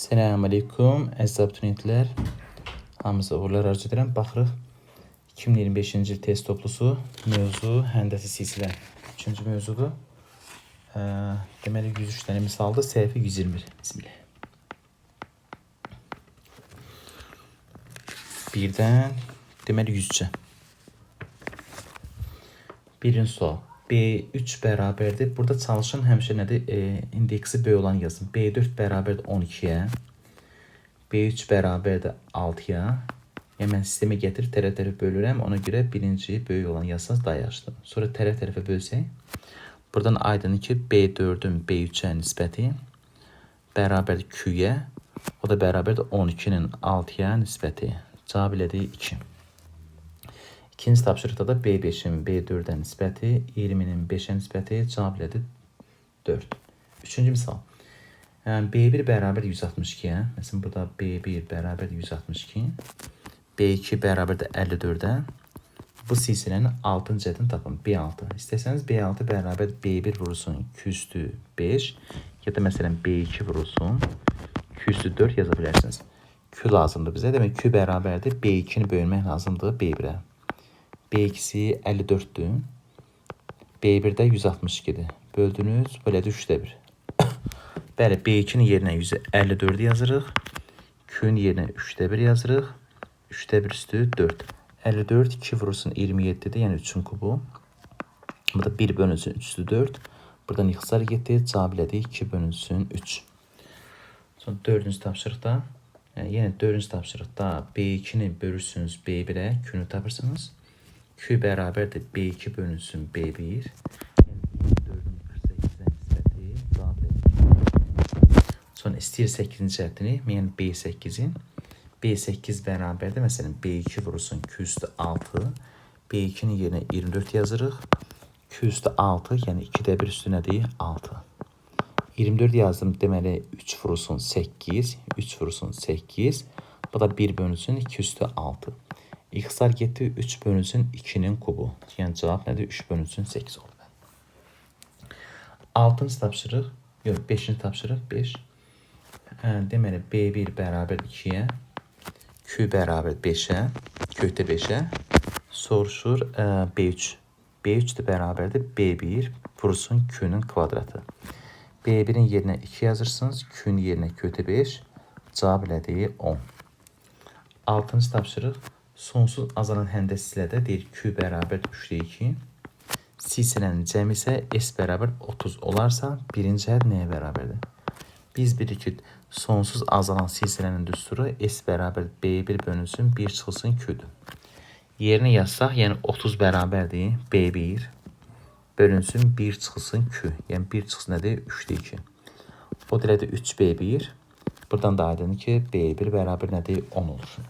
Selamünaleyküm, əziz abiturientlər. Hamınıza uğurlar arzu edirəm. Baxırıq 2025-ci il test toplusu mövzu həndəsi silsilə. Üçüncü mövzudur. Deməli 103 dənə misaldır. Səhifə 121. Bismillah. Birdən deməli 100-cə. Birinci sual. B3 bərabərdir. Burada çalışın həmişə nədir? İndeksi böyük olan yazın. B4 bərabərdir 12-yə. B3 bərabərdir 6-ya. Yəni mən sistemə gətirib tərəf-tərəf bölürəm. Ona görə birinci böyük olan yazsanız daha yaxşıdır. Sonra tərəf-tərəfə bölsək. Buradan aydındır ki, B4-ün B3-ə nisbəti bərabərdir Q-yə. O da bərabərdir 12-nin 6-ya nisbəti. Cavab elədik 2. İkinci tapşırıqda da B5-in B4-ə nisbəti, 20-nin 5-ə nisbəti, cavab elədi 4. Üçüncü misal. Yəni B1 bərabər 162-yə. Məsələn, burada B1 bərabər 162. B2 bərabər 54-ə. Bu silsilənin 6-cı ədədini tapın. B6. İstəsəniz B6 bərabər B1 vurulsun 2 üstü 5. Ya da məsələn B2 vurulsun 2 üstü 4 yaza bilərsiniz. Q lazımdır bizə. Demək Q bərabərdir. B2-ni bölmək lazımdır B1-ə. B2-si 54'dür. B1-də 162'dir. Böldünüz, belədir 3'də 1. Bəli, B2-nin yerinə 154 yazırıq. Q-nin yerinə 3'də 1 yazırıq. 3'də 1 üstü 4. 54 2 vurursun 27'dir, yəni 3'ün kubu. Burada 1 bölünsün 3 üstü 4. Buradan ixtisar getdi. Cavab elədik 2 bölünsün 3. Sonra 4-cü tapşırıqda, yenə 4-cü tapşırıqda B2-ni bölürsünüz B1-ə, Q-nü tapırsınız. Q bərabərdir B2 bölünsün B1. Yəni 4-ün 48-dən nisbəti cavab edir. Sonra istəyir 8-ci ədədini, yəni B8-in. B8 bərabərdir. Məsələn, B2 vurulsun Q üstü 6. B2-nin yerinə 24 yazırıq. Q üstü 6, yəni 2'də 1 üstü nədir? 6. 24 yazdım, deməli 3 vurulsun 8. 3 vurulsun 8. Bu da 1 bölünsün 2 üstü 6. İxtisar getdi 3 bölünsün 2'nin kubu. Yəni cavab nədir? 3 bölünsün 8 oldu. 6-cı tapşırıq, yox 5-ci tapşırıq 5. Deməli B1 bərabər 2-yə, Q bərabər 5-ə, kökdə 5-ə. Soruşur B3. B3 də bərabərdir B1 vurulsun Q-nün kvadratı. B1-in yerinə 2 yazırsınız, Q-nün yerinə kökdə 5. Cavab elədi 10. 6-cı tapşırıq. Sonsuz azalan həndəsizlərdə deyir Q bərabər 3'də 2. Silsilənin cəmi isə S bərabər 30 olarsa birinci ədəd nəyə bərabərdir? Biz bilirik ki, sonsuz azalan silsilənin düsturu S bərabər B1 bölünsün 1 çıxılsın Q-dür. Yerini yazsaq, yəni 30 bərabərdir B1 bölünsün 1 çıxılsın Q. Yəni 1 çıxılsın nədir? 3'də 2. O delədir 3B1. Buradan da aydındır ki, B1 bərabər nədir? 10 olur.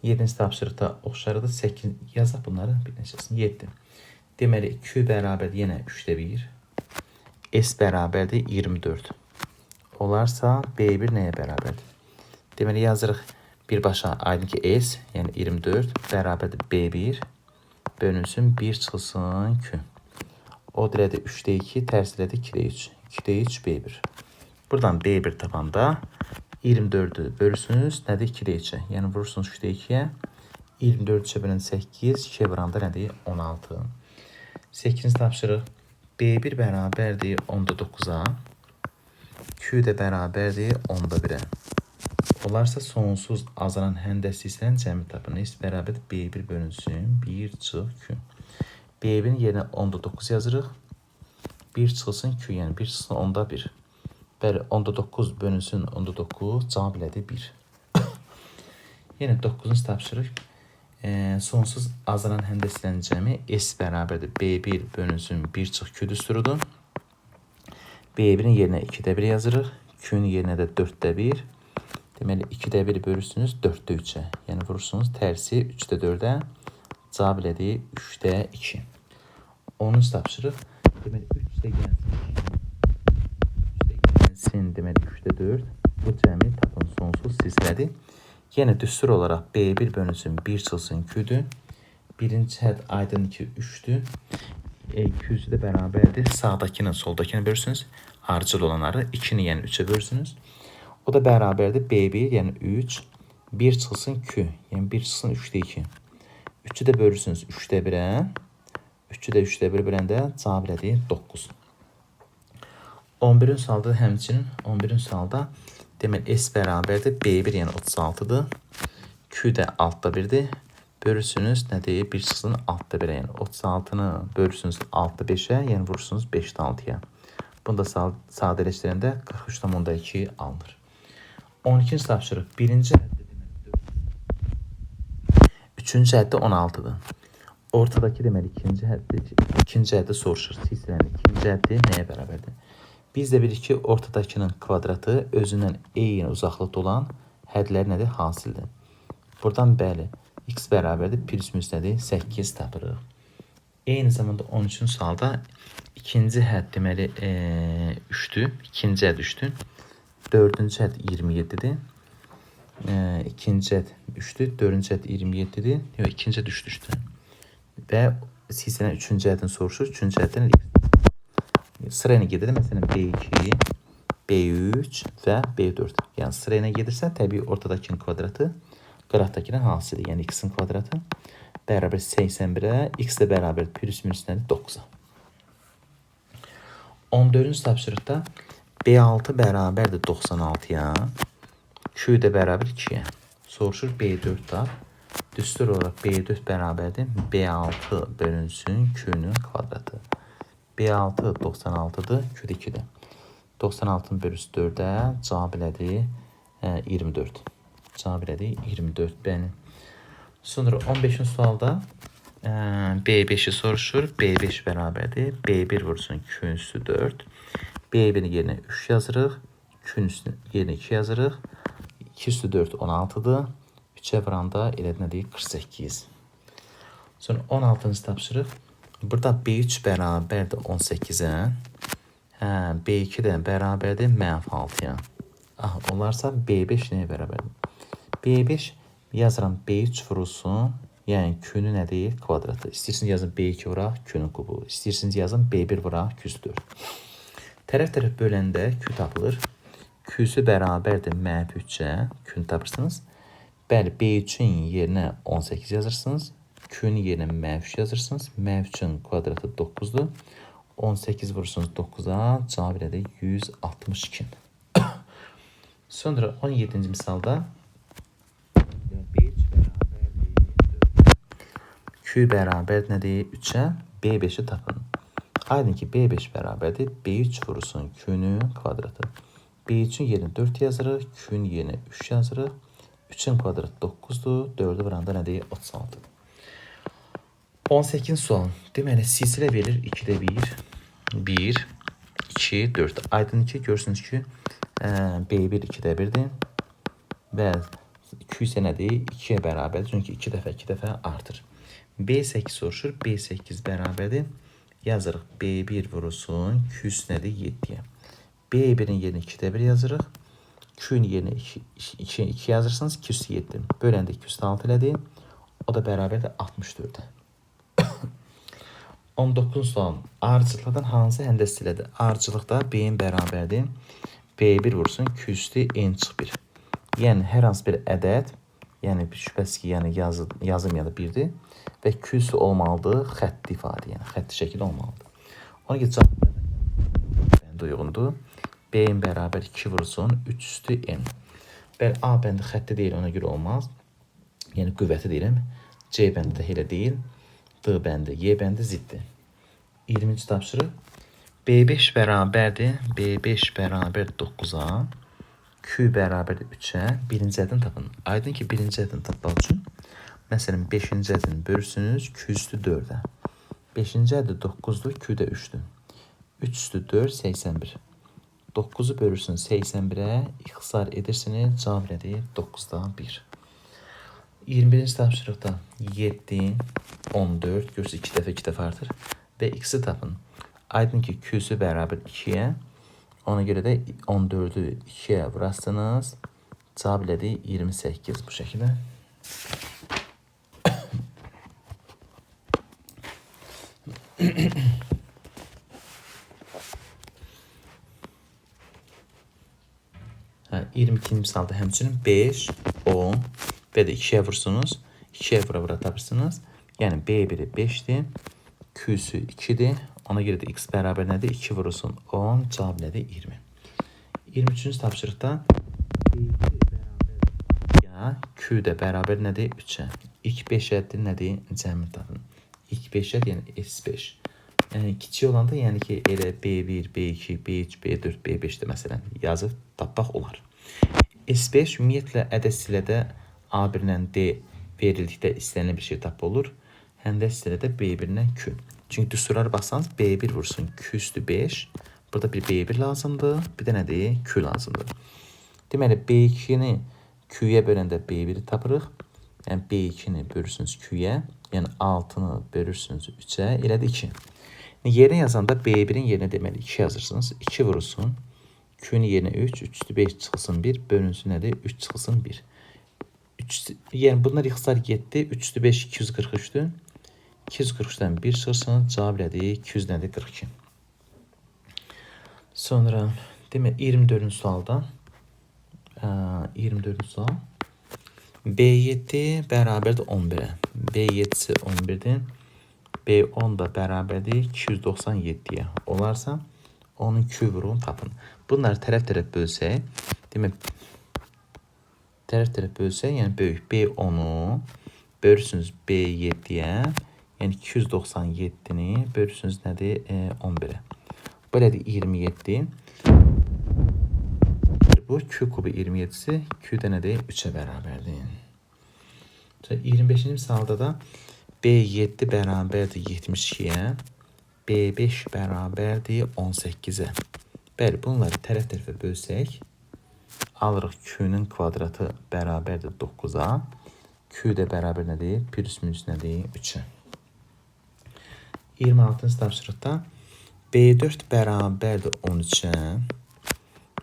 7-ci tapşırıqda oxşarıdır. 8 yazaq bunları bir neçəsini. 7. Deməli Q bərabər yenə 3'də 1. S bərabərdir 24. Olarsa B1 nəyə bərabərdir? Deməli yazırıq birbaşa aydın ki S, yəni 24 bərabərdir B1 bölünsün 1 çıxılsın Q. O delədir 3'də 2, tərs elədi 2'də 3. 2'də 3 B1. Buradan B1 tapanda 24'ü bölürsünüz, nədir? 2'də 3'ə. Yəni vurursunuz 3'də 2'yə. 24 bölün 8, 2'yə vuranda nədir? 16. 8-ci tapşırıq. B1 bərabərdir 10'da 9'a. Q də bərabərdir 10'da 1'ə. Olarsa sonsuz azalan həndəsizlərin cəmi tapın. S bərabərdir B1 bölünsün 1 çıx Q. B1'in yerinə 10'da 9 yazırıq. 1 çıxılsın Q, yəni 1 çıxılsın 10'da 1. Bəli, 10'da 9 bölünsün 10'da 9, cavab elədi 1. Yenə 9-cu tapşırıq. Sonsuz azalan həndəsizlərin cəmi S bərabərdir B1 bölünsün 1 çıx Q düsturudur. B1'in yerinə 2'də 1 yazırıq. Q-nun yerinə də 4'də 1. Deməli 2'də 1 bölürsünüz 4'də 3'ə. Yəni vurursunuz tərsi 3'də 4'ə. Cavab elədi 3'də 2. 10-cu tapşırıq. Deməli 3'də gəlsin. Deməli 3'də 4. Bu cəmi tapın sonsuz silsilədir. Yenə düstur olaraq B1 bölünsün 1 çıxılsın Q-dür. Birinci hədd aydın ki 3'dür. Q-sü də bərabərdir. Sağdakını, soldakını bölürsünüz. arcıl olanları 2'ni yəni 3'e bölürsünüz. O da bərabərdir B1 yəni 3. 1 çıxsın Q. Yəni 1 çıxsın 3'də 2. 3'ü də bölürsünüz 3'də 1'ə. 3'ü də 3'də 1 böləndə cavab elədi 9. 11'in sualda həmçinin 11'in sualda deməli S bərabərdir B1 yəni 36'dır. Q də altda 1'dir. Bölürsünüz nədir? 1 çıxsın altda 1'ə yəni 36'nı bölürsünüz altda 5'ə yəni vurursunuz 5'də 6'ya. Bunu da sadələşdirəndə 43,2 alınır. 12-ci tapşırıq. Birinci həddə deməli 4. Üçüncü həddə 16'dır. Ortadakı deməli ikinci həddi soruşur. Silsilənin ikinci həddi nəyə bərabərdir? Biz də bilirik ki, ortadakının kvadratı özündən eyni uzaqlıqda olan hədlər nədir? Hasildir. Buradan bəli, x bərabərdir, plus minus nədir? 8 tapırıq. Eyni zamanda 13-cü sualda ikinci hədd deməli 3'dür. İkinci hədd 3'dür. Dördüncü hədd 27'dir. İkinci hədd 3'dür. Dördüncü hədd 27'dir. Yox, ikinci hədd 3'dür. Və silsilən üçüncü həddini soruşur. Üçüncü həddən sırayla gedir. Məsələn B2, B3 və B4. Yəni sırayla gedirsə təbii ortadakının kvadratı qıraqdakının hasilidir. Yəni x-in kvadratı bərabər 81'ə, x də bərabər plus minus nədir? 9'a. 14-cü tapşırıqda B6 bərabərdir 96'ya, Q də bərabər 2'yə. Soruşur B4 tap. Düstur olaraq B4 bərabərdir B6 bölünsün Q'nun kvadratı. B6 96'dır, Q də 2'dir. 96'ın bölüsü 4'ə cavab elədi 24. Cavab elədi 24 bəli. Sonra 15-ci sualda B5'i soruşur. B5 bərabərdir. B1 vursun Q'nun üstü 4. B1'in yerinə 3 yazırıq. Q'nun yerinə 2 yazırıq. 2 üstü 4 16'dır. 3'ə vuranda elədi nədir? 48. Sonra 16-cı tapşırıq. Burada B3 bərabərdir 18'ə. B2 də bərabərdir -6'ya. Onlarsa B5 nəyə bərabərdir? B5 yazıram B3 vurulsun. Yəni Q'nun nədir? Kvadratı. İstəyirsiniz yazın B2 vuraq Q'nun kubu. İstəyirsiniz yazın B1 vuraq Q4. Tərəf-tərəf böləndə Q tapılır. Q'su bərabərdir -3'ə. Q'nu tapırsınız. Bəli, B3'ün yerinə 18 yazırsınız. Q'nun yerinə -3 yazırsınız. -3'ün kvadratı 9'dur. 18 vurursunuz 9'a. Cavab elədi 162. Sonra 17-ci misalda Q bərabər nədir? 3'ə. B5'i tapın. Aydın ki B5 bərabərdir. B3 vurursun Q'nun kvadratı. B3'ün yerinə 4 yazırıq. Q'nun yerinə 3 yazırıq. 3'ün kvadratı 9'dur. 4'ü vuranda nədir? 36. 18 sual. Deməli, silsilə verir 2'də 1. 1, 2, 4. Aydın ki, görürsünüz ki, B1 2'də 1'dir. Və Q isə nədir? 2'yə bərabərdir. Çünki 2 dəfə artır. B8 soruşur. B8 bərabərdir. Yazırıq. B1 vurulsun. Q nədir? 7'yə. B1'in yerinə 2'də 1 yazırıq. Q'nun yerinə 2 yazırsınız. Q 7. Böləndə Q 6 elədi. O da bərabərdir 64'ə. 19 sual. Arıcılıqdan hansı həndəs elədi? Arıcılıqda B-in bərabərdir. B1 vursun. Q üstü n çıx 1. Yəni hər hansı bir ədəd, yəni şübhəsiz ki, yəni yazım ya da 1'dir və Q üstü olmalıdır xətti ifadə, yəni xətti şəkildə olmalıdır. Ona görə cavablardan bəndə uyğundur. B-in bərabər 2 vursun. 3 üstü n. Bəli, A bəndi xətti deyil, ona görə olmaz. Yəni qüvvəti deyirəm. C bəndi də elə deyil. D bəndi, Y bəndi ziddir. 20-ci tapşırıq. B5 bərabərdir. B5 bərabər 9'a. Q bərabərdir 3'ə. Birinci ədini tapın. Aydın ki, birinci ədini tapmaq üçün məsələn 5-ci ədini bölürsünüz. Q üstü 4'ə. 5-ci ədi 9'dur. Q də 3'dür. 3 üstü 4, 81. 9'u bölürsünüz 81'ə. İxtisar edirsiniz. Cavab elədi 9'da 1. 21-ci tapşırıqda 7, 14, görürsünüz 2 dəfə artır və x-i tapın. Aydın ki, Q-su bərabər 2'yə, ona görə də 14'ü 2'yə vurasınız. Cavab elədi 28 bu şəkildə. 22-ci misalda həmçinin 5, 10 və də 2-yə vursunuz. 2-yə vura tapırsınız. Yəni B1-i 5-dir, Q-sü 2-dir. Ona görə də x bərabər nədir? 2 vurulsun 10, cavab nədir? 20. 23-cü tapşırıqda B2 bərabər ya Q də bərabər nədir? 3-ə. İlk 5 əddi nədir? Cəmi tapın. İlk 5 əddi yəni S5. Yəni kiçik olanda yəni ki elə B1, B2, B3, B4, B5-də məsələn yazıb tapmaq olar. S5 ümumiyyətlə ədəd stilədə A1 ilə D verildikdə istənilən bir şey tap olur. Həm də stilədə B1 ilə Q. Çünki düsturlara baxsanız B1 vursun Q üstü 5. Burada bir B1 lazımdır. Bir də nədir? Q lazımdır. Deməli B2-ni Q-yə böləndə B1-i tapırıq. Yəni B2-ni bölürsünüz Q-yə. Yəni 6-nı bölürsünüz 3-ə. Elədir 2. Yerinə yazanda B1-in yerinə deməli 2 yazırsınız. 2 vurulsun. Q-nun yerinə 3. 3 üstü 5 çıxılsın 1. Bölünsün nədir? 3 çıxılsın 1. Yəni bunlar ixtisar getdi. 3 üstü 5 243-dür. 243-dən 1 çıxırsın. Cavab nədir? 200 nədir? 42. Sonra demək 24-cü sualda 24-cü sual B7 bərabərdir 11-ə. B7-si 11-dir. B10 da bərabərdir 297-yə. Olarsa onun Q vurun tapın. Bunları tərəf-tərəf bölsək, demək tərəf-tərəf bölsək, yəni böyük B10-u bölürsünüz B7-yə, yəni 297-ni bölürsünüz nədir? 11-ə. Belədir 27. Bu Q kubu 27-si Q-də nədir? 3-ə bərabərdir. 25-ci misalda da B7 bərabərdir 72-yə, B5 bərabərdir 18-ə. Bəli, bunları tərəf-tərəfə bölsək, alırıq Q-nun kvadratı bərabərdir 9-a, Q də bərabər nədir? Plus minus nədir? 3-ə. 26-cı tapşırıqda B4 bərabərdir 13-ə,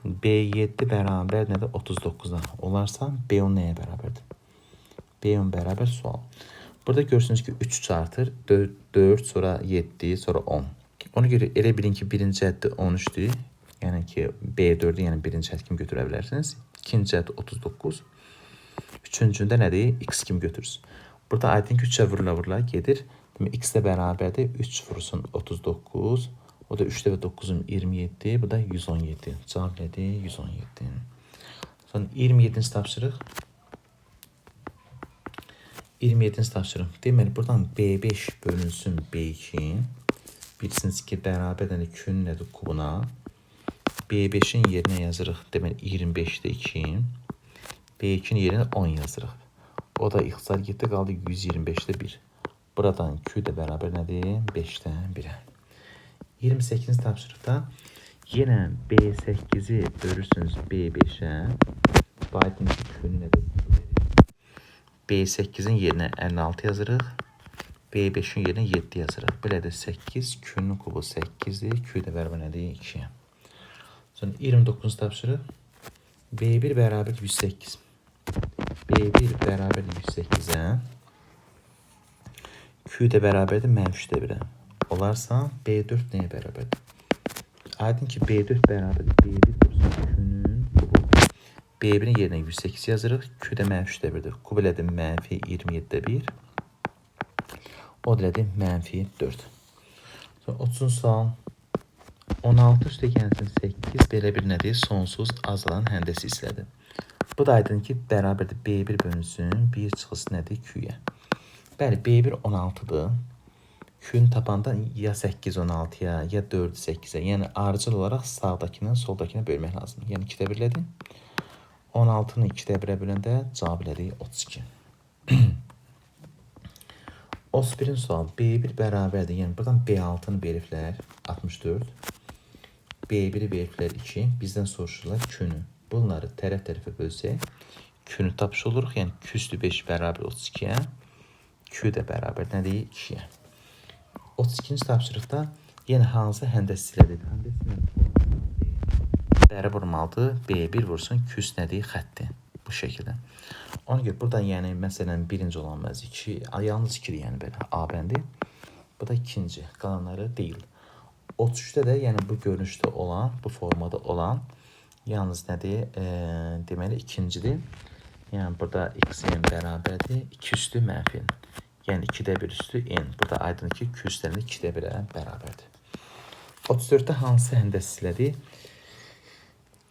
B7 bərabər nədir? 39-a. Olarsa B10 nəyə bərabərdir? B10 bərabər sual. Burada görürsünüz ki 3 artır, 4, sonra 7, sonra 10. Ona görə elə bilin ki birinci əddi 13-dür. Yəni ki B4-ü yəni birinci əddi kimi götürə bilərsiniz. İkinci əddi 39. Üçüncündə nədir? X kimi götürürsünüz. Burada aydın ki 3-ə vurula gedir. Demək X də bərabərdir. 3 vursun 39. O da 3-də və 9-un 27. Bu da 117. Cavab nədir? 117. Sonra 27-ci tapşırıq. 27-ci tapşırıq. Deməli, buradan B5 bölünsün B2. Bilirsiniz ki, bərabərdən Q-nun nədir? Kubuna. B5-in yerinə yazırıq. Deməli, 25-də 2. B2-nin yerinə 10 yazırıq. O da ixtisar getdi, qaldı 125-də 1. Buradan Q də bərabər nədir? 5-dən 1-ə. 28-ci tapşırıqda yenə B8-i bölürsünüz B5-ə. Aydın ki, Q-nun nədir? B8-in yerinə 56 yazırıq. B5-in yerinə 7 yazırıq. Belədir 8. Q-nun kubu 8-dir. Q də bərabər nədir? 2-yə. Sonra 29-cu tapşırıq. B1 bərabər 108. B1 bərabər 108-ə. Q də bərabərdir -3-də 1-ə. Olarsa B4 nəyə bərabərdir? Aydın ki B4 bərabərdir B1 Q-nun kubu. B1-in yerinə 108 yazırıq. Q-də -3-də 1-dir. Kub elədir -27-də 1. O da elədir -4. Sonra 30-cu sual. 16 üstəgənsin 8 belə bir nədir? Sonsuz azalan həndəsi hissədir. Bu da aydın ki bərabərdir B1 bölünsün 1 çıxılsın nədir? Q-yə. Bəli, B1 16-dır. Q-unu tapanda ya 8 16-ya, ya 4 8-ə. Yəni arıcıl olaraq sağdakını soldakına bölmək lazımdır. Yəni 2-də 1-lədir. 16-nı 2-də 1-ə böləndə cavab elədik 32. 31-ci sual. B1 bərabərdir. Yəni buradan B6-nı veriblər 64. B1-i veriblər 2. Bizdən soruşurlar Q-nü. Bunları tərəf-tərəfə bölsək Q-nü tapış oluruq. Yəni Q üstü 5 bərabər 32-yə. Q də bərabər nədir? 2-yə. 32-ci tapşırıqda yenə hansı həndəs silədir? Həndəs silədir. Bərabər olmalıdır. B1 vursun Q üstü nədir? Xətti. Bu şəkildə. Ona görə buradan yəni məsələn birinci olan məz 2, yalnız 2-dir yəni belə A bəndi. Bu da ikinci. Qalanları deyil. 33-də də yəni bu görünüşdə olan, bu formada olan Yalnız nədir? Deməli ikincidir. Yəni burada x-n bərabərdir 2 üstü mənfi n. Yəni 2-də 1 üstü n. Burada aydın ki, 2 üstərin 2-də 1-ə bərabərdir. 34-də hansı həndəsizlədir?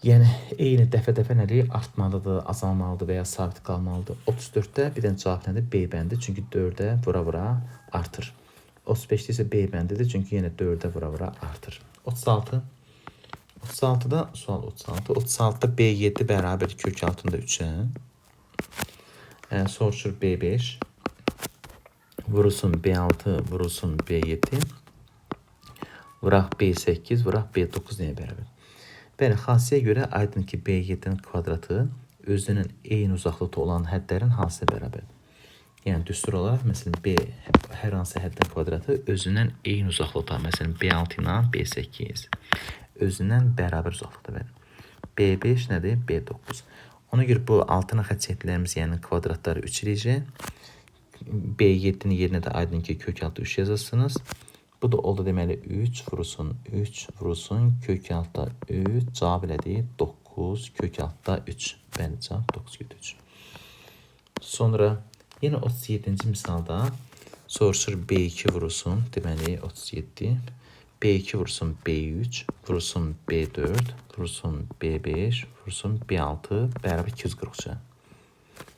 Yəni eyni dəfə-dəfə nədir? Artmalıdır, azalmalıdır və ya sabit qalmalıdır. 34-də bir dənə cavab nədir? B bəndi. Çünki 4-ə vura-vura artır. 35-də isə B bəndidir. Çünki yenə 4-ə vura-vura artır. 36. 36-da sual 36. 36-da B7 bərabər kök altında 3-ə. Soruşur B5. Vurulsun B6, vurulsun B7. Vuraq B8, vuraq B9 nəyə bərabər? Bəli, xassiyə görə aydın ki, B7-nin kvadratı özünün eyni uzaqlıqda olan hədlərin hansına bərabərdir? Yəni, düstur olaraq, məsələn, B hər hansı həddin kvadratı özündən eyni uzaqlıqda, məsələn, B6 ilə B8 özündən bərabər uzaqlıqda verir. B5 nədir? B9. Ona görə bu altına xətt çəkdiklərimiz, yəni kvadratları 3 eləyəcək. B7-nin yerinə də aydın ki, kök altı 3 yazırsınız. Bu da oldu deməli 3 vurulsun 3 vurulsun kök altda 3 cavab elədi 9 kök altda 3. Bəli, cavab 9 kök 3. Sonra yenə 37-ci misalda soruşur B2 vurulsun deməli 37. B2 vurulsun B3 vurulsun B4 vurulsun B5 vurulsun B6 bərabər 243.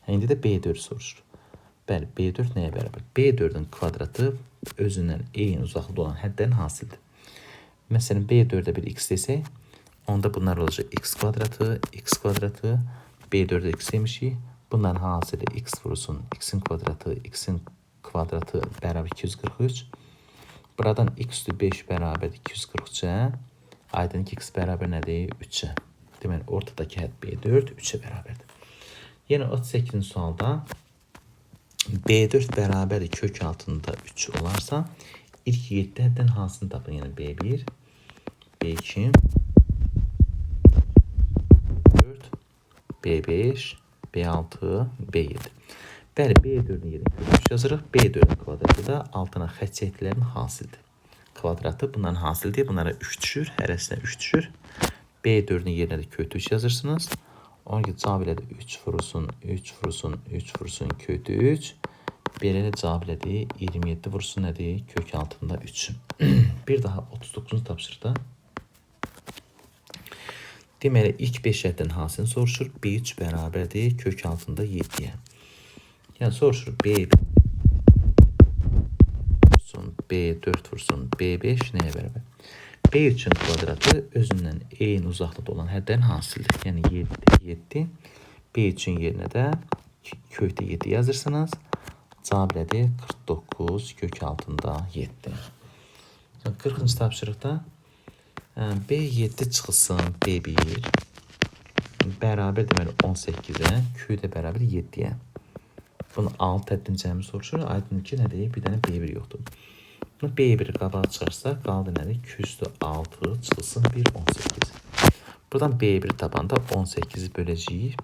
İndi də B4 soruşur. Bəli, B4 nəyə bərabər? B4-ün kvadratı özündən eyni uzaqlıqda olan hədlərin hansıdır? Məsələn, B4-də bir x desək, onda bunlar olacaq x kvadratı, B4-də x demişik. Bunların hansıdır? X vurulsun, x-in kvadratı bərabər 243. Buradan x üstü 5 bərabər 243-ə, aydın ki, x bərabər nədir? 3-ə. Deməli, ortadakı hədd B4 3-ə bərabərdir. Yenə 38-ci sualda B4 bərabər kök altında 3 olarsa, ilk 7 həddən hansını tapın? Yəni B1, B2, B4, B5, B6, B7. Bəli, B4-ün yerinə kök 3 yazırıq. B4-ün kvadratı da altına xətt çəkdiklərinin hasilidir. Kvadratı bunların hasilidir. Bunlara 3 düşür. Hərəsinə 3 düşür. B4-ün yerinə də kök 3 yazırsınız. Ona görə cavab elədi 3 vurulsun, 3 vurulsun, 3 vurulsun, kök 3. Belə də cavab elədi 27 vurulsun nədir? Kök altında 3. Bir daha 39-cu tapşırıqda. Deməli, ilk 5 həddən hansını soruşur? B3 bərabərdir kök altında 7-yə. Yəni, soruşur B1 vursun, B4 vursun, B5 nəyə bərabər? B3-ün kvadratı özündən eyni uzaqlıqda olan hədlərin hansıdır? Yəni 7. B3-ün yerinə də kökdə 7 yazırsınız. Cavab elədi 49 kök altında 7. 40-cı tapşırıqda B7 çıxılsın B1 bərabər deməli 18-ə, Q də bərabər 7-yə. Bunu 6 həddin cəmi soruşur. Aydın ki, nədir? Bir dənə B1 yoxdur. B1-i qabağa çıxarsa, qaldı nədir? 2 üstü 6 çıxılsın 1, 18. Buradan B1 tapanda 18-i böləcəyik.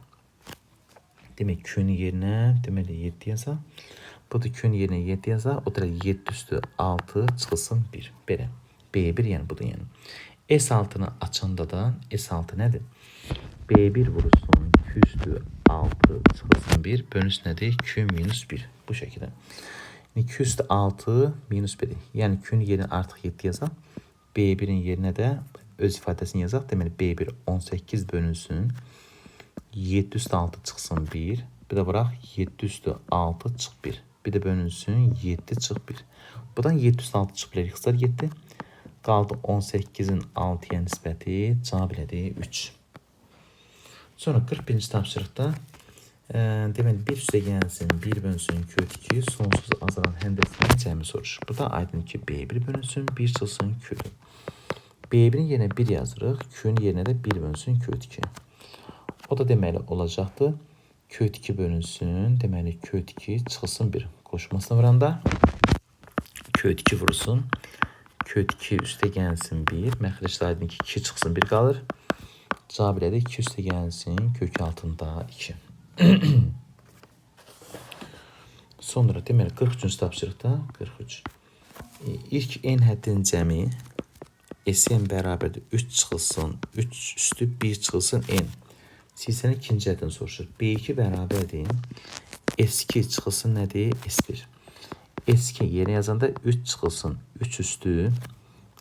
Demək, Q-nun yerinə deməli 7 yazaq. Bu da Q-nun yerinə 7 yazaq. O da 7 üstü 6 çıxılsın 1. Belə. B1 yəni budur yəni. S6-nı açanda da S6 nədir? B1 vurulsun Q üstü 6 çıxılsın 1. Bölünsün nədir? Q minus 1. Bu şəkildə. 2 üstü 6 minus 1. Yəni Q-nun yerinə artıq 7 yazaq. B1-in yerinə də öz ifadəsini yazaq. Deməli B1 18 bölünsün. 7 üstü 6 çıxsın 1. Bir də vuraq 7 üstü 6 çıx 1. Bir də bölünsün 7 çıx 1. Buradan 7 üstü 6 çıx 1 xısar 7. Qaldı 18-in 6-ya nisbəti cavab elədi 3. Sonra 41-ci tapşırıqda deməli 1 üstə gəlsin, 1 bölünsün, kök 2 sonsuz azalan həndəslərin cəmi soruşur. Burada aydın ki, B1 bölünsün, 1 çıxsın, kök. B1-in yerinə 1 yazırıq, Q-nun yerinə də 1 bölünsün, kök 2. O da deməli olacaqdır. Kök 2 bölünsün, deməli kök 2 çıxsın 1. Qoşmasına vuranda kök 2 vurulsun. Kök 2 üstə gəlsin 1. Məxrəcdə aydın ki, 2 çıxsın 1 qalır. Cavab elədi 2 üstə gəlsin kök altında 2. Sonra deməli 43-cü tapşırıqda 43. İlk n həddin cəmi Sn bərabərdir 3 çıxılsın 3 üstü 1 çıxılsın n. Silsiləni ikinci əddən soruşur. B2 bərabərdir. S2 çıxılsın nədir? S1. S2 yerinə yazanda 3 çıxılsın 3 üstü.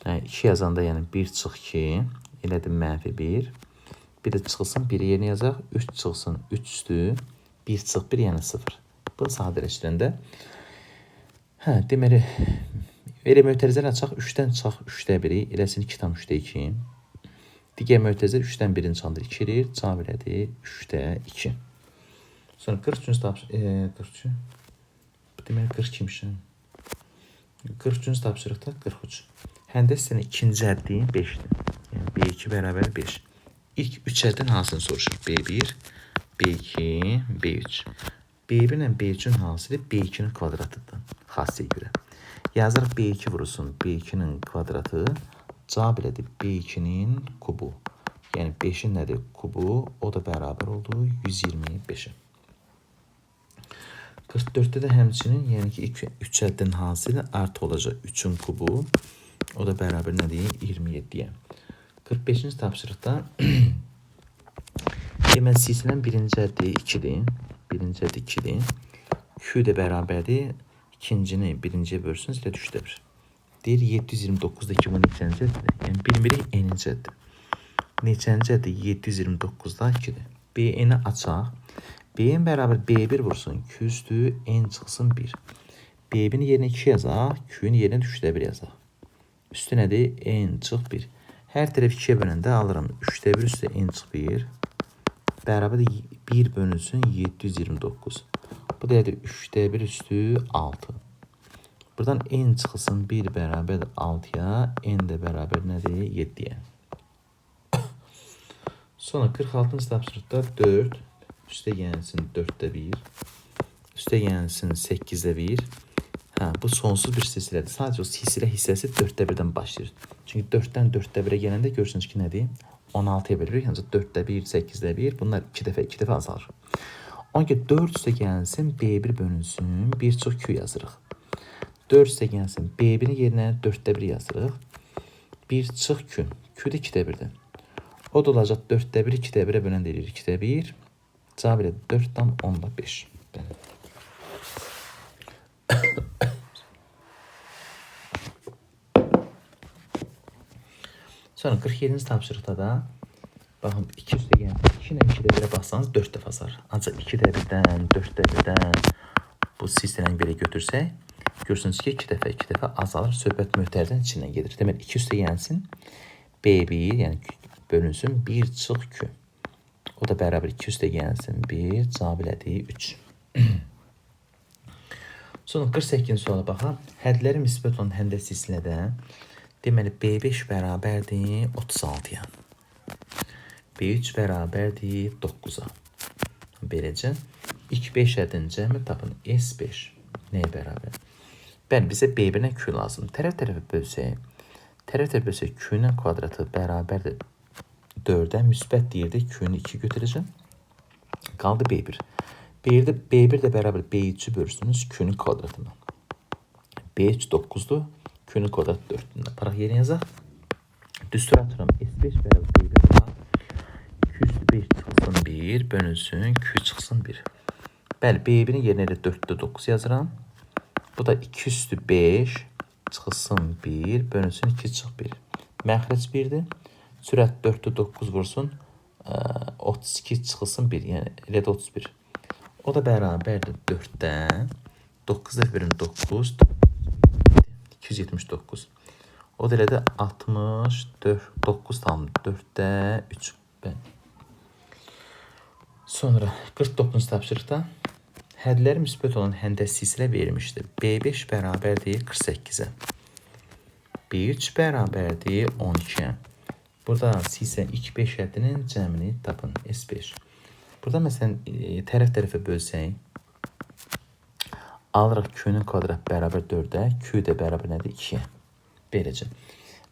2 yazanda yəni 1 çıx 2. Elədir -1. Bir də çıxılsın 1 yerinə yazaq. 3 çıxılsın 3 üstü. 1 çıx 1 yəni 0. Bunu sadələşdirəndə deməli elə mötərizəni açaq 3-dən çıxaq 3-də 1-i, eləsin 2 tam 3-də 2. Digər mötərizə 3-dən 1-in çıxanda 2 verir, cavab elədi 3-də 2. Sonra 43-cü tapşırıq 43. Deməli 42-miş. 43-cü tapşırıqda 43. Həndəs hissənin ikinci əddi 5-dir. Yəni B2 bərabər 5. İlk 3 əddən hansını soruşur? B1, B2, B3. B1 ilə B3-ün hasili B2-nin kvadratıdır. Xassiyə görə. Yazırıq B2 vurulsun B2-nin kvadratı. Cavab elədi B2-nin kubu. Yəni 5-in nədir? Kubu. O da bərabər oldu 125-ə. 44-də də həmçinin, yəni ki, ilk 3 əddən hasili artı olacaq 3-ün kubu. O da bərabər nədir? 27-yə. 45-ci tapşırıqda deməli silsilən birinci əddi 2-dir. Birinci əddi 2-dir. Q də bərabərdir. İkincini birinciyə bölsünüz, ilə 3-də 1. Deyir 729-da 2 bu neçənci əddir? Yəni bilmirik n-ci əddir. Neçənci əddir 729-da 2-dir. B-ni açaq. B-in bərabər B1 vursun. Q üstü n çıxsın 1. B1-in yerinə 2 yazaq. Q-nin yerinə 3-də 1 yazaq. Üstü nədir? N çıx 1. Hər tərəf 2-yə böləndə alıram. 3-də 1 üstü n çıx 1. Bərabər 1 bölünsün 729. Bu da 3'də 1 üstü 6. Buradan n çıxılsın 1 bərabər 6-ya, n də bərabər nədir? 7-yə. Sonra 46-cı tapşırıqda 4 üstə gəlsin 4-də 1. Üstə gəlsin 8-də 1. Bu sonsuz bir silsilədir. Sadəcə o silsilə hissəsi 4-də 1-dən başlayır. Çünki 4-dən 4-də 1-ə gələndə görürsünüz ki, nədir? 16-ya bölürük. Ancaq 4-də 1, 8-də 1. Bunlar 2 dəfə azalır. Ona görə 4 üstə gəlsin, B1 bölünsün, 1 çox Q yazırıq. 4 üstə gəlsin, B1-in yerinə 4-də 1 yazırıq. 1 çox Q. Q da 2-də 1-dir. O da olacaq 4-də 1, 2-də 1-ə bölən deyilir 2-də 1. Cavab elə 4 tam 10'da 5. Sonra 47-ci tapşırıqda da baxın 2 üstə gəlsin. 2 ilə 2-də 1-ə baxsanız 4 dəfə azar. Ancaq 2-də 1-dən, 4-də 1-dən bu silsiləni belə götürsək, görürsünüz ki 2 dəfə azalır. Söhbət mötərizənin içindən gedir. Deməli 2 üstə gəlsin. B1, yəni bölünsün 1 çıx Q. O da bərabər 2 üstə gəlsin 1, cavab elədi 3. Sonra 48-ci suala baxaq. Hədləri müsbət olan həndə silsilədə deməli B5 bərabərdir 36-ya. B3 bərabərdir 9-a. Beləcə ilk 5 ədin cəmi tapın. S5 nəyə bərabər? Bəli, bizə B1-ə Q lazım. Tərəf-tərəfə bölsək. Tərəf-tərəfə bölsək Q-nin kvadratı bərabərdir 4-ə. Müsbət deyirdi Q-ni 2 götürəcəm. Qaldı B1. B1 də bərabər B3-ü bölürsünüz Q-nin kvadratından. B3 9-dur. Q-nin kvadratı 4-dür. Paraq yerinə yazaq. Düstur atıram. S5 bərabər B1 var. Q üstü 5 çıxsın 1, bölünsün Q çıxsın 1. Bəli, B1-in yerinə elə 4-də 9 yazıram. Bu da 2 üstü 5 çıxsın 1, bölünsün 2 çıx 1. Məxrəc 1-dir. Sürət 4-də 9 vursun 32 çıxsın 1, yəni elə də 31. O da bərabərdir 4-dən 9-da bölün 9, 279. O da elə də 64, 9 tam 4-də 3. Sonra 49-cu tapşırıqda hədləri müsbət olan həndəs silsilə verilmişdir. B5 bərabərdir 48-ə. B3 bərabərdir 12-yə. Burada silsilənin ilk 5 həddinin cəmini tapın. S5. Burada məsələn tərəf-tərəfə bölsək, alırıq Q-nin kvadrat bərabər 4-ə, Q də bərabər nədir? 2-yə. Beləcə.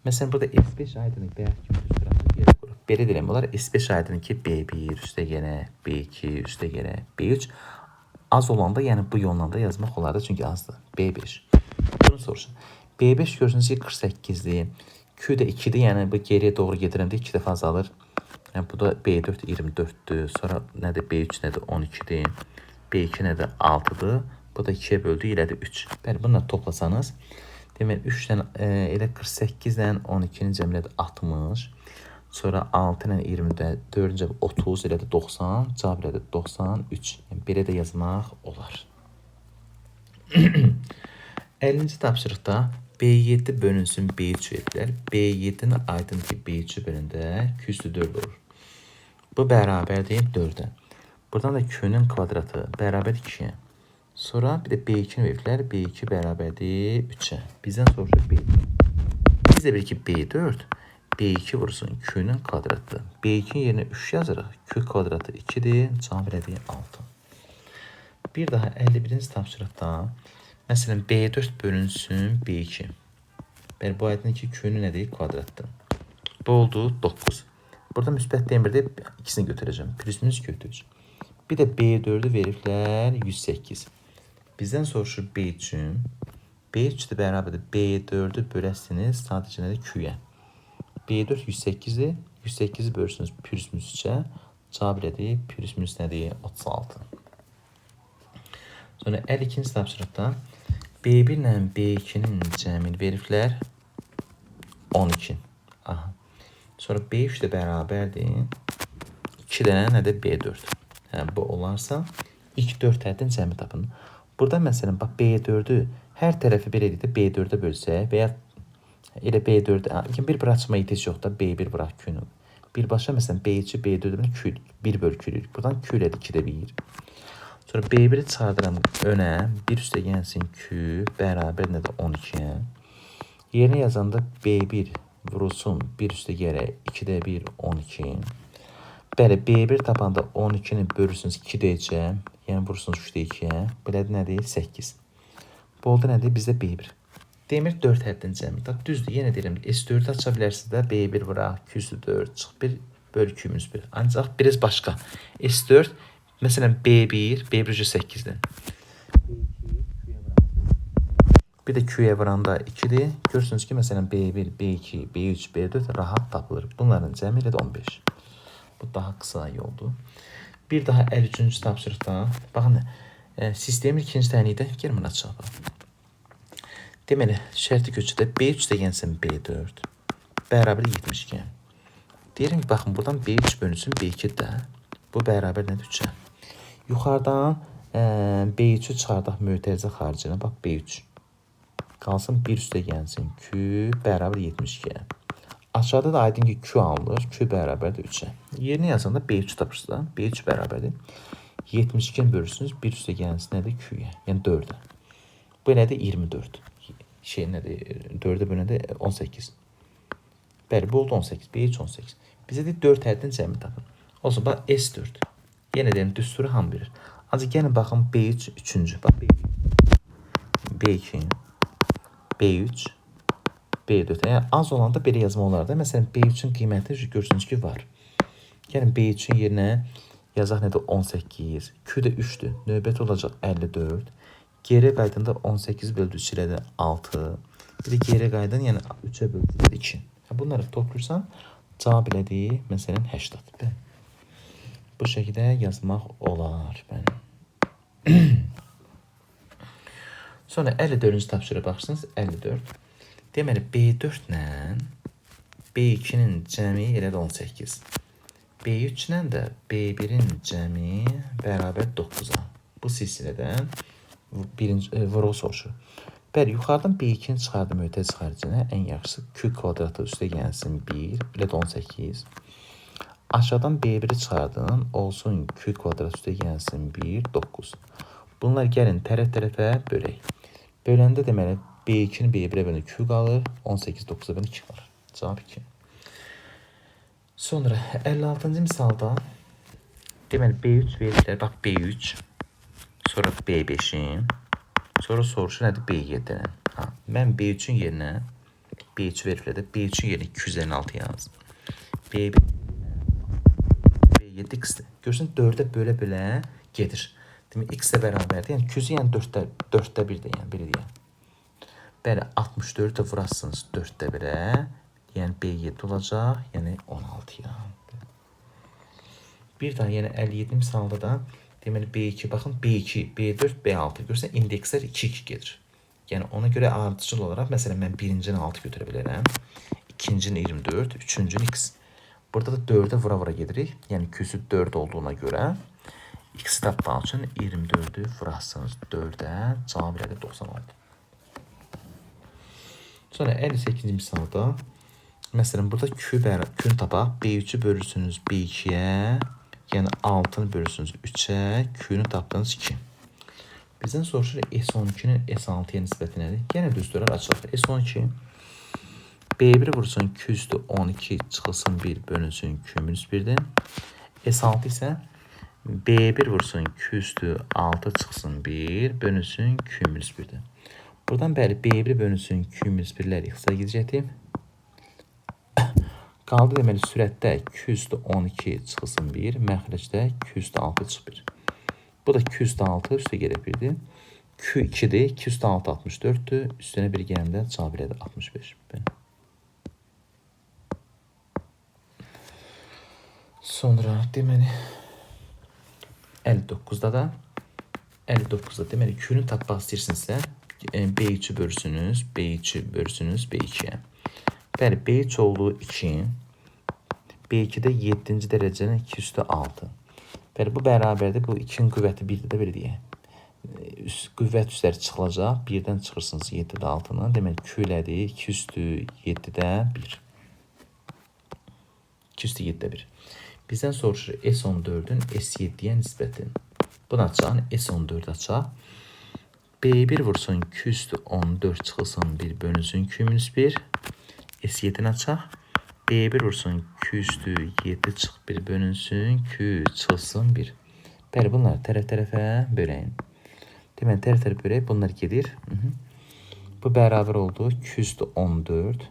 Məsələn, burada S5 aydınlık bəyək kimi düzgürətli yerə qurub. Belə deyiləm, onlar S5 aydınlık ki, B1 üstə yenə, B2 üstə yenə, B3 az olanda, yəni bu yolla da yazmaq olardı, çünki azdır. B5. Bunu soruşun. B5 görürsünüz ki, 48'dir. Q də 2-dir, yəni bu geriyə doğru gedirəndə 2 dəfə azalır. Yəni bu da B4 24-dür. Sonra nədir? B3 nədir? 12-dir. B2 nədir? 6-dır. Bu da 2-yə böldü, elədi 3. Bəli, bunları toplasanız, deməli 3-dən elə 48-dən 12-nin cəmlədi 60. Sonra 6 ilə 20-də 4-cə 30 elədi 90. Cavab elədi 93. Yəni belə də yazmaq olar. 50-ci tapşırıqda B7 bölünsün B3 verdilər. B7-nin aydın ki B3 bölündə Q-4 olur. Bu bərabərdir 4-ə. Buradan da Q-nin kvadratı bərabər 2-yə. Sonra bir də B2-ni verdilər. B2 bərabərdir 3-ə. Bizdən soruşur B2. Biz də bilir ki B4 B2 vursun Q-nin kvadratı. B2-nin yerinə 3 yazırıq. Q kvadratı 2-dir. Cavab elədi 6. Bir daha 51-ci tapşırıqda məsələn B4 bölünsün B2. Bəli, bu aydın ki Q-nin nədir? Kvadratdır. Bu oldu 9. Burada müsbət demirdə ikisini götürəcəm. Pürüsünüz götürür. Bir də B4'ü veriblər 108. Bizdən soruşur B3'ün. B3 də bərabərdir. B4'ü böləsiniz sadəcə nədir? Q-yə. B4 108'dir. 108'i bölürsünüz pürüsünüz 3'ə. Cavab elədir. Pürüsünüz nədir? 36. Sonra 52-ci tapşırıqda B1 ilə B2-nin cəmini veriblər 12. Aha. Sonra B3 də bərabərdir 2 dənə nədir? B4. Hə, bu olarsa ilk 4 ədədin cəmi tapın. Burada məsələn bax B4'ü hər tərəfi belə edib B4'ə bölsək və ya elə B4'ə bir bıraçma itiş yox da B1 bıraq Q-nü. Birbaşa məsələn B2 B4'ü Q 1 bölü Q. Buradan Q elədi 2-də 1. Sonra B1'i çıxardıram önə. 1 üstə gəlsin Q bərabər nədir? 12-yə. Yerinə yazanda B1 vurulsun 1 üstə gələk 2-də 1 12. Bəli, B1 tapanda 12-ni bölürsünüz 2-də-cə. Yəni vurursunuz 3-də-2-yə. Belədir nədir? 8. Bu oldu nədir? Bizdə B1. Demir 4 həddin cəmi. Düzdür, yenə deyirəm. S4'ü aça bilərsiniz də B1 vuraq, Q4 çıx 1 bölü Q-müz 1. Ancaq biraz başqa. S4 məsələn B1, B1 8-dir. Bir də Q-yə vuranda 2-dir. Görürsünüz ki, məsələn B1, B2, B3, B4 rahat tapılır. Bunların cəmi ilə də 15. Bu daha qısa yoldur. Bir daha 53-cü tapşırıqda. Baxın, sistemin ikinci tənlikdə gəlin buna açaq. Deməli, şərti köçüdə B3 də gəlsin B4. Bərabər 72. Deyirəm ki, baxın, buradan B3 bölünsün B2 də. Bu bərabər nədir? 3-ə. Yuxarıdan B3'ü çıxardaq mötərizə xaricine. Bax, B3. Qalsın 1 üstə gəlsin Q bərabər 72-yə. Aşağıda da aydın ki Q alınır. Q bərabərdir 3-ə. Yerini yazanda B3 tapırsınız da. B3 bərabərdir. 72-ni bölürsünüz. 1 üstə gəlsin nədir? Q-yə. Yəni 4-ə. Bu nədir? 24. Şey nədir? 4-ə bölündə 18. Bəli, bu oldu 18. B3 18. Bizə də 4 həddin cəmi tapın. Olsun, bax S4. Yenə deyim, düsturu hamı bilir. Ancaq gəlin baxın B3 3-cü. Bax B2, B3, B4. Yəni az olanda belə yazma olar da. Məsələn, B3-ün qiyməti görürsünüz ki, var. Gəlin B3-ün yerinə yazaq nədir? 18. Q də 3-dür. Növbəti olacaq 54. Geri qaydında 18 bölü 3 ilə də 6. Bir də geri qaydan, yəni 3-ə bölü 2. Bunları toplayırsan, cavab elədi, məsələn, 80. Bu şəkildə yazmaq olar. Sonra 54-cü tapşırığa baxırsınız. 54. Deməli, B4 ilə B2-nin cəmi elə də 18. B3 ilə də B1-in cəmi bərabər 9-a. Bu silsilədən vurğu soruşur. Bəli, yuxarıdan B2-ni çıxardım mötərizə xaricinə. Ən yaxşısı Q kvadratı üstə gəlsin 1, elə də 18. Aşağıdan B1'i çıxardın, olsun Q kvadrat üstə gəlsin 1, 9. Bunlar gəlin tərəf-tərəfə bölək. Böləndə deməli B2-ni B1'ə bölündə Q qalır, 18, 9'a bölündə 2 qalır. Cavab 2. Sonra 56-cı misalda deməli B3 verirlər, bax B3, sonra B5'in, sonra soruşur nədir B7'nin. Mən B3'ün yerinə, B3 verirlər də, B3'ün yerinə 256 yaz. B1 7x-dir. Görürsən 4-ə bölə-bölə gedir. Demək, x də bərabərdir. Yəni, küzü yəni 4-də 1-dir. Yəni, belə deyək. Bəli, 64-də vurasınız 4-də 1-ə. Yəni B7 olacaq. Yəni 16-ya. Bir daha yenə 57 misalda da deməli B2 baxın B2, B4, B6 görürsən indekslər 2-2 gedir. Yəni ona görə ardıcıl olaraq məsələn mən birincini 6 götürə bilərəm. İkincini 24, üçüncünü x. Burada da 4-ə vura-vura gedirik. Yəni küsü 4 olduğuna görə x tapmaq üçün 24-ü vurasınız 4-ə, cavab elədi 96. Sonra 58-ci misalda məsələn burada Q-ni tapaq. B3-ü bölürsünüz B2-yə, yəni 6-nı bölürsünüz 3-ə, Q-ni tapdınız 2. Bizdən soruşur S12-nin S6-ya nisbəti nədir? Yenə düzdürlər açıq. S12 B1 vursun Q üstü 12 çıxılsın 1 bölünsün Q minus 1-dir. S6 isə B1 vursun Q üstü 6 çıxsın 1 bölünsün Q minus 1-dir. Buradan bəli B1 bölünsün Q minus 1-lər x-a gidəcəkdir. Qaldı deməli sürətdə Q üstü 12 çıxsın 1, məxrəcdə Q üstü 6 çıx 1. Bu da Q üstü 6 üstə gəlib 1-dir. Q2-dir, Q üstü 6 64-dür. Üstünə 1 gələndə cavab elədi 65. Sonra deməli 59-da da deməli Q-ni tapmaq istəyirsinizsə B3-ü bölürsünüz, B2 bölürsünüz B2-yə. Bəli, B3 olduğu 2, B2-də 7-ci dərəcənin 2 üstü 6. Bəli, bu bərabərdir. Bu 2-nin qüvvəti 1-dir də belə deyək. Qüvvət üstləri çıxılacaq. 1-dən çıxırsınız 7-də 6-nı. Deməli, Q elədir 2 üstü 7-də 1. 2 üstü 7-də 1. Bizdən soruşur S14-ün S7-yə nisbəti. Bunu açaq, S14 açaq. B1 vursun Q üstü 14 çıxılsın 1 bölünsün Q minus 1. S7-ni açaq. B1 vursun Q üstü 7 çıx 1 bölünsün Q çıxılsın 1. Bəli, bunları tərəf-tərəfə böləyin. Deməli, tərəf-tərəf bölək, bunlar gedir. Bu bərabər oldu Q üstü 14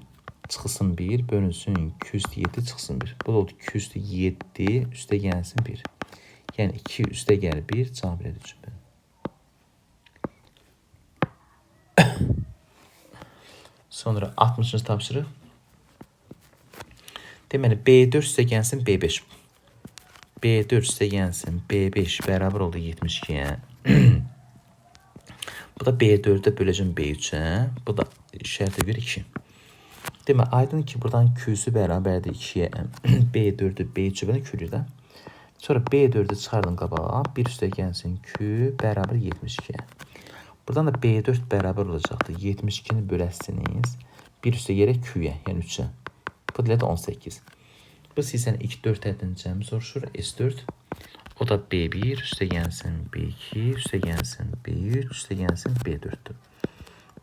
çıxılsın 1 bölünsün Q üstü 7 çıxsın 1. Bu da oldu Q üstü 7 üstə gəlsin 1. Yəni 2 üstə gəlir 1, cavab elədi 3. Sonra 60-cı tapşırıq. Deməli, B4 üstə gəlsin B5. B4 üstə gəlsin B5 bərabər oldu 72-yə. Bu da B4-də böləcəm B3-ə. Bu da şərtə görə 2. Deməli, aydın ki, buradan Q-sü bərabərdir 2-yə. B4-ü B3-ü belə külür də. Sonra B4-ü çıxardın qabağa. 1 üstə gəlsin Q bərabər 72-yə. Buradan da B4 bərabər olacaqdır. 72-ni böləsiniz. 1 üstə yerə Q-yə, yəni 3-ə. Bu dilə də 18. Bu sizdən ilk 4 ədədini cəmi soruşur. S4. O da B1 üstə gəlsin B2 üstə gəlsin B3 üstə gəlsin B4-dür.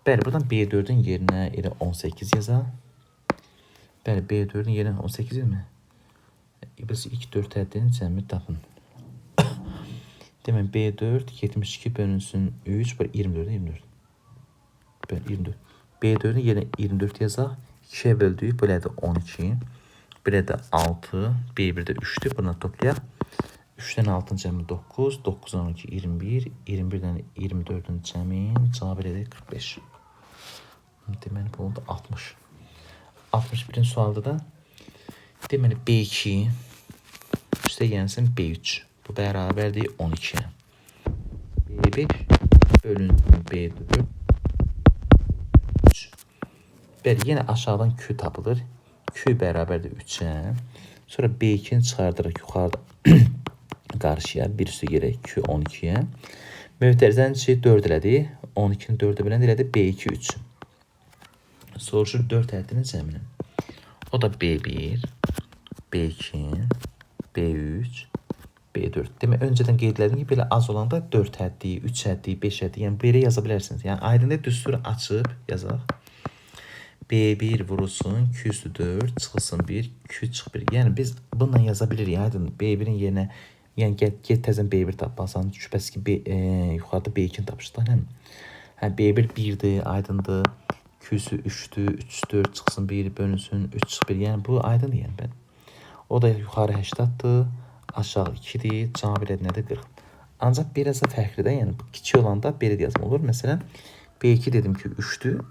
Bəli, buradan B4-ün yerinə elə 18 yazaq. Bəli, B4-ün yerinə 18 mi? Biz ilk 4 ədədini cəmi tapın. Demək, B4 72 bölünsün 3, 24-də 24. Bəli, 24. B4-ün yerinə 24 yazaq. 2-yə böldük, bu elədi 12. Bir də 6, B1-də 3-dür. Buna toplayaq. 3-dən 6-ın cəmi 9, 9-dan 12, 21, 21-dən 24-ün cəmi cavab elədi 45. Deməli, bu oldu 60. 61-ci sualda da deməli, B2 üstə gəlsin B3. Bu bərabərdir 12-yə. B5 bölünsün B4. Bəli, yenə aşağıdan Q tapılır. Q bərabərdir 3-ə. Sonra B2-ni çıxardırıq yuxarıda qarşıya. 1 üstə gerək Q 12-yə. Möhtərizənin içi 4 elədi. 12-ni 4-ə bölən elədi B2 3. Soruşur 4 ədədinin cəmini. O da B1, B2, B3, B4. Demək, öncədən qeyd elədim ki, belə az olanda 4 ədədi, 3 ədədi, 5 ədədi, yəni belə yaza bilərsiniz. Yəni, aydında düstur açıb yazaq. B1 vurulsun, Q üstü 4, çıxılsın 1, Q çıx 1. Yəni, biz bununla yaza bilirik. Aydın, B1-in yerinə, yəni, get təzən B1 tapmasan, şübhəsiz ki, yuxarıda B2-ni tapışdı. Hə, B1 1-dir, aydındır. Q-sü 3-dür, 3, 4 çıxsın 1, bölünsün, 3 çıx 1. Yəni, bu aydındır, yəni, ben. O da yuxarı 80-dır, aşağı 2-dir, cavab elədi nədir? 40. Ancaq biraz da fərqlidir, yəni, kiçik olanda belə yazım olur. Məsələn, B2 dedim ki, 3-dür.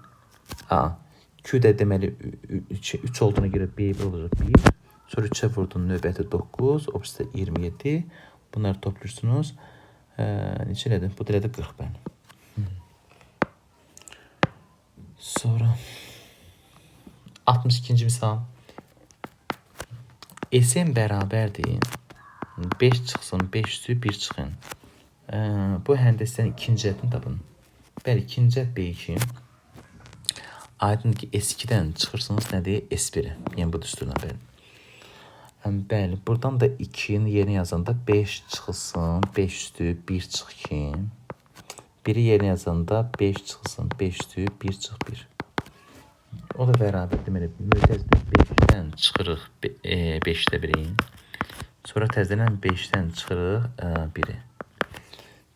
Q də deməli 3 olduğuna görə B1 olacaq 1. Sonra 3'e vurdun növbəti 9, o birisi 27. Bunları toplayırsınız. Neçə elədi? Bu da elədi 40 bəli. Sonra 62-ci misal. SM bərabərdir. 5 çıxsın, 5 üstü 1 çıxın. Bu həndəsdən ikinci ətini tapın. Bəli, ikinci ət B2. Aydın ki, S2-dən çıxırsınız nədir? S1-i. Yəni, bu düsturdan bəli. Bəli, buradan da 2-nin yerinə yazanda 5 çıxılsın, 5 üstü 1 çıx 2. 1-i yerinə yazanda 5 çıxılsın, 5 üstü 1 çıx 1. O da bərabər deməli, mötəzdə 5-dən çıxırıq 5-də 1-i. Sonra təzələn 5-dən çıxırıq 1-i.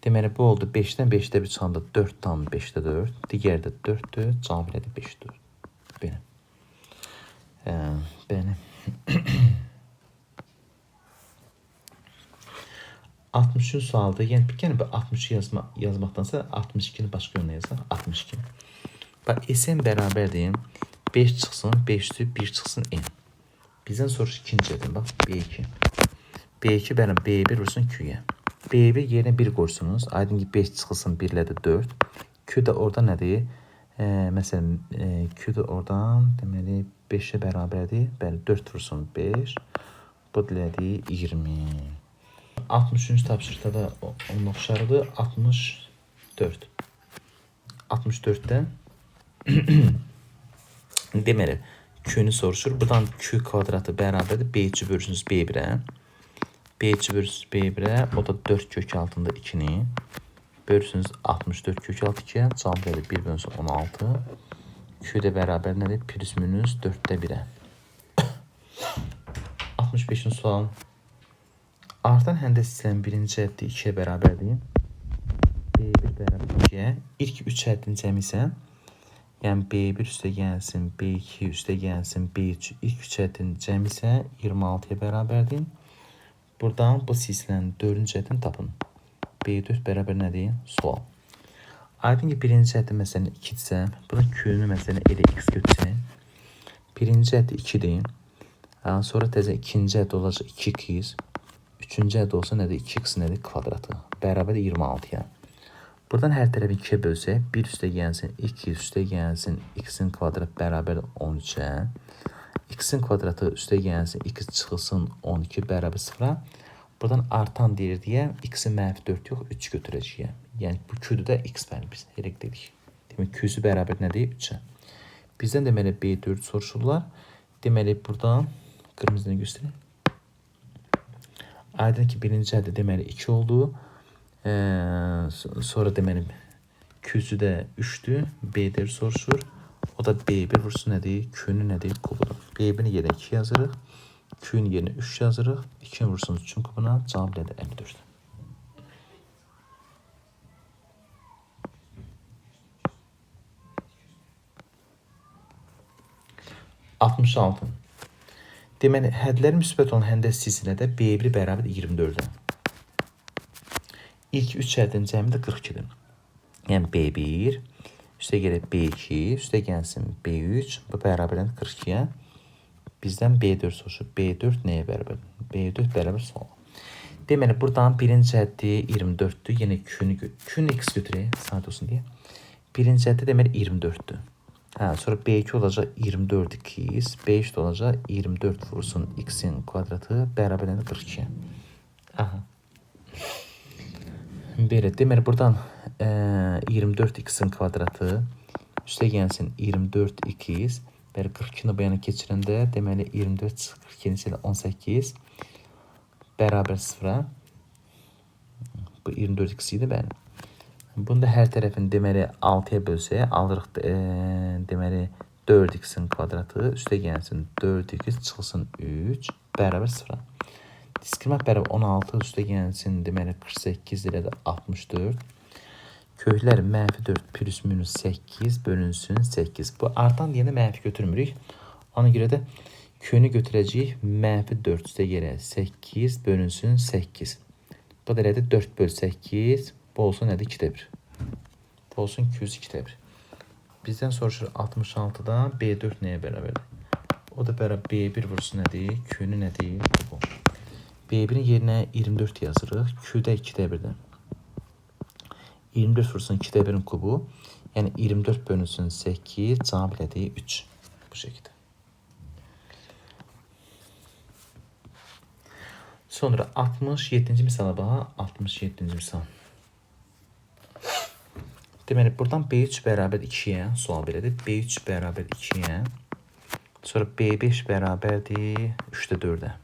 Deməli, bu oldu 5-dən 5-də 1 çıxanda 4 tam 5-də 4. Digər də 4-dür, cavab elədi 5-dir. Belə. Bəli. 60-cı sualda, yəni bir kere 60'ı yazmaqdansa 62'ni başqa yönlə yazaq. 62. Bax, SM bərabərdir. 5 çıxsın, 5 üstü 1 çıxsın n. Bizdən soruş ikinci edin. Bax, B2. B2 bərabər B1 vursun Q-yə. B1 yerinə 1 qoysunuz. Aydın ki 5 çıxılsın 1 ilə də 4. Q da orada nədir? Məsələn, Q da oradan deməli 5'ə bərabərdir. Bəli, 4 vursun 5. Bu deməli 20. 63-cü tapşırıqda da onun oxşarıdır. 64. 64'də deməli Q-ni soruşur. Buradan Q kvadratı bərabərdir. B3 bölürsünüz B1'ə. B3 bölürsünüz B1'ə. O da 4 kök altında 2'ni. Bölürsünüz 64 kök altı 2'yə. Cavab verir 1 bölünsün 16. Q də bərabər nədir? Plus minus 4'də 1'ə. 65-ci sual. Artan həndəs hissənin birinci həddi 2'yə bərabərdir. B1 bərabər 2'yə. İlk 3 həddin cəmi isə, yəni B1 üstə gəlsin, B2 üstə gəlsin, B3 ilk 3 həddin cəmi isə 26'ya bərabərdir. Buradan bu silsilənin 4-cü həddini tapın. B4 bərabər nədir? Sual. Aydın ki, birinci həddi məsələn 2-dirsə, buna Q-nü məsələn elə x götürsək. Birinci həddi 2'dir. Sonra təzə ikinci həddi olacaq 2x. Üçüncü həddi olsa nədir? 2x nədir? Kvadratı. Bərabər 26'ya. Buradan hər tərəfi 2'yə bölsək, 1 üstə gəlsin, 2 üstə gəlsin, x-in kvadratı bərabər 13'ə. X-in kvadratı üstə gəlsin, x çıxılsın 12 bərabər 0'a. Buradan artan deyir deyə x-i mənfi 4 yox, 3 götürəcəyik. Yəni bu Q-dur da x bərabər biz elə dedik. Demək Q-su bərabər nədir? 3'ə. Bizdən deməli B4 soruşurlar. Deməli buradan qırmızını göstərək. Aydın ki, birinci həddi deməli 2 oldu. Sonra deməli Q-su da 3'dür. B4 soruşur. O da B1 vursun nədir? Q-nü nədir? Kubudur. B1'ni yerinə 2 yazırıq. Q-nü yerinə 3 yazırıq. 2'ni vursunuz 3'ün kubuna. Cavab nədir? 54. (66) Deməli, hədləri müsbət olan həndəs silsilədə B1 bərabər 24'ə. İlk 3 həddin cəmi də 42'dir. Yəni B1 üstə gələk B2 üstə gəlsin B3 bu bərabərdən 42'yə. Bizdən B4 soruşur. B4 nəyə bərabər? B4 bərabər sual. Deməli, buradan birinci həddi 24'dür. Yəni Q-nü x götürək, saat olsun deyə. Birinci həddi deməli 24'dür. Sonra B2 olacaq 24 2x, B3 də olacaq 24 vursun x-in kvadratı bərabərində 42'yə. Aha. Belə, deməli, buradan 24 x-in kvadratı üstə gəlsin 24 2x, bəli 42'ni bu yana keçirəndə deməli 24 42 ilə 18 bərabər 0'a. Bu 24 x idi bəli. Bunda hər tərəfini deməli 6'ya bölsək, alırıq deməli 4x'in kvadratı üstə gəlsin 4x çıxılsın 3 bərabər 0'a. Diskriminant bərabər 16 üstə gəlsin deməli 48 ilə də 64. Köklər mənfi 4 plus minus 8 bölünsün 8. Bu artan deyəndə mənfi götürmürük. Ona görə də Q-nü götürəcəyik mənfi 4 üstə yerə 8 bölünsün 8. Bu da elədir 4 böl 8. Bu olsun nədir? 2'də 1. Bu olsun 202'də 1. Bizden soruşur 66'da B4 neye beraberdir? O da beraber B1 vursun nədir? Q'nun nədir? Bu. B1'in yerine 24 yazırıq. Q'da 2'də 1'dən. 24 vursun 2'də 1'in kubu. Yani 24 bölünsün 8. Cavab elədir 3. Bu şekilde. Sonra 67. misala bax. 67. misal. Deməli, buradan B3 bərabər 2'yə sual belədir. B3 bərabər 2'yə. Sonra B5 bərabərdir 3'də 4'ə.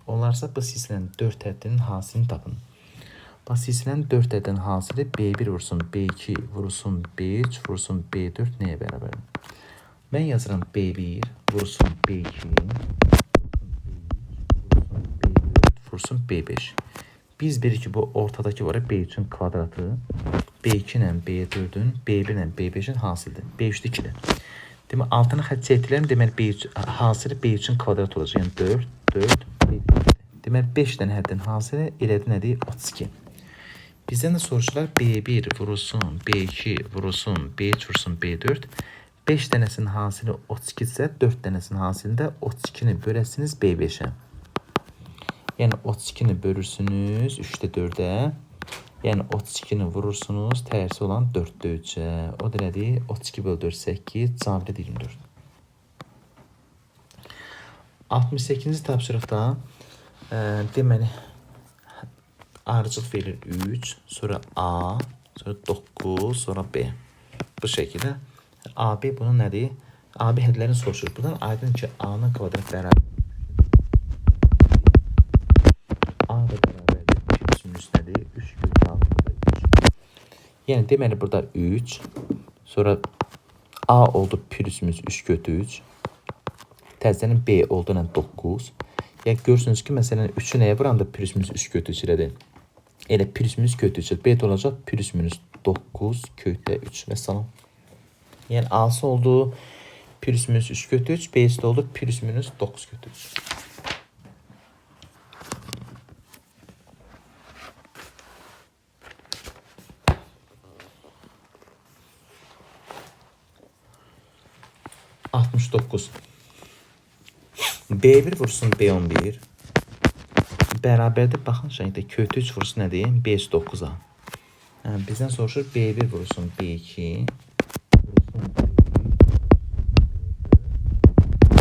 Onlarsa bu silsilənin 4 həddinin hasilini tapın. Bu silsilənin 4 həddinin hasili B1 vursun B2 vursun B3 vursun B4 nəyə bərabərdir? Mən yazıram B1 vursun B2 vursun B5. Biz bilirik ki bu ortadaki var ya B3'ün kvadratı B2 ilə B4'ün B1 ilə B5'in hasilidir. B3'də 2'dir. Demək altına xətt çəkdirəm. Deməli B3 hasili B3'ün kvadratı olacaq. Yəni 4 4 5. Deməli 5 dənə həddin hasili elədi nədir? 32. Bizdən də soruşurlar B1 vurulsun B2 vurulsun B3 vurulsun B4. 5 dənəsinin hasili 32 isə 4 dənəsinin hasilində 32'ni böləsiniz B5'ə. Yəni 32'ni bölürsünüz 3'də 4'ə. Yəni 32'ni vurursunuz tərsi olan 4'də 3'ə. O da nədir? 32 bölü 4 8. Cavab 24. 68-ci tapşırıqda deməli arıcılıq verir 3, sonra A, sonra 9, sonra B. Bu şəkildə AB bunun nədir? AB hədlərini soruşur. Buradan aydın ki A-nın kvadrat bərabər A da bərabərdir. Pürüsümüz nədir? 3 kök altında 3. Yəni deməli burada 3, sonra A oldu pürüsümüz 3 kök 3. Təzənin B oldu ilə 9. Yəni görürsünüz ki, məsələn 3'ü nəyə vuranda pürüsümüz 3 kök 3 elədir? Elə pürüsümüz kök 3. B də olacaq pürüsümüz 9 kökdə 3 və salam. Yəni A'sı oldu pürüsümüz 3 kök 3, B'si də oldu pürüsümüz 9 kök 3. B1 vursun B11 bərabərdir. Baxın şəkildə kök 3 vursun nədir? B9'a. Bizdən soruşur B1 vursun B2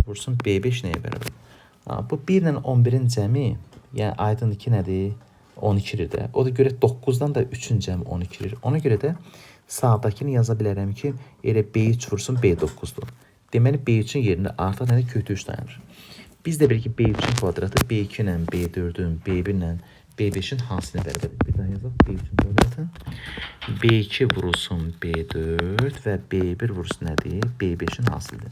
vursun B5 nəyə bərabər? Bu 1 ilə 11'in cəmi, yəni aydındır ki nədir? 12'dir də. O da görə 9'dan da 3'ün cəmi 12'dir. Ona görə də sağdakini yaza bilərəm ki, elə B3 vursun B9'dur. Deməli B3'ün yerində artıq nədir? Kök 3 dayanır. Biz də bilir ki B3'ün kvadratı B2 ilə B4'ün, B1 ilə B5'in hasiline bərabərdir. Bir daha yazaq. B3'ün kvadratı B2 vurulsun B4 və B1 vurulsun nədir? B5'in hasilidir.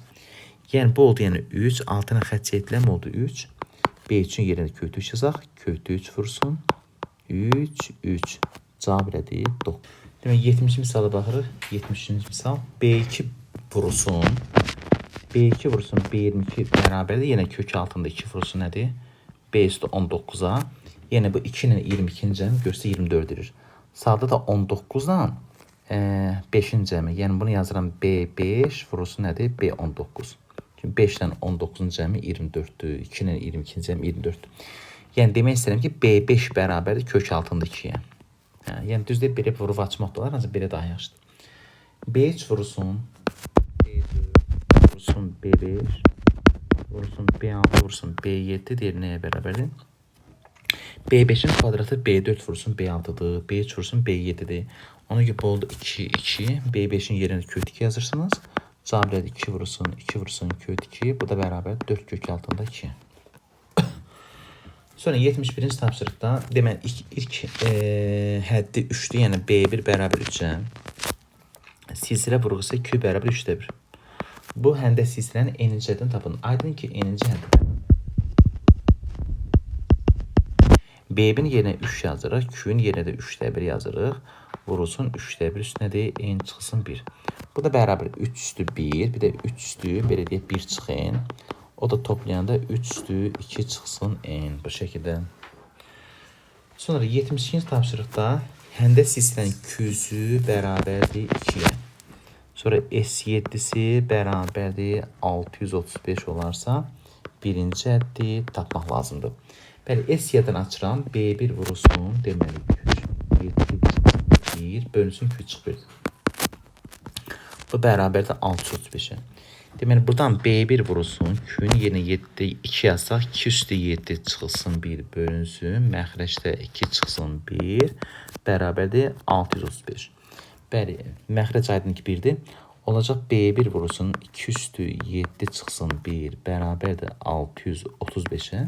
Yəni bu oldu, yəni 3, altına xətt çəkiləm oldu 3. B3'ün yerində kök 3 yazaq. Kök 3 vursun 3, 3. Cavab elədir 9. Demək 70-ci misala baxırıq. 70-ci misal B2 vurulsun B2 vursun B22 bərabərdir. Yenə kök altında 2 vursun nədir? B üstü 19'a. Yenə bu 2 ilə 22'nin cəmi görsə 24 edir. Sağda da 19'dan 5'in cəmi. Yəni bunu yazıram B5 vurulsun nədir? B19. Çünki 5 ilə 19'un cəmi 24'dür. 2 ilə 22'nin cəmi 24'dür. Yəni demək istəyirəm ki B5 bərabərdir kök altında 2'yə. Yəni düzdür belə vurub açmaq da olar, ancaq belə daha yaxşıdır. B3 vurulsun vursun B5 vursun B6 vursun B7 deyir nəyə bərabərdir? B5'in kvadratı B4 vursun B6'dır. B3 vursun B7'dir. Ona görə bu oldu 2, 2. B5'in yerine kök 2 yazırsınız. Cavab 2 vursun, 2 vursun kök 2. Bu da bərabər 4 kök altında 2. Sonra 71-ci tapşırıqda demək ilk həddi 3'dür. Yəni B1 bərabər 3'ə. Silsilə vurğusu Q bərabər 3'də 1. Bu həndə silsilənin eninci həddini tapın. Aydın ki eninci həddini. B1'in yerine 3 yazırıq. Q'nun yerine də 3'də 1 yazırıq. Vurulsun 3'də 1 üstünədir. En çıxsın 1. Bu da bərabər 3 üstü 1. Bir də 3 üstü belə deyək 1 çıxın. O da toplayanda 3 üstü 2 çıxsın en. Bu şəkildə. Sonra 72-ci tapşırıqda həndə silsilənin küzü bərabərdir 2'yə. Sonra S7'si bərabərdir 635 olarsa birinci cəhətdir tapmaq lazımdır. Bəli, S7-dən açıram. B1 vurulsun. Deməli 1 bölünsün 2 çıxır. Bu bərabərdir 635-ə. Deməli buradan B1 vurulsun. Q-ün yerinə 7 2 yazsaq 2 üstü 7 çıxılsın 1 bölünsün. Məxrəcdə 2 çıxsın 1 bərabərdir 635. Bəli, məxrəc aydın ki 1-dir. Olacaq B1 vurulsun 2 üstü 7 çıxsın 1 bərabərdir 635-ə.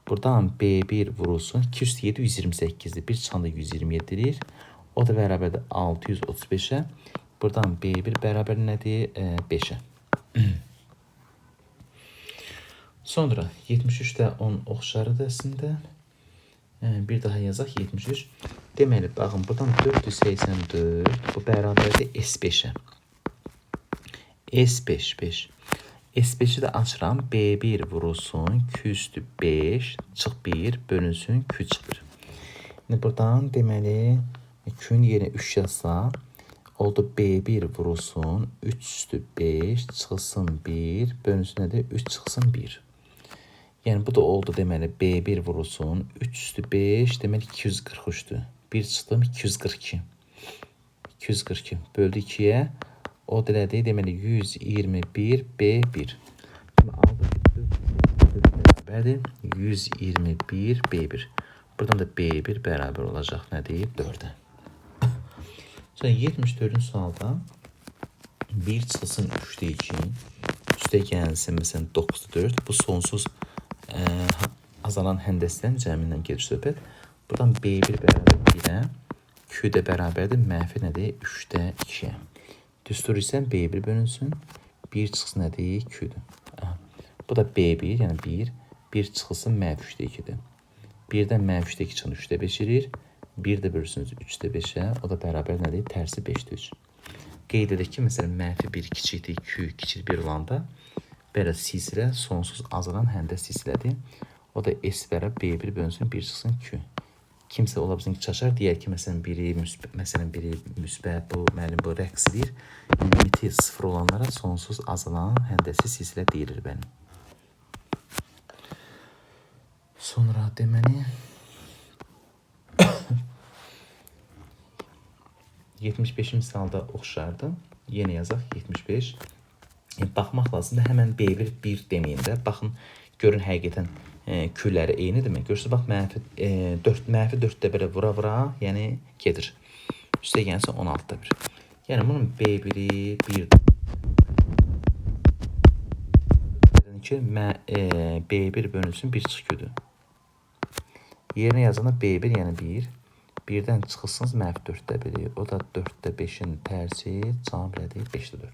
Buradan B1 vurulsun 2 üstü 7 128'dir. Bir çıxanda 127'dir. O da bərabərdir 635'ə. Buradan B1 bərabər nədir? 5'ə. Sonra 73'də 10 oxşarıdır əslində. Bir daha yazaq 73. Deməli, baxın, buradan 484 bu bərabərdir S5'ə. S5, 5. S5'i də açıram. B1 vurulsun. Q üstü 5 çıx 1 bölünsün Q çıxır. İndi buradan deməli Q'nun yerinə 3 yazsa oldu B1 vurulsun. 3 üstü 5 çıxılsın 1 bölünsün nədir? 3 çıxsın 1. Yəni bu da oldu deməli B1 vurulsun. 3 üstü 5 deməli 243'dür. 1 çıxdım 242. 242 böldü 2'yə. O deməli deməli 121 B1. Bərabərdir 121 B1. Buradan da B1 bərabər olacaq nədir? 4'ə. Sonra 74-cü sualda 1 çıxılsın 3'də 2. Üstə gəlsin məsələn 9'da 4. Bu sonsuz azalan həndəsdən cəmindən gedir söhbət. Buradan B1 bərabər 1'ə. Q də bərabərdir mənfi nədir? 3'də 2'yə. Düstur isə B1 bölünsün. 1 çıxsın nədir? Q-dür. Bu da B1, yəni 1. 1 çıxılsın mənfi 3'də 2'dir. 1-dən mənfi 3'də 2 çıxın 3'də 5 edir. 1 də bölürsünüz 3'də 5'ə. O da bərabər nədir? Tərsi 5'də 3. Qeyd edək ki, məsələn, mənfi 1 kiçikdir, Q kiçik 1 olanda belə silsilə sonsuz azalan həndəs silsilədir. O da S bərabər B1 bölünsün 1 çıxsın Q. Kimsə ola bilsin ki, çaşar, deyər ki, məsələn, biri müsbət, bu, müəllim, bu rəqsidir. Limiti 0 olanlara sonsuz azalan həndəsi silsilə deyilir bəlim. Sonra deməli 75 misalda oxşardı. Yeni yazaq 75. Baxmaq lazımdır. Həmən B1 1 deməyində. Baxın, görün həqiqətən Q'ləri eynidirmi? Görürsünüz, bax, mənfi 4'də belə vura, yəni gedir. Üstə gəlsə 16'da 1. Yəni bunun B1'i 1'dir. B1 bölünsün 1 çıx Q'dur. Yerinə yazanda B1 yəni 1. 1'dən çıxılsınız mənfi 4'də 1. O da 4'də 5'in tərsi cavab elədir 5'də 4.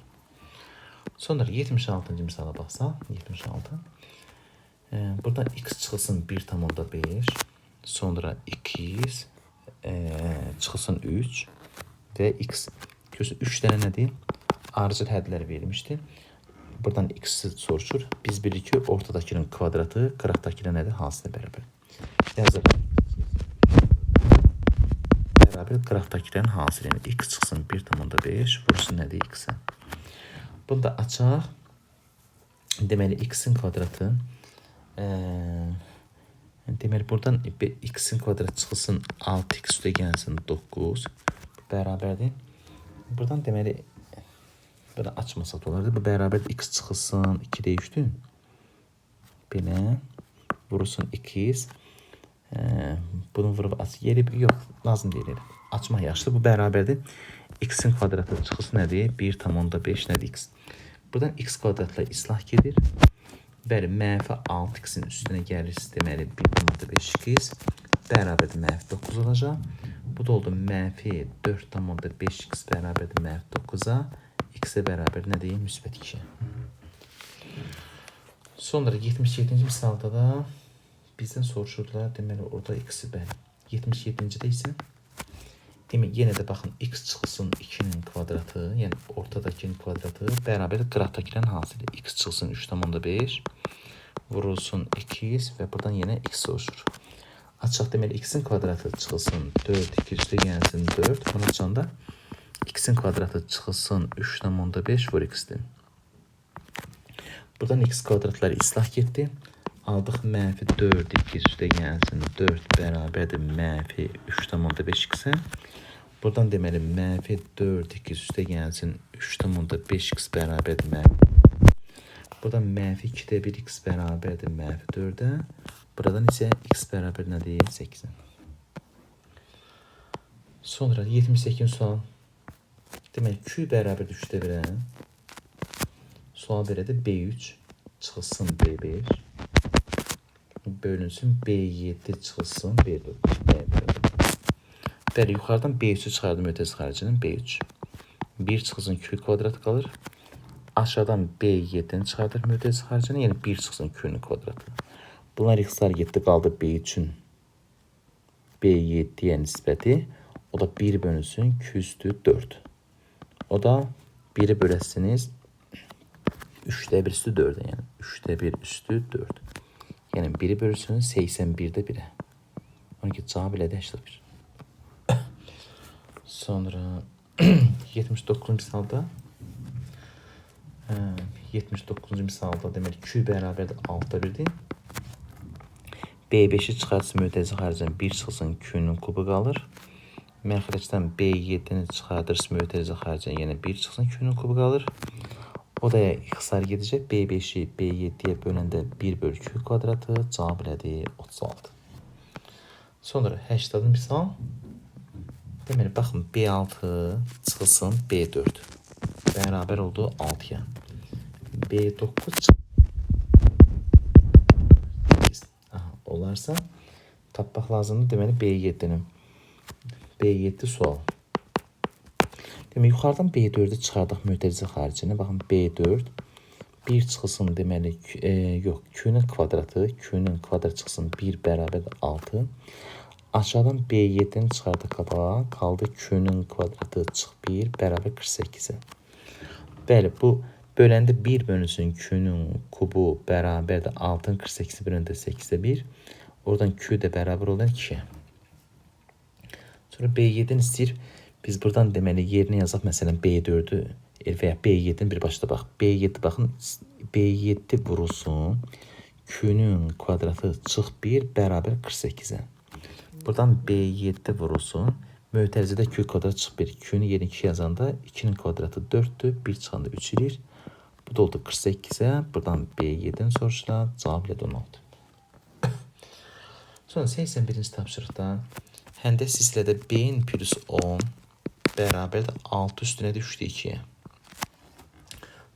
Sonra 76-cı misala baxsaq, 76. Burada x çıxılsın 1,5. Sonra 2x çıxılsın 3 və x. Görürsünüz 3 dənə nədir? Arıcıl hədlər verilmişdir. Buradan x-i soruşur. Biz bilirik ki, ortadakinin kvadratı qıraqdakilə nədir? Hansına bərabər? Yazırıq. Bərabər qıraqdakilərin hasilə. X çıxsın 1,5. Vursun nədir x-ə? Bunu da açaq. Deməli x-in kvadratı deməli buradan x-in kvadratı çıxılsın 6x üstə gəlsin 9 bərabərdir. Buradan deməli belə açmasaq da olardı. Bu bərabərdir x çıxılsın 2'də 3'dür. Belə vurulsun 2x. Bunu vurub aç. Yeri yox, lazım deyil. Açmaq yaxşıdır. Bu bərabərdir. X-in kvadratı çıxılsın nədir? 1,5 nədir x? Buradan x kvadratla islah gedir. Bəli, mənfi 6x'in üstünə gəlirsə deməli 1,5x bərabərdir mənfi 9 olacaq. Bu da oldu mənfi 4,5x bərabərdir mənfi 9'a. X-ə bərabər nədir? Müsbət 2. Sonra 77-ci misalda da bizdən soruşurdular. Deməli orada x-i bəli. 77-cidə isə demək yenə də baxın x çıxılsın 2'nin kvadratı, yəni ortadakinin kvadratı bərabər qıraqdakilərin hasili. X çıxılsın 3,5 vurulsun 2x və buradan yenə x soruşur. Açıq deməli x'in kvadratı çıxılsın 4, 2 üstə gəlsin 4. Bunu açanda x'in kvadratı çıxılsın 3/5 vur x-dir. Buradan x kvadratları islah getdi. Aldıq -4 üstə gəlsin 4 bərabərdir -3/5 x-ə. Buradan deməli -4 üstə gəlsin 3/5 x bərabərdir Buradan -2 x bərabərdir -4-ə. Buradan isə x bərabər nədir? 8-ə. Sonra 78 sual. Demək q bərabərdir 3/1-ə. Sual belədir B3 çıxılsın B5 bölünsün B7 çıxılsın B4. Bəli, yuxarıdan B3'ü çıxardım ötəsi xərcinin B3. 1 çıxılsın q kvadratı qalır. Aşağıdan B7'ni çıxardır ötəsi xərcini, yəni 1 çıxılsın q'nun kvadratı. Bunlar x-lar getdi qaldı B3'ün B7'yə nisbəti. O da 1 bölünsün q üstü 4. O da 1'i böləsiniz 3'də 1 üstü 4'ə, yəni 3'də 1 üstü 4. Yəni 1'i bölürsünüz 81'də 1'ə. Onun ki cavab elədi 81. Sonra 79-cu misalda 79-cu misalda deməli q bərabərdir 6/1-dir. B5'i çıxartsın mötərizə xərcdən 1 çıxılsın q'nun kubu qalır. Məxrəcdən B7'ni çıxartırsın mötərizə xərcdən yenə 1 çıxılsın q'nun kubu qalır. O da ixtisar gedəcək. B5'i B7'yə böləndə 1 bölü q kvadratı cavab elədi 36. Sonra 80 misal. Deməli, baxın B6 çıxılsın B4. Bərabər oldu 6-ya. B9 olarsa tapmaq lazımdır. Deməli, B7'nin. B7 sual. Demək, yuxarıdan B4'ü çıxardıq mötərizə xərcini. Baxın, B4 1 çıxılsın deməli, yox, q'nun kvadratı. Q'nun kvadratı çıxılsın 1 bərabərdir 6. Aşağıdan B7'ni çıxardıq qabağa. Qaldı q'nun kvadratı çıx 1 bərabər 48'ə. Bəli, bu böləndə 1 bölünsün q'nun kubu bərabərdir 6'ın 48'i bölündə 8'də 1. Oradan q də bərabər olur 2'yə. Sonra B7'ni istəyir. Biz buradan deməli yerini yazaq. Məsələn B4'ü və ya B7'nin bir başda bax. B7 baxın. B7 vurulsun. Q'nun kvadratı çıx 1 bərabər 48'ə. Buradan B7 vurulsun. Mötərizədə q kvadratı çıx 1. Q'nun yerini 2 yazanda 2'nin kvadratı 4'dür. 1 çıxanda 3 edir. Bu da oldu 48'ə. Buradan B7'ni soruşlar. Cavab ilə 16. Sonra 81-ci tapşırıqda həndəs hissədə B-in plus 10 bərabərdir 6 üstünə də 3'də 2'yə.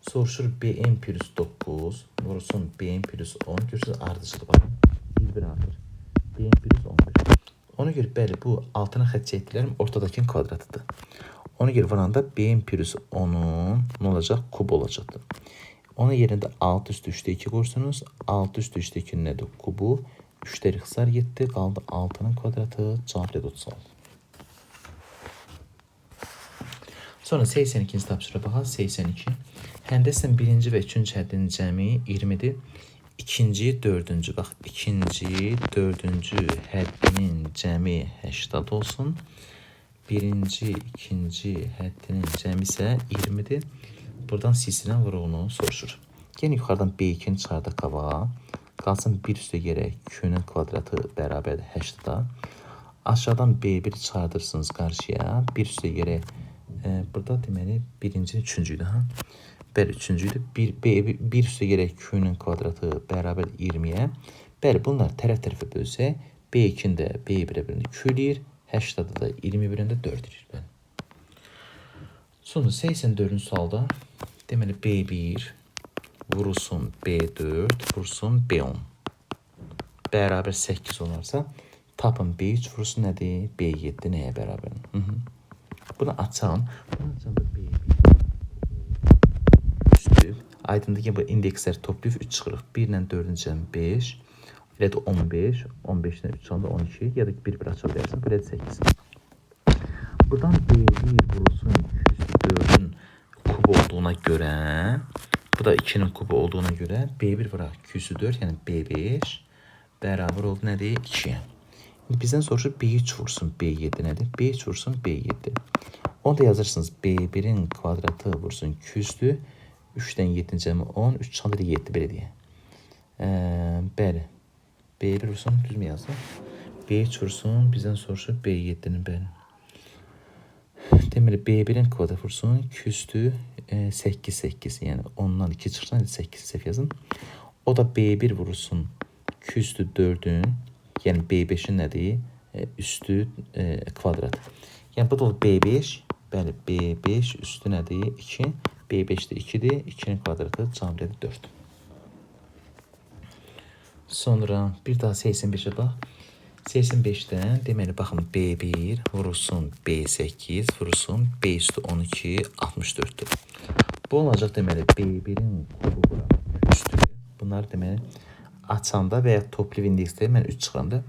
Soruşur B-in plus 9 vurulsun B-in plus 10. Görürsünüz ardıcıdır var. 1 bərabər. B-in plus 11. Ona görə bəli bu altına xətt çəkdiklərim ortadakının kvadratıdır. Ona görə vuranda B-in plus 10'un nə olacaq? Kub olacaqdır. Onun yerində 6 üstü 3'də 2 qoyursunuz. 6 üstü 3'də 2'nin nədir? Kubu. 3'də ixtisar getdi. Qaldı 6'nın kvadratı. Cavab elə 36. Sonra 82-ci tapşırığa baxaq. 82. Həndəsin 1-ci və 3-cü həddinin cəmi 20-dir. İkinci, 4-cü. Bax, ikinci, 4-cü həddinin cəmi 80 olsun. 1-ci, 2-ci həddinin cəmi isə 20-dir. Buradan silsilən vuruğunu soruşur. Yenə yuxarıdan B2-ni çıxardıq qabağa. Qalsın 1 üstə gərək q'nun kvadratı bərabərdir 80'a. Aşağıdan B1 çıxardırsınız qarşıya. 1 üstə gərək burada deməli birinci, üçüncüydü. Bəli, üçüncüydü. 1 üstə gərək q'nun kvadratı bərabər 20'yə. Bəli, bunlar tərəf-tərəfə bölsək B2'ni də B1'ə bölündə q eləyir. 80'da da 20 bölündə 4 eləyir. Bəli. Sonra 84-cü sualda deməli B1 vurulsun B4 vurulsun B10 bərabər 8 olarsa tapın B3 vurulsun nədir? B7 nəyə bərabər? Bunu açan B1 üstü aydındır ki bu indekslər toplayıb 3 çıxırıq. 1 ilə 4-ün cəmi 5 elə də 15 15-dən 3 çıxanda 12 ya da 1-1 aça bilərsən. Belə də 8. Buradan B1 vurulsun 204'ün kubu olduğuna görə bu da 2'nin kubu olduğuna görə B1 vuraq 204 yəni B5 bərabər oldu nədir? 2'yə. Bizdən soruşur B3 vursun B7 nədir? B3 vursun B7. Onu da yazırsınız. B1'in kvadratı vursun 2 üstü 3'dən 7 cəmi 10, 3 çıxanda 7 belə deyə. Bəli. B1 vursun, düz mü yazdım? B3 vursun, bizdən soruşur B7'nin bəli. Deməli B1'in kvadrat vursun 2 üstü 8, 8. Yəni 10'dan 2 çıxırsan 8 səhv yazın. O da B1 vurursun 2 üstü 4'ün, yəni B5'in nədir? Üstü kvadrat. Yəni bu da B5. Bəli, B5 üstü nədir? 2. B5'də 2'dir. 2'nin kvadratı cavab 4. Sonra bir daha 85'e bax. 85'dən deməli baxın B1 vurulsun B8 vurulsun B üstü 12 64'dür. Bu olacaq deməli B1'in kubu bura üstü. Bunlar deməli açanda və ya toplu indeksdə mən 3 çıxanda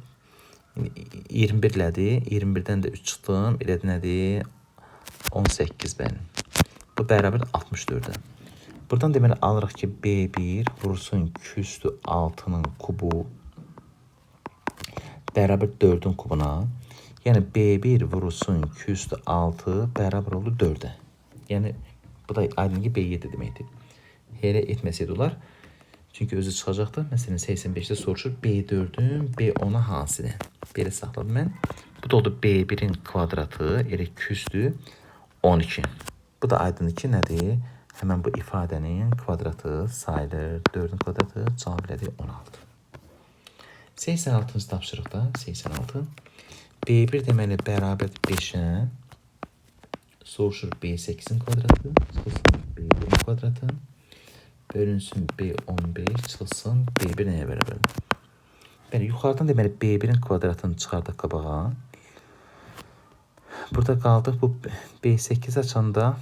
21 lədir. 21'dən də 3 çıxdım. Elədi nədir? 18 bəli. Bu bərabər 64'ə. Buradan deməli alırıq ki B1 vursun 2 üstü 6'nın kubu bərabər 4'ün kubuna. Yəni B1 vurulsun 2 üstü 6 bərabər oldu 4'ə. Yəni bu da aydın ki B7 deməkdir. Elə etməsəydi olar. Çünki özü çıxacaqdı. Məsələn 85'də soruşur B4'ün B10'a hansıdır? Belə saxladım mən. Bu da oldu B1'in kvadratı elə 2 üstü 12. Bu da aydın ki nədir? Həmən bu ifadənin kvadratı sayılır. 4'ün kvadratı cavab elədi 16. 86-cı tapşırıqda 86. B1 deməli bərabər 5'ə soruşur B8'in kvadratı çıxılsın B1'in kvadratı bölünsün B15 çıxılsın B1 nəyə bərabər? Bəli, yuxarıdan deməli B1'in kvadratını çıxardıq qabağa. Burada qaldıq bu B8 açanda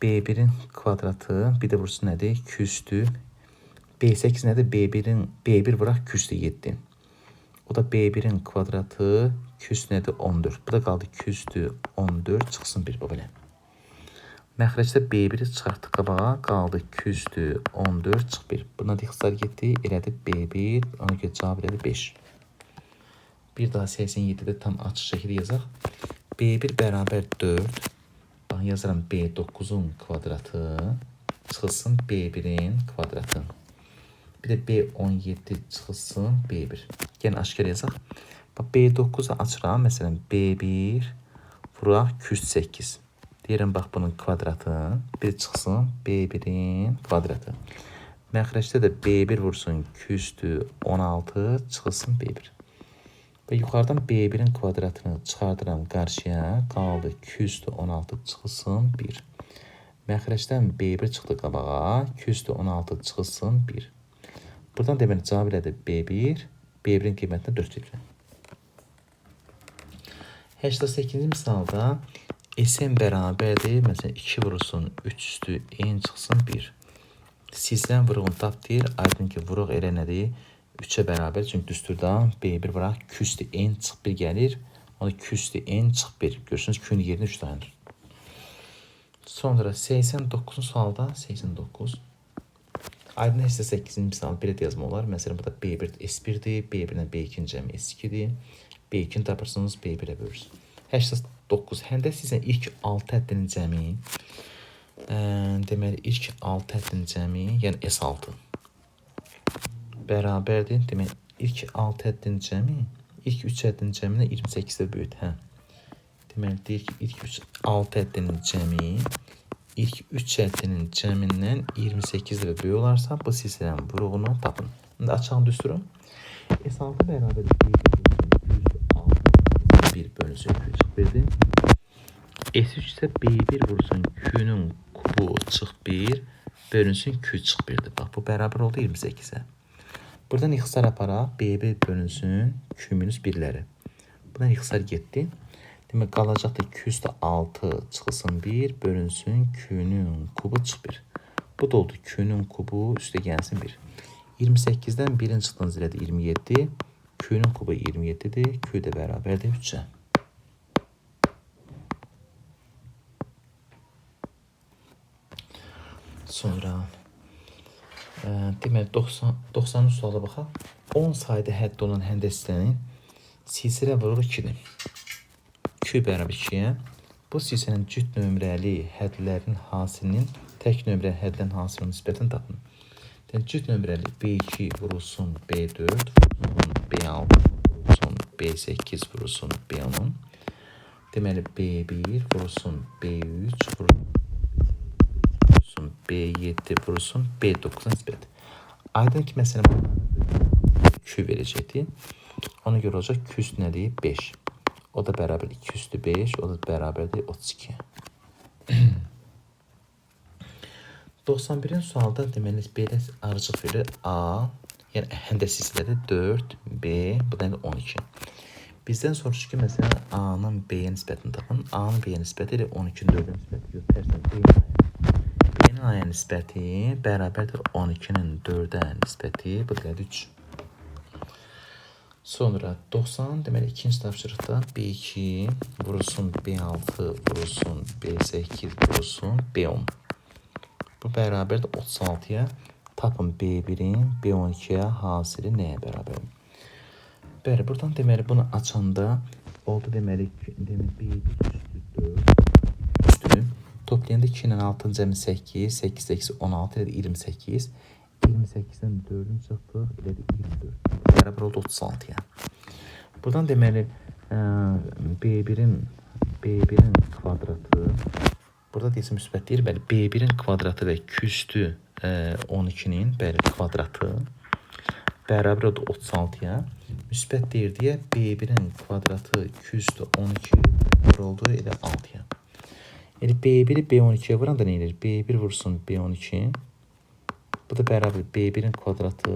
B1'in kvadratı bir də vursun nədir? 2 üstü B8 nədir? B1 vuraq 2 üstü 7. O da B1'in kvadratı 2 üstü nədir? 14. Bu da qaldı 2 üstü 14 çıxsın 1 belə. Məxrəcdə B1'i çıxartdıq qabağa. Qaldı 2 üstü 14 çıx 1. Buna ixtisar getdi. Elədi B1. Ona görə cavab elədi 5. Bir daha 87'də tam açıq şəkildə yazaq. B1 bərabər 4. Bax yazıram B9'un kvadratı çıxılsın B1'in kvadratı. Bir də B17 çıxılsın B1. Yəni aşkar yazaq. Bax B9'u açıram. Məsələn B1 vuraq 208. Deyirəm bax bunun kvadratı. Bir çıxsın B1'in kvadratı. Məxrəcdə də B1 vursun 2 üstü 16 çıxılsın B1. Və yuxarıdan B1'in kvadratını çıxardıram qarşıya. Qaldı 2 üstü 16 çıxılsın 1. Məxrəcdən B1 çıxdı qabağa. 2 üstü 16 çıxılsın 1. Buradan deməli cavab elədi B1. B1'in qiymətinə 4 verir. 88-ci misalda Sn bərabərdir. Məsələn 2 vurulsun 3 üstü n çıxsın 1. Sizdən vuruğunu tap deyir. Aydın ki vuruq elə nədir? 3'e bərabər. Çünki düsturdan B1 vuraq 2 üstü n çıx 1 gəlir. Ona 2 üstü n çıx 1. Görürsünüz ki yerinə 3 dayanır. Sonra 89-cu sualda 89. Aydın heç də 8-ci misal belə də yazma olar. Məsələn burada B1 S1'dir. B1-dən B2-nin cəmi S2'dir. B2'ni tapırsınız B1'ə bölürsünüz. 89. Həndə sizə ilk 6 həddinin cəmi deməli ilk 6 həddinin cəmi yəni S6 bərabərdir. Deməli ilk 6 həddinin cəmi ilk 3 həddinin cəminə 28-də böyüt. Hə. Deməli deyir ki ilk 6 həddinin cəmi ilk 3 həddinin cəmindən 28-də böyük olarsa bu silsilənin vuruğunu tapın. İndi açığını düsturun. S6 bərabər 1 bölünsün 2 S3 isə B1 vursun Q'nun kubu çıx 1 bölünsün Q çıx 1'dir. Bax bu bərabər oldu 28'ə. Buradan ixtisar aparaq. B1 bölünsün Q minus 1'ləri. Buradan ixtisar getdi. Demək qalacaqdır 2 üstü 6 çıxılsın 1 bölünsün Q'nun kubu çıx 1. Bu da oldu Q'nun kubu üstə gəlsin 1. 28'dən 1'in çıxdığınız elədi 27. Q'nun kubu 27'dir. Q də bərabərdir 3'ə. Sonra deməli 90-cı suala baxaq. 10 sayda hədd olan həndəslərin silsilə vuruğu 2-dir. Q bərabər 2'yə. Bu silsilənin cüt nömrəli hədlərinin hasilinin tək nömrəli hədlərin hasilinin nisbətini tapın. Cüt nömrəli B2 vurulsun B4 vurulsun B6 vurulsun B8 vurulsun B10. Deməli B1 vurulsun B3 vurulsun B7 vurulsun B9 nisbət. Aydın ki, məsələn, 2 verəcəkdir. Ona görə olacaq Q üstü nədir? 5. O da bərabər 2 üstü 5, o da bərabərdir 32. 91-ci sualda deməli belə arıcıq verir A, yəni həndə silsilədə 4, B, bu da 12. Bizdən soruşur ki, məsələn, A-nın B-yə nisbətini tapın. A-nın B-yə nisbəti ilə 12-nin 4-ə nisbəti yox, tərsən B-nin A-yə nisbəti bərabərdir 12-nin 4-ə nisbəti, bu da 3. Sonra 90, deməli ikinci tapşırıqda B2 vurulsun B6 vurulsun B8 vurulsun B10. Bu bərabərdir 36-ya. Tapın B1-in B12-yə hasili nəyə bərabər? Bəli, buradan deməli bunu açanda oldu deməli B1 üstü 4 toplayanda 2 ilə 6-nın cəmi 8, 8, 8, 16 ilə 28, 28-dən 4-ün çıxdıq ilə 24. Bərabər oldu 36-ya. Buradan deməli B1-in kvadratı, burada deyəsən müsbət deyir, bəli, B1-in kvadratı və Q üstü 12-nin kvadratı bərabər oldu 36-ya. Müsbət deyir deyə B1-in kvadratı Q üstü 12 bərabər oldu elə 6-ya. Yəni B1-i B12-yə vuranda nə edir? B1 vursun B12. Bu da bərabər B1-in kvadratı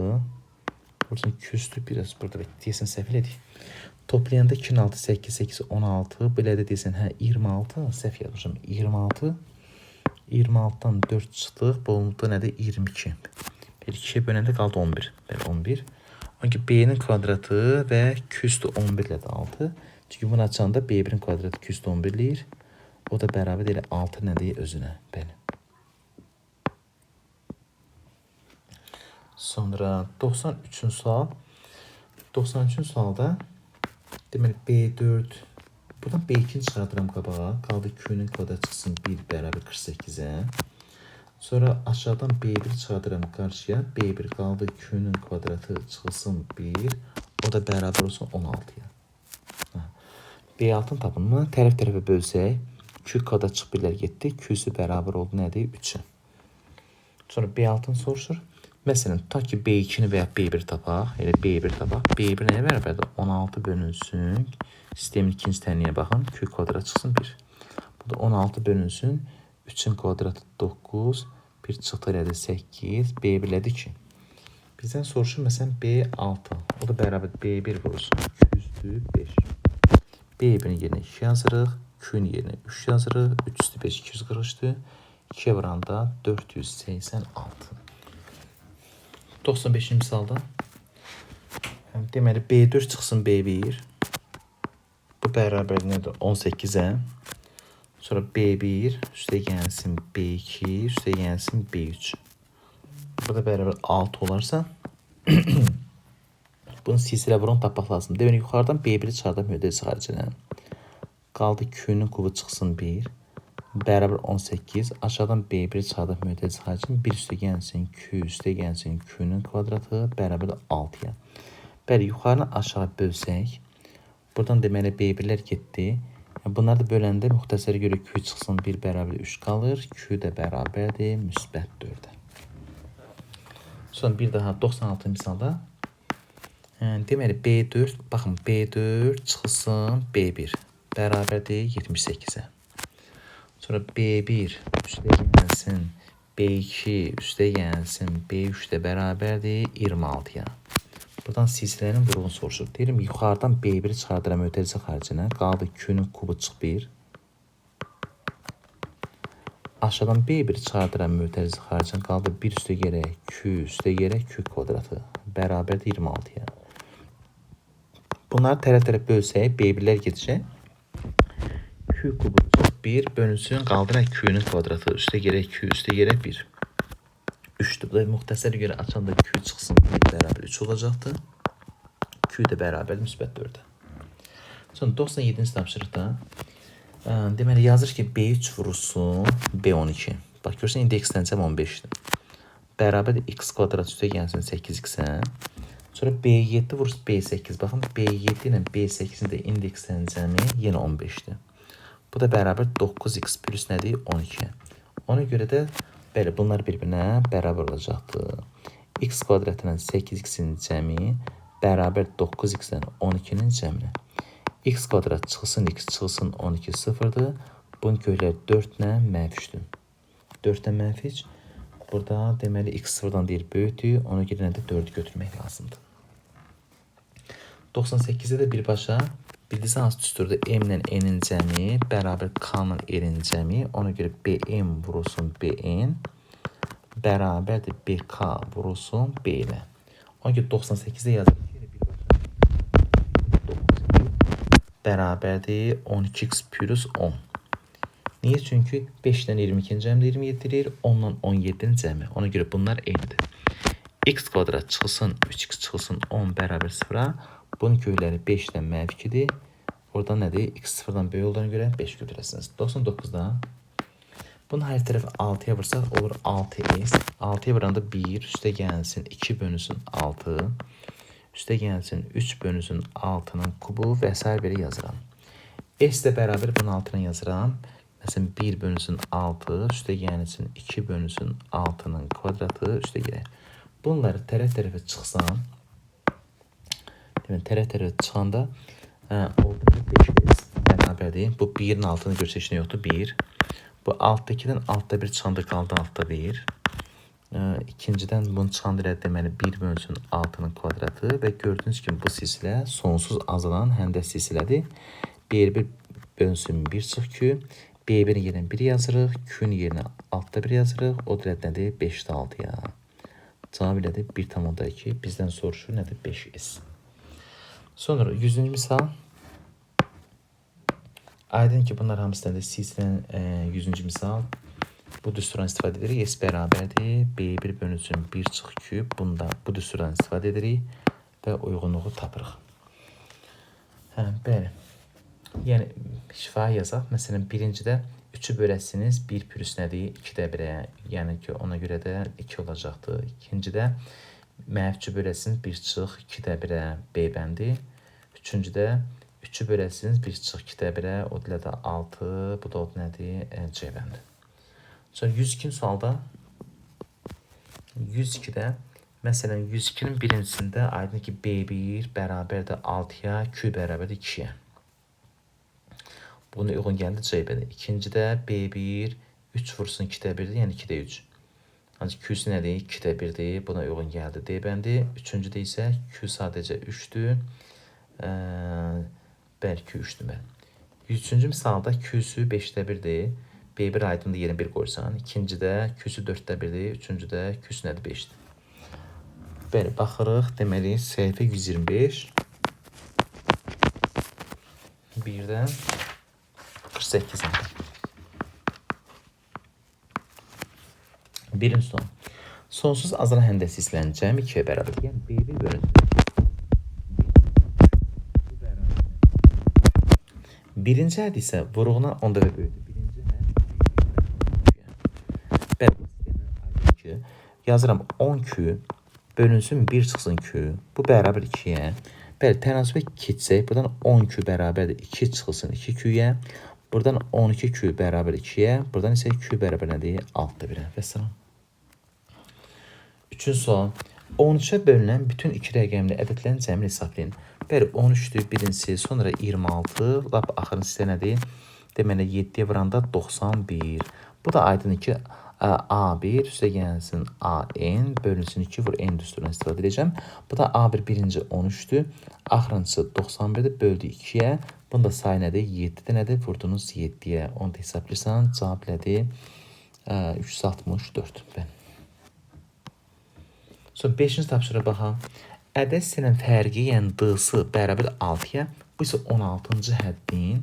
vursun Q üstü biraz burada deyəsən səhv elədik. Toplayanda 2, 6, 8, 8, 16. Belə də deyəsən, 26. Səhv yazmışım. 26. 26-dan 4 çıxdıq. Bu oldu nədir? 22. 2-yə böləndə qaldı 11. Bəli, 11. Çünki B-nin kvadratı və Q üstü 11 ilə də 6. Çünki bunu açanda B1-in kvadratı Q üstü 11 eləyir. O da bərabər elə 6 nədir özünə. Bəli. Sonra 93-cü sual. 93-cü sualda deməli B4, buradan B2-ni çıxardıram qabağa. Qaldı Q-nin kvadratı çıxsın 1 bərabər 48-ə. Sonra aşağıdan B1 çıxardıram qarşıya. B1 qaldı Q-nin kvadratı çıxsın 1. O da bərabər olsun 16-ya. B6-ın tapınımı tərəf-tərəfə bölsək. Q kvadrat çıxıb birlər getdi. Q-sı bərabər oldu nədir? 3-ü. Sonra B6-ını soruşur. Məsələn, ta ki B2-ni və ya B1 tapaq, elə B1 tapaq. B1 nəyə bərabərdir? 16 bölünsün. Sistemin ikinci tənliyə baxın. Q kvadrat çıxsın 1. Bu da 16 bölünsün. 3-ün kvadratı 9. 1 çıxdı elədi 8. B1 elədi 2. Bizdən soruşur məsələn B6. O da bərabər B1 vurulsun. Q üstü 5. B1-in yerinə 2 yazırıq. Q-nin yerinə 3 yazırıq. 3 üstü 5 243-dür. 2-yə vuranda 486. 95-ci misalda deməli B4 çıxsın B1. Bu bərabər nədir? 18-ə. Sonra B1 üstə gəlsin B2, üstə gəlsin B3. Burada bərabər 6 olarsa bunun silsilə vurun tapmaq lazım. Deməli yuxarıdan B1-i çıxardan müddəti xaricilənir. Qaldı Q-nin kubu çıxsın 1. Bərabər 18. Aşağıdan B1 çıxardaq müddəti xaricilənir. 1 üstə gəlsin Q, üstə gəlsin Q-nin kvadratı bərabər 6-ya. Bəli, yuxarını aşağı bölsək. Buradan deməli B1-lər getdi. Bunları da böləndə müxtəsərə görə Q çıxsın 1 bərabər 3 qalır. Q də bərabərdir müsbət 4-ə. Sonra bir daha 96 misalda. Deməli B4, baxın B4 çıxsın B1 bərabərdir 78-ə. Sonra B1 üstə gəlsin B2 üstə gəlsin B3 də bərabərdir 26-ya. Buradan silsilənin vurğunu soruşur. Deyirəm, yuxarıdan B1-i çıxardıram ötərici xaricinə. Qaldı Q-nin kubu çıx 1. Aşağıdan B1-i çıxardıram ötərici xaricinə. Qaldı 1 üstə gərək Q üstə gərək Q kvadratı. Bərabərdir 26-ya. Bunları tərəf-tərəf bölsək, B1-lər gedəcək. Q kubu çıx 1 bölünsün. Qaldı nə? Q-nin kvadratı. Üstə gərək Q üstə gərək 1. 3'dür. Bu da muxtəsərə görə açanda Q çıxsın 1 bərabər 3 olacaqdır. Q də bərabər müsbət 4-ə. Sonra 97-ci tapşırıqda Deməli yazır ki, B3 vurulsun B12. Bax görürsən indekslənəcəm 15-dir. Bərabər x kvadrat üstə gəlsin 8x-ə. Sonra B7 vurulsun B8. Baxın B7 ilə B8-in də indekslənəcəmi yenə 15-dir. Bu da bərabər 9x plus nədir? 12. Ona görə də bəli, bunlar bir-birinə bərabər olacaqdır. X kvadrat ilə 8x-in cəmi bərabər 9x ilə 12-nin cəminə. X kvadrat çıxsın x, çıxsın 12 sıfırdır. Bunun köyləri 4 ilə mənfi 3-dür. 4 ilə mənfi 3. Burada deməli x sıfırdan deyir böyükdür. Ona görə də 4-ü götürmək lazımdır. 98-də də birbaşa bildiyiniz hansı düsturda m ilə n-in cəmi bərabər k ilə r-in cəmi. Ona görə bm vurulsun bn bərabərdir bk vurulsun b ilə. Ona görə 98-də yazılır ki, bərabərdir 12x plus 10. Niyə? Çünki 5-dən 22-nin cəmi 27-dir, 10-dan 17-nin cəmi. Ona görə bunlar eynidir. X kvadrat çıxılsın 3x çıxılsın 10 bərabər 0-a. Bunun köyləri 5-dən mənfi 2-dir. Orada nədir? X 0-dan böyük olduğuna görə 5 götürəsiniz. 99-da bunun hər tərəfi 6-ya vursaq olur 6s. 6-ya vuranda 1 üstə gəlsin 2 bölünsün 6. Üstə gəlsin 3 bölünsün 6-nın kubu və s. belə yazıram. S də bərabər bunun altına yazıram. Məsələn 1 bölünsün 6 üstə gəlsin 2 bölünsün 6-nın kvadratı üstə gəlir. Bunları tərəf-tərəfə çıxsam, demək tərəf-tərəfə çıxanda oldu 5s bərabərdir. Bu 1-in altını görsək nə yoxdur? 1. Bu altdakidən altda 1 çıxanda qaldı altda 1. İkincidən bunu çıxanda deməli 1 bölünsün 6-nın kvadratı və gördüyünüz kimi bu silsilə sonsuz azalan həndə silsilədir. B1 bölünsün 1 çıx Q. B1-in yerinə 1 yazırıq. Q-nun yerinə altda 1 yazırıq. O da nədir? 5-də 6-ya. Cavab elədir 1,2. Bizdən soruşur nədir? 5s. Sonra 100-cü misal. Aydın ki, bunlar hamısı nədir? Silsilənin 100-cü misal. Bu düsturdan istifadə edirik. S bərabərdir. B1 bölünsün 1 çıx küp. Bunda bu düsturdan istifadə edirik və uyğunluğu tapırıq. Bəli. Yəni şifahi yazaq. Məsələn, birincidə 3-ü böləsiniz 1 plus nədir? 2-də 1-ə. Yəni ki, ona görə də 2 olacaqdır. İkincidə mənfi böləsiniz 1 çıx 2-də 1-ə B bəndi. Üçüncüdə 3-ü böləsiniz 1 çıx 2-də 1-ə. O dilə də 6. Bu da o nədir? C bəndi. Sonra 102-ci sualda 102-də məsələn 102-nin birincisində aydın ki B1 bərabərdir 6-ya, Q bərabərdir 2-yə. Buna uyğun gəldi C bəndi. İkincidə B1 3 vursun 2-də 1-dir, yəni 2-də 3. Ancaq Q-si nədir? 2-də 1-dir. Buna uyğun gəldi D bəndi. Üçüncüdə isə Q sadəcə 3-dür. Bəlkə 3-dür mən. 103-cü misalda Q-sü 5-də 1-dir. B1 aydındır yerinə 1 qoysan. İkincidə Q-sü 4-də 1-dir. Üçüncüdə Q-sü nədir? 5-dir. Bəli, baxırıq. Deməli, səhifə 125. Birdən 48. Birinci sual. Sonsuz azalan həndə silsilənin cəmi 2-yə bərabər. Yəni B1 bölünsün. Birinci hədd isə vuruğuna 10 dəfə böyükdür. Bəli, yazıram 10Q bölünsün 1 çıxsın Q. Bu bərabər 2-yə. Bəli, tənasübə keçsək, buradan 10Q bərabərdir 2 çıxılsın 2Q-yə. Buradan 12Q bərabər 2-yə. Buradan isə Q bərabər nədir? 6-da 1-ə. Və salam. Üçüncü sual. 13-ə bölünən bütün 2 rəqəmli ədədlərin cəmini hesablayın. Bəli, 13-dür birincisi, sonra 26, lap axırıncısı nədir? Deməli, 7-yə vuranda 91. Bu da aydındır ki, A1 üstə gəlsin AN bölünsün 2 vur N düsturundan istifadə edəcəm. Bu da A1 birinci 13-dür. Axırıncısı 91-dir, böldü 2-yə. Bunda sayı nədir? 7-də nədir? Vurdunuz 7-yə. Onu da hesablayırsan, cavab nədir? 364. Sonra 5-ci tapşırığa baxaq. Ədəd hissənin fərqi, yəni D-sı bərabər 6-ya. Bu isə 16-cı həddin,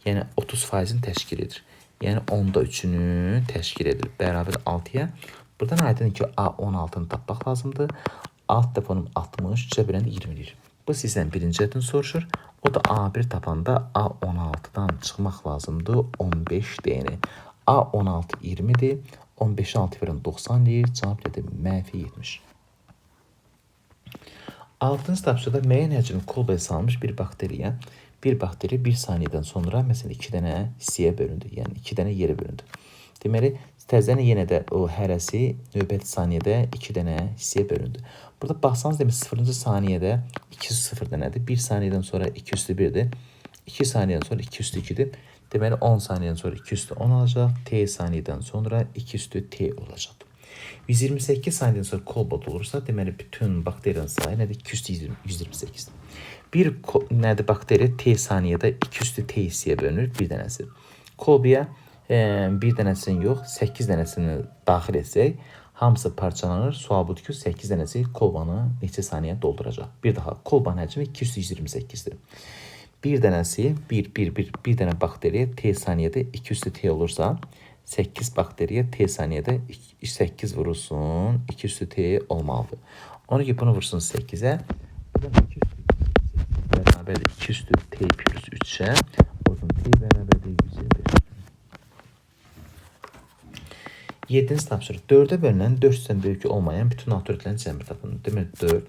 yəni 30%-ni təşkil edir. Yəni 10-da 3-ünü təşkil edir. Bərabər 6-ya. Buradan aydın ki, A16-nı tapmaq lazımdır. Alt dəfə 60, 3-ə bölən 20-dir. Bu sizdən birinci həddini soruşur. O da A1 tapanda A16'dan çıxmaq lazımdır 15 deyəni. A16 20'dir. 15'i 6 verin 90 deyir. Cavab nədir? -70. 6-cı tapşırıqda müəyyən həcmli kolbaya salınmış bir bakteri 1 saniyədən sonra məsələn 2 dənə hissəyə bölündü. Yəni 2 dənə yerə bölündü. Deməli, təzəni yenə də o hərəsi növbəti saniyədə 2 dənə hissəyə bölündü. Burada baxsanız demək 0-cı saniyədə 2 0 dənədir. 1 saniyədən sonra 2 üstü 1-dir. 2 saniyədən sonra 2 üstü 2-dir. Deməli 10 saniyədən sonra 2 üstü 10 olacaq. T saniyədən sonra 2 üstü T olacaq. 128 saniyədən sonra kolbot olursa, deməli bütün bakteriyanın sayı nədir? 2 üstü 128. Bir nədir bakteri T saniyədə 2 üstü T hissəyə bölünür bir dənəsi. Kolbaya bir dənəsini yox, 8 dənəsini daxil etsək, hamısı parçalanır. Sual budur ki, 8 dənəsi kolbanı neçə saniyə dolduracaq? Bir daha, kolbanın həcmi 228-dir. Bir dənəsi, bir dənə bakteriya T saniyədə 2 üstü T olursa, 8 bakteriya T saniyədə 8 vurulsun, 2 üstü T olmalıdır. Onu ki, bunu vursun 8'e. 2 üstü bərabərdir 2 üstü T plus 3'e. Oradan T bərabərdir 125. 7-ci tapşırıq. 4'e bölünən 400'dən böyük olmayan bütün alternativlərin cəmi tapın. Demək 4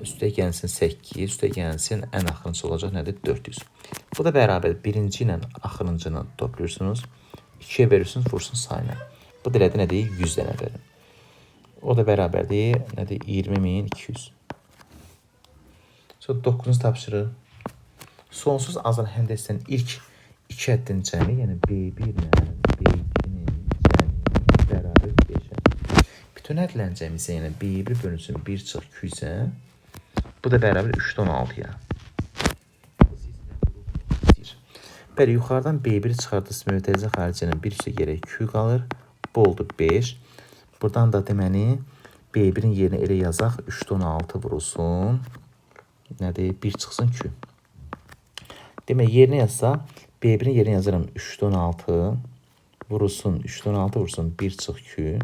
üstə gəlsin 8, üstə gəlsin ən axırıncı olacaq nədir? 400. Bu da bərabər birinci ilə axırıncını toplayırsınız. 2'ye verirsiniz, vursun sayına. Bu da nədir? 100 dənə verin. O da bərabərdir nədir? 20.200. Sonra 9-cu tapşırıq. Sonsuz azal həndəsənin ilk 2 həddin cəmi, yəni B1 ilə B2'nin cəmi bərabər 5'ə. Bütün hədlərin cəmi isə yəni B1 bölünsün 1 çıx 200'ə. Bu da bərabər 3-16'ya. Bəli, yuxarıdan B1'i çıxardırsa mötərizə xaricinin 1 üstə gərək Q qalır. Bu oldu 5. Buradan da deməli B1'in yerinə elə yazaq 3-16 vurulsun. Nədir? 1 çıxsın Q. Demək, yerinə yazsa B1'in yerinə yazıram 3-16 vurulsun. 3-16 vurulsun 1 çıx Q.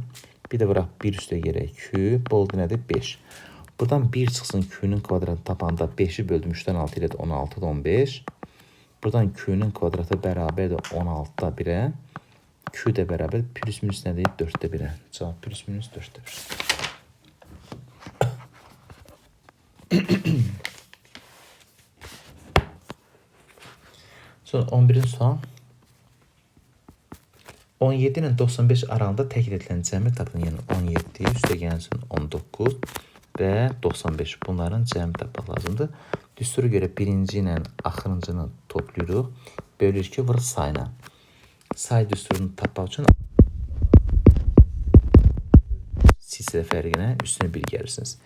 Bir də vuraq 1 üstə gərək Q. Bu oldu nədir? 5. Buradan 1 çıxsın Q'nun kvadratı tapanda 5'i böldüm 3'dən 6 ilə 16'da 15. Buradan Q'nun kvadratı bərabərdir 16'da 1'ə. Q də bərabər plus minus nədir? 4'də 1'ə. Cavab plus minus 4'də 1. Sonra 11-ci sual. 17 ilə 95 aralığında təklif edilən cəmi tapın. Yəni 17 üstə gəlsin 19 və 95. Bunların cəmi tapmaq lazımdır. Düsturu görə birinci ilə axırıncını toplayırıq. Bölürük ki, vurur sayına. Say düsturunu tapmaq üçün silsilə fərqinə üstünə 1 gəlirsiniz.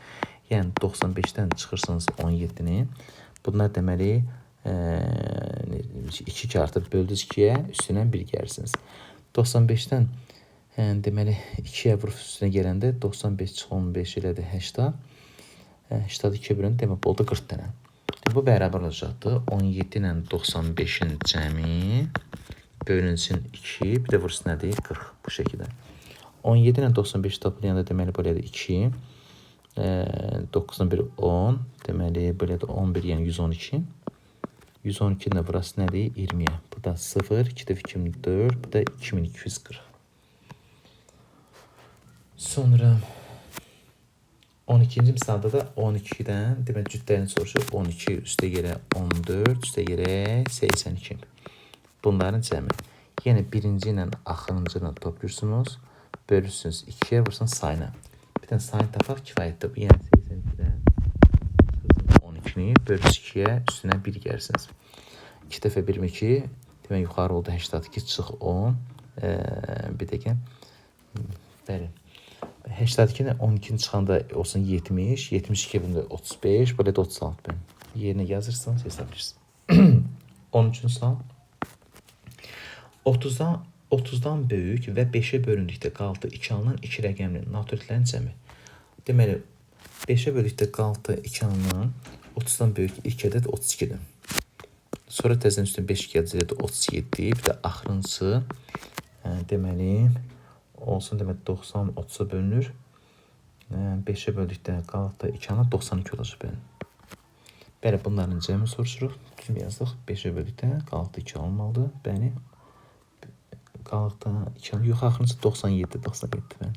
Yəni 95'dən çıxırsınız 17'ni. Bunlar deməli 2 artıb böldünüz 2'yə, üstünə 1 gəlirsiniz. 95'dən deməli 2'yə vurub üstünə gələndə 95 çıx 15 elədir 80. 80'ı 2'yə bölün, demək oldu 40 dənə. Bu bərabər olacaqdır. 17 ilə 95'in cəmi bölünsün 2, bir də vursun nədir? 40 bu şəkildə. 17 ilə 95 toplayanda deməli belədir 2. 9'dan 1 10, deməli belədir 11, yəni 112. 112'nin də burası nədir? 20'yə. Bu da 0, 2 dəfə 24, bu da 2240. Sonra 12-ci misalda da 12'dən demək cütlərini soruşur. 12 üstə yerə 14, üstə yerə 82. Bunların cəmi. Yəni birinci ilə axırıncını toplayırsınız. Bölürsünüz 2'yə vursun sayına. Bir tane sayını tapaq kifayətdir. Yəni 82'dən 12'ni bölürsünüz 2'yə üstünə 1 gəlirsiniz. 2 dəfə 22 demək yuxarı oldu 82 çıx 10. Bir dəqiqə. Bəli. 82'nin 12'ni çıxanda olsun 70, 72 bunda 35, böyle de 36 bin. Yerine yazırsanız hesaplayırsınız. 13'ün sual. 30'dan böyük və 5'ə bölündükdə qaldı 2 alınan 2 rəqəmli naturallərin cəmi. Deməli 5'ə bölündükdə qaldı 2 alınan 30'dan böyük ilk ədəd 32'dir. Sonra təzədən üstünə 5 gələcək 37, bir də axırıncısı deməli olsun demək 90 30'a bölünür. 5'ə böldükdə qaldı 2 alınan 92 olacaq benim. Bəli, bunların cəmi soruşuruq. Düzüm yazdıq. 5-ə böldükdə qalıqda 2 alınmalıdır. Bəli. Qalıqda 2 alınmalıdır. Yox, axırıncı 97. 97.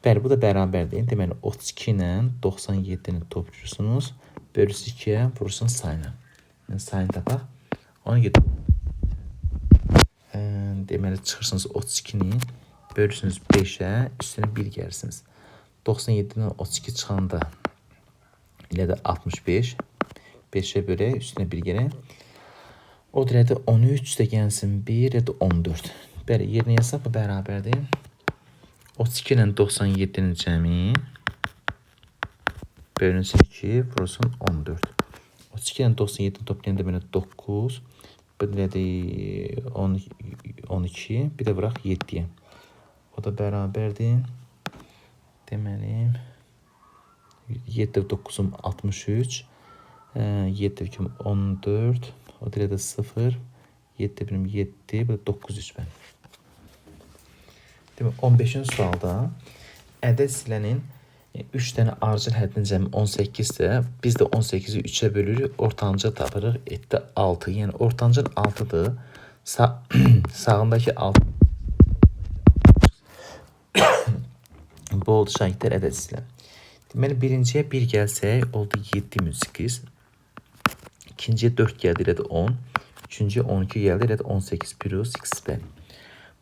Bəli, bu da bərabərdir. Deməli, 32 ilə 97-ni toplayırsınız. Bölüsü 2-yə vurursunuz sayına. Yəni, sayını tapaq. Ona görə deməli, çıxırsınız 32-ni, bölürsünüz 5-ə, üstünə 1 gəlirsiniz. 97-dən 32 çıxanda ilə də 65. 5-ə bölək, üstünə 1 gələk. O da 13, üstə gəlsin 1, ya da 14. Bəli, yerinə yazsaq bu bərabərdir. 32 ilə 97-nin cəmi bölünsün 2, vurulsun 14. 32 ilə 97-ni toplayanda belə 9. Bu nədir? 12. Bir də vuraq 7-yə. O da bərabərdir. Deməli, 7 9-um 63. 7 2-um 14. O da 0. 7 birim 7. Bu da 9 3 bən. Deməli, 15-ci sualda ədəd silənin 3 dənə ardıcıl həddinin cəmi 18-dir. Biz də 18-i 3-ə bölürük, ortancıl tapırıq. Etdə 6. Yəni ortancıl 6-dır. Sağındakı 6 bu oldu şahidlər ədəd silən. Deməli, birinciyə 1 gəlsək, oldu 7 -8. İkinciyə 4 gəldi, elədi 10. Üçüncüyə 12 gəldi, elədi 18 plus x bəli.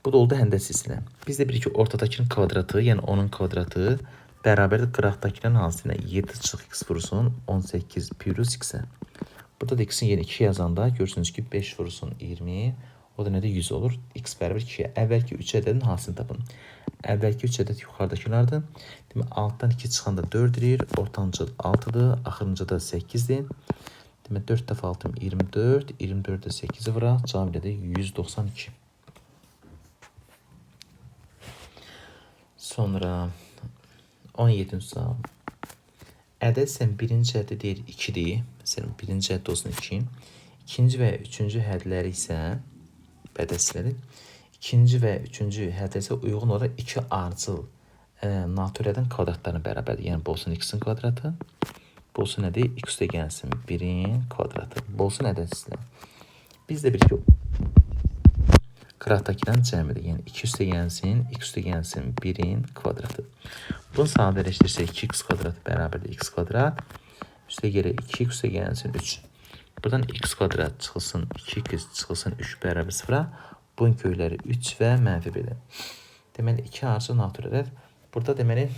Bu da oldu həndəsi silən. Biz də bilirik ki, ortadakının kvadratı, yəni onun kvadratı bərabərdir qıraqdakının hansına 7 çıx x vursun 18 plus x-ə. Burada da x-in yeni 2 yazanda görürsünüz ki 5 vursun 20. O da nədə 100 olur? X bərabər 2-yə. Əvvəlki 3 ədədin hansını tapın? Əvvəlki 3 ədəd yuxarıdakılardır. Demək 6-dan 2 çıxanda 4 edir. Ortancıl 6-dır. Axırıncı da 8-dir. Demək 4 dəfə 6 24. 24-də 8-i vuraq. Cavab ilə də 192. Sonra 17-ci sual. Ədəd sən birinci həddə deyir 2-dir. Məsələn, birinci həddə olsun 2. İkinci və üçüncü hədləri isə bədəsləri. İkinci və üçüncü həddə isə uyğun olaraq 2 ardıcıl naturiyədən kvadratlarına bərabərdir. Yəni, bu olsun x-in kvadratı. Bu olsun nədir? X üstə gəlsin 1-in kvadratı. Bu olsun ədəd silən. Biz də bilik ki, qıraqdakıdan cəmidir. Yəni 2 üstə gəlsin, x üstə gəlsin 1-in kvadratı. Bunu sadələşdirsək 2x kvadratı bərabərdir x kvadrat. Üstə gələ 2x üstə gəlsin 3. Buradan x kvadrat çıxılsın 2x çıxılsın 3 bərabər 0-a. Bunun köyləri 3 və mənfi 1-dir. Deməli 2 ardıcıl naturiyələr. Burada deməli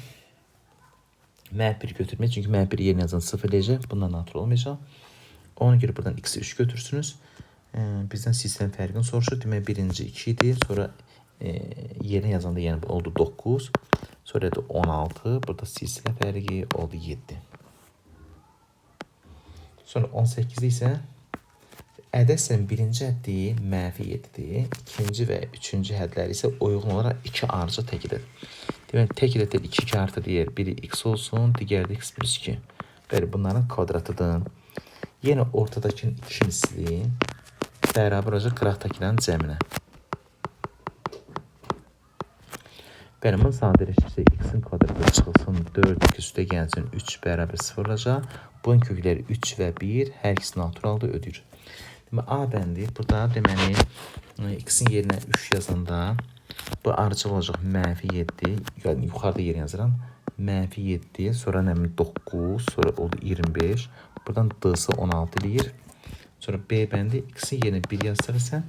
mənfi 1 götürmək. Çünki mənfi 1 yerinə yazan 0 eləyəcək. Bundan naturiyel olmayacaq. Ona görə buradan x-i 3 götürsünüz. Bizdən sistem fərqini soruşur. Demək, birinci 2 idi. Sonra yerinə yazanda yəni oldu 9. Sonra da 16. Burada sistem fərqi oldu 7. Sonra 18-də isə ədədsən birinci həddi mənfi 7-dir. İkinci və üçüncü hədləri isə uyğun olaraq 2 ardıcıl tək ədəd. Demək, tək ədəddə 2 artı deyər. Biri x olsun, digəri də x plus 2. Bəli, bunların kvadratıdır. Yenə ortadakının ikincisi bərabər olacaq qıraqdakıların cəminə. Bəli, bunu sadələşdirsək x-in kvadratı çıxılsın 4, x üstə gəlsin 3 bərabər 0 olacaq. Bunun kökləri 3 və 1 hər ikisi naturalda ödür. Demək, A bəndi burada deməli x-in yerinə 3 yazanda bu ardıcıl olacaq mənfi 7. Yəni, yuxarıda yer yazıram. Mənfi 7, sonra nəmin 9, sonra oldu 25. Buradan d-sı 16 eləyir. Sonra B bəndi x-in yerinə 1 yazsaq isə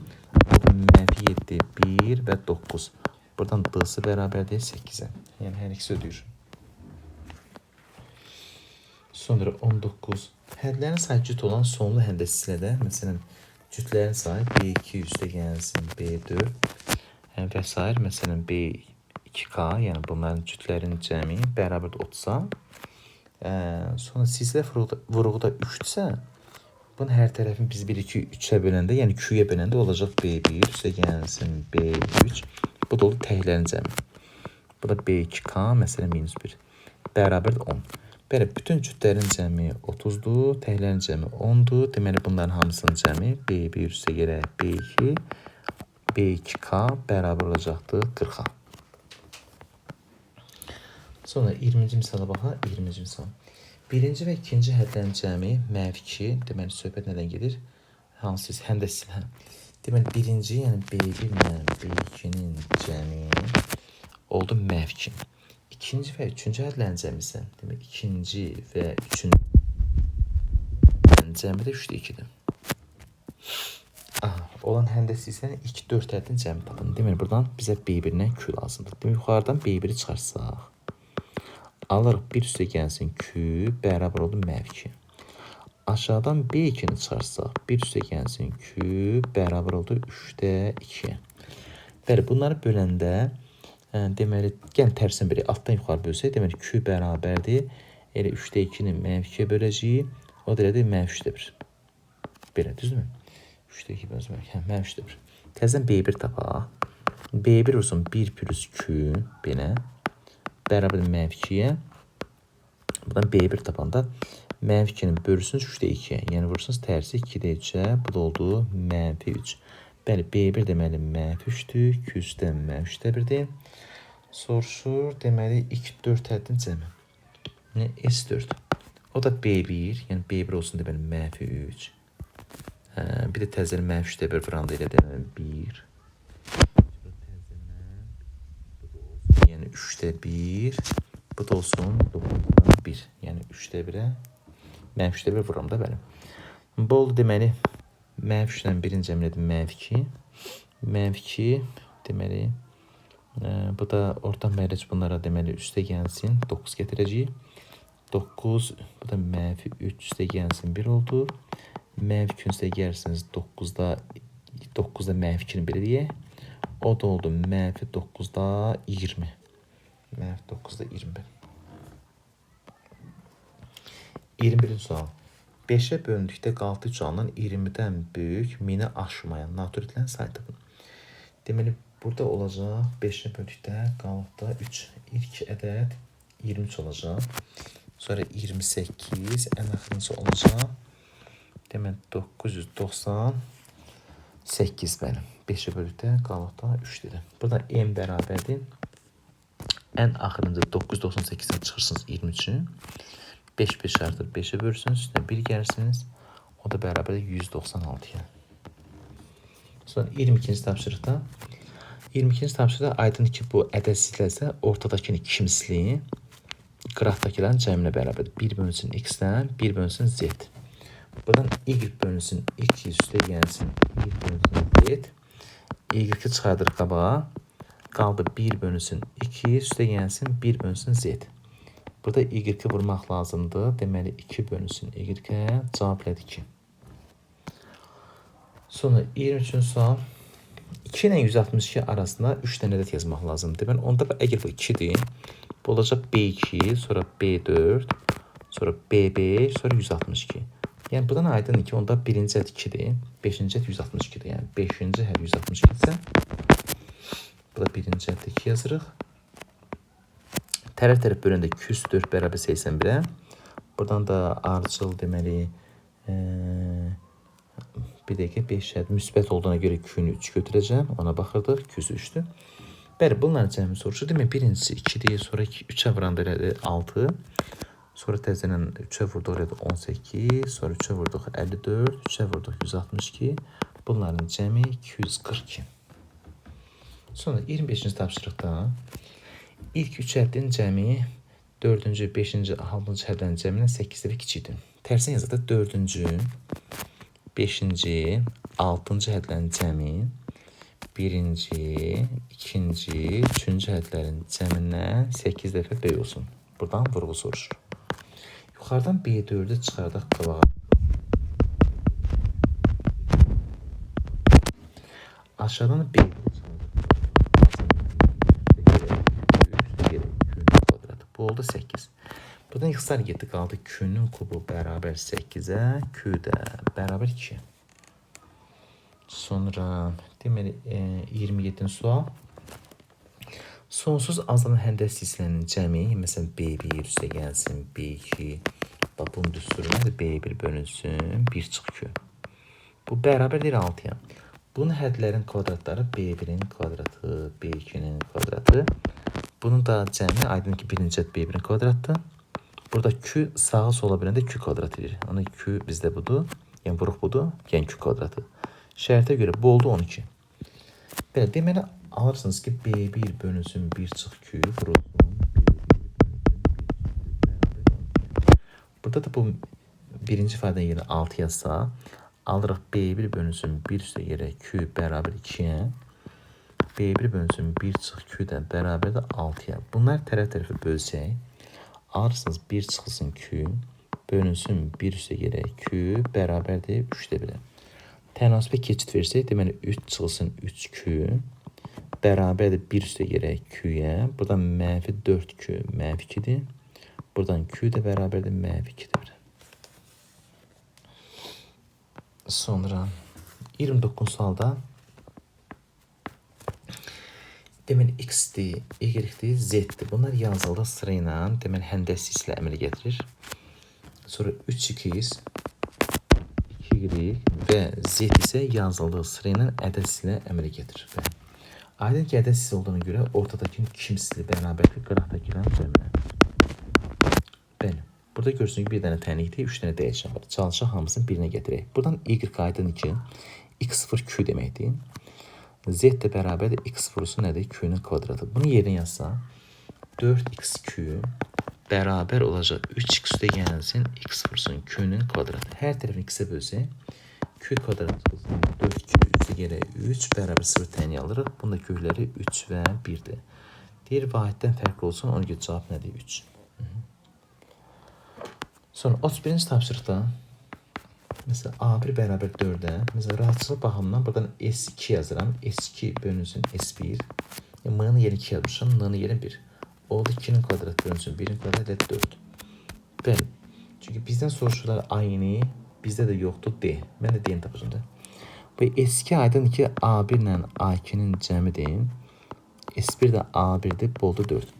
mənfi 7, 1 və 9. Buradan d-sı bərabərdir 8-ə. Yəni, hər ikisi ödür. Sonra 19. Hədlərin sayı cüt olan sonlu həndəsislədə, məsələn, cütlərin sayı B2 üstə gəlsin B4 və s. Məsələn, B2K, yəni bunların cütlərin cəmi bərabərdir 30-a. Sonra silsilə vuruğu da 3-dürsə, bunun hər tərəfini biz bilirik ki, 3-ə böləndə, yəni Q-yə böləndə olacaq B1 üstə gəlsin B3. Bu da oldu təklərin cəmi. Bu da B2K, məsələn, minus 1. Bərabərdir 10. Belə, bütün cütlərin cəmi 30-dur, təklərin cəmi 10-dur. Deməli, bunların hamısının cəmi B1 üstə gələk B2, B2K bərabər olacaqdır 40-a. Sonra 20-ci misala baxaq, 20-ci misal. Birinci və ikinci hədlərin cəmi -2. Deməli, söhbət nədən gedir? Hansı həndəslə? Deməli, birinci, yəni B1 ilə B2-nin cəmi oldu -2. İkinci və üçüncü hədlərin cəmi isə, deməli, ikinci və üçüncü cəmi də 3-2-dir. Olan həndəsi isə ilk 4 hədin cəmi tapın. Deməli, buradan bizə B1-dən Q lazımdır. Deməli, yuxarıdan B1-i çıxarsaq, alırıq 1 üstə gəlsin Q bərabər oldu -2. Aşağıdan B2-ni çıxarsaq, 1 üstə gəlsin Q bərabər oldu 3-də 2. Bəli, bunları böləndə, deməli, gəlin tərsinə bölək. Altdan yuxarı bölsək, deməli, Q bərabərdir. Elə 3-də 2-ni -2-yə böləcəyik. O da elədir -3-də 1. Belə, düzdürmü? 3-də 2 böləcək. -3-də 1. Təzədən B1 tapaq. B1 olsun 1 plus Q belə. Bərabər -2-yə. Buradan B1 tapanda -2-nin bölürsünüz 3-də 2-yə. Yəni vurursunuz tərsi 2-də 3-ə. Bu da oldu -3. Bəli, B1 deməli -3-dür. Q üstə -3-də 1-dir. Soruşur, deməli, ilk 4 həddin cəmi. S4. O da B1, yəni B1 olsun deməli -3. Bir də təzəli -3-də 1 vuranda elə deməli 1. Yəni 3-də 1. Bu da olsun 9-da 1. Yəni 3-də 1-ə -3-də 1 vururam da bəli. Bu oldu deməli -3-dən 1-in cəmi -2. -2 deməli bu da ortadan məxrəc bunlara deməli üstə gəlsin 9 gətirəcəyik. 9 bu da -3 üstə gəlsin 1 oldu. -2 üstə gəlirsiniz 9-da -2-ni belə deyək. O da oldu -9-da 20. -9-da 21. 21-ci sual. 5-ə bölündükdə qaldı canlıdan 20-dən böyük, 1000-i aşmayan naturitlərin sayı tapın. Deməli, burada olacaq 5-ə bölündükdə qalıqda 3. İlk ədəd 23 olacaq. Sonra 28, ən axırıncı olacaq. Deməli, 998 bəli. 5-ə bölündükdə qalıqda 3 dedim. Burada M bərabərdir. Ən axırıncı 998-dən çıxırsınız 23-ü. 5 artır 5'e bölürsünüz. Üstüne 1 gelirsiniz. O da beraber 196'ya. Sonra 22. tapşırıqda. 22. tapşırıqda aydın ki bu ədədsizlərsə ortadakini kimsli qıraqdakilərin cəminə bərabər. 1 bölünsün x-dən, 1 bölünsün z. Buradan y bölünsün 2 üstə gəlsin 1 bölünsün z. Y-i çıxardırıq qabağa. Qaldı 1 bölünsün 2 üstə gəlsin 1 bölünsün z. Burada y vurmaq lazımdır. Deməli 2 bölünsün y-ə cavab elədi 2. Sonra 23-cü sual. 2 ilə 162 arasında 3 dənə ədəd yazmaq lazımdır. Deməli onda əgər bu 2-dir, bu olacaq B2, sonra B4, sonra B5, sonra 162. Yəni buradan aydındır ki, onda birinci ədəd 2-dir, 5-ci ədəd 162-dir. Yəni 5-ci ədəd 162 isə burada birinci ədəd 2 yazırıq. Tərəf böləndə 204 bərabər 81-ə. Buradan da ardıcıl deməli bir dəqiqə 5 ədəd müsbət olduğuna görə 2-nü 3 götürəcəm. Ona baxırdıq. 203-dür. Bəli, bunların cəmi soruşur. Demək, birincisi 2-dir, sonra 3-ə vuranda elədi 6. Sonra təzələn 3-ə vurduq elədi 18, sonra 3-ə vurduq 54, 3-ə vurduq 162. Bunların cəmi 242. Sonra 25-ci tapşırıqda İlk 3 ədədin cəmi 4-cü, 5-ci, 6-cı ədədin cəmindən 8-də kiçikdir. Tərsinə yazıqda 4-cü, 5-ci, 6-cı ədədlərin cəmi 1-ci, 2-ci, 3-cü ədədlərin cəmindən 8 dəfə böyük olsun. Buradan vurğu soruşur. Yuxarıdan B4-ü çıxardaq qabağa. Aşağıdan B4-ü çıxardaq. Bu oldu 8. Buradan xısar getdi, qaldı Q-nün kubu bərabər 8-ə, Q də bərabər 2. Sonra deməli 27-ci sual. Sonsuz azlanan həndəs hissələrinin cəmi, məsələn B1 üstə gəlsin, B2, bunun düsturuna B1 bölünsün, 1 çıx Q. Bu bərabərdir 6-ya. Bunun hədlərin kvadratları B1-in kvadratı, B2-nin kvadratı. Bunun da cəmi aydın ki, birinci ədəd B1-in kvadratdır. Burada Q sağa sola biləndə Q kvadrat edir. Ona Q bizdə budur. Yəni vuruq budur. Yəni Q kvadratı. Şərtə görə bu oldu 12. Belə deməli alırsınız ki B1 bölünsün 1 çıx Q vurulsun. Burada da bu birinci ifadənin yerinə 6 yazsa, alırıq B1 bölünsün 1 üstə yerə Q bərabər 2-yə. B1 bölünsün 1 çıx Q də bərabər də 6-ya. Bunlar tərəf-tərəfə bölsək, alırsınız 1 çıxılsın Q bölünsün 1 üstə yerə Q bərabərdir 3-də 1-ə. Tənasibə keçid versək, deməli 3 çıxılsın 3Q bərabərdir 1 üstə yerə Q-yə. Buradan mənfi 4Q mənfi 2-dir. Buradan Q də bərabərdir mənfi 2-dir. Sonra 29 sualda deməli X-dir, Y-dir, Z-dir. Bunlar yazıldı sırayla, deməli həndəsi ilə əmələ gətirir. Sonra 3x, 2y və z isə yazıldığı sırayla ədəd ilə əmələ gətirir. Aydın ki, ədəd olduğuna görə ortadakının kimsili bərabərdir qıraqdakıların cəminə. Bəli. Burada görürsünüz ki, bir dənə tənlikdir, 3 dənə dəyişən var. Çalışaq hamısını birinə gətirək. Buradan y aydındır ki, x0 q deməkdir. Z də bərabərdir x vurusu nədir? Q-nin kvadratı. Bunu yerinə yazsa 4xq bərabər olacaq 3x üstə gəlsin x vurusun Q-nin kvadratı. Hər tərəfini x-ə bölsək Q kvadratı 4q üstə gələ 3 bərabər 0 təni alırıq. Bunda kökləri 3 və 1-dir. Deyir vahiddən fərqli olsun, ona görə cavab nədir? 3. Sonra 31-ci tapşırıqda mesela A1 bərabər 4-ə, mesela rahatçılıq baxımından buradan S2 yazıram. S2 bölünsün S1. M-nin yerinə 2 yazmışam, N-nin yerinə 1. Oldu 2-nin kvadratı bölünsün 1-in kvadratı 4. Bəli. Çünki bizdən soruşurlar aynı, bizdə də yoxdur D. Mən də D-ni tapacağım da. Bu S2 aydın ki A1 ilə A2-nin cəmidir. S1 də A1-dir, boldu 4.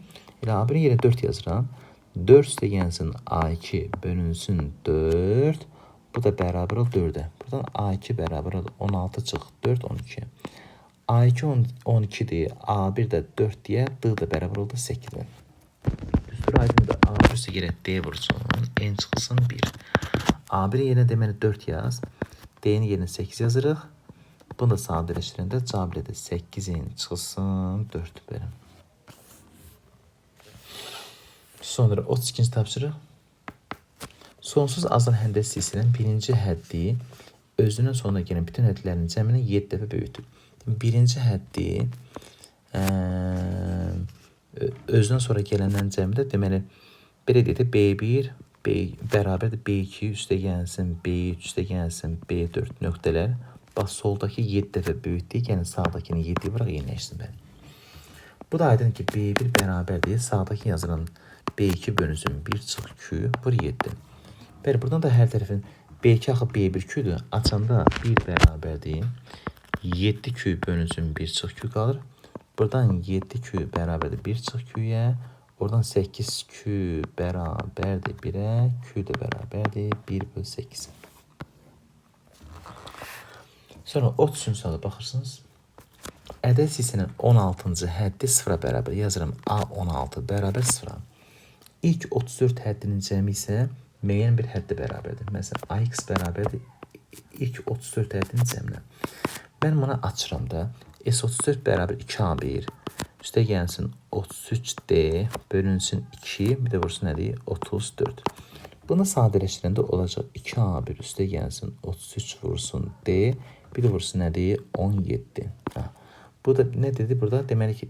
Elə A1-in yerinə 4 yazıram. 4 üstə gəlsin A2 bölünsün 4. Bu da bərabər ol 4-ə. Buradan A2 bərabər ol 16 çıx 4, 12. A2 12-dir, A1 də 4 deyə, D da bərabər oldu 8-ə. Düstur aydındır, A1 üstə gələk D vursun, N çıxılsın 1. A1-in yerinə deməli 4 yaz, D-nin yerinə 8 yazırıq. Bunu da sadələşdirəndə cavab edir 8-in çıxılsın 4 verin. Sonra 32-ci tapşırıq. Sonsuz azal həndəsi hissinin birinci həddi özünün sonuna gələn bütün həddilərin cəmini 7 dəfə böyütür. Birinci həddi özünün sonra gələnlərin cəmi də deməli belə deyək B1 bərabərdir B2 üstə gəlsin, B3 üstə gəlsin, B4 nöqtələr. Bax soldakı 7 dəfə böyütdük, yəni sağdakını 7 vuraq yeniləşsin bəli. Bu da aydın ki B1 bərabərdir, sağdakı yazılan B2 bölünsün 1 çıx Q vur 7. Bəli, buradan da hər tərəfin B2 axı B1 Q-dür. Açanda 1 bərabərdir. 7Q bölünsün 1 çıx Q qalır. Buradan 7Q bərabərdir 1 çıx Q-yə. Oradan 8Q bərabərdir 1-ə. Q də bərabərdir 1 böl 8. Sonra 33-cü suala baxırsınız. Ədəd hissənin 16-cı həddi 0-a bərabər yazıram. A16 bərabər 0-a. İlk 34 həddinin cəmi isə müəyyən bir həddə bərabərdir. Məsələn, AX bərabərdir ilk 34 həddinin cəminə. Mən buna açıram da. S34 bərabər 2A1 üstə gəlsin 33D bölünsün 2 bir də vursun nədir? 34. Bunu sadələşdirəndə olacaq 2A1 üstə gəlsin 33 vursun D bir də vursun nədir? 17. Bu da nə dedi burada? Deməli ki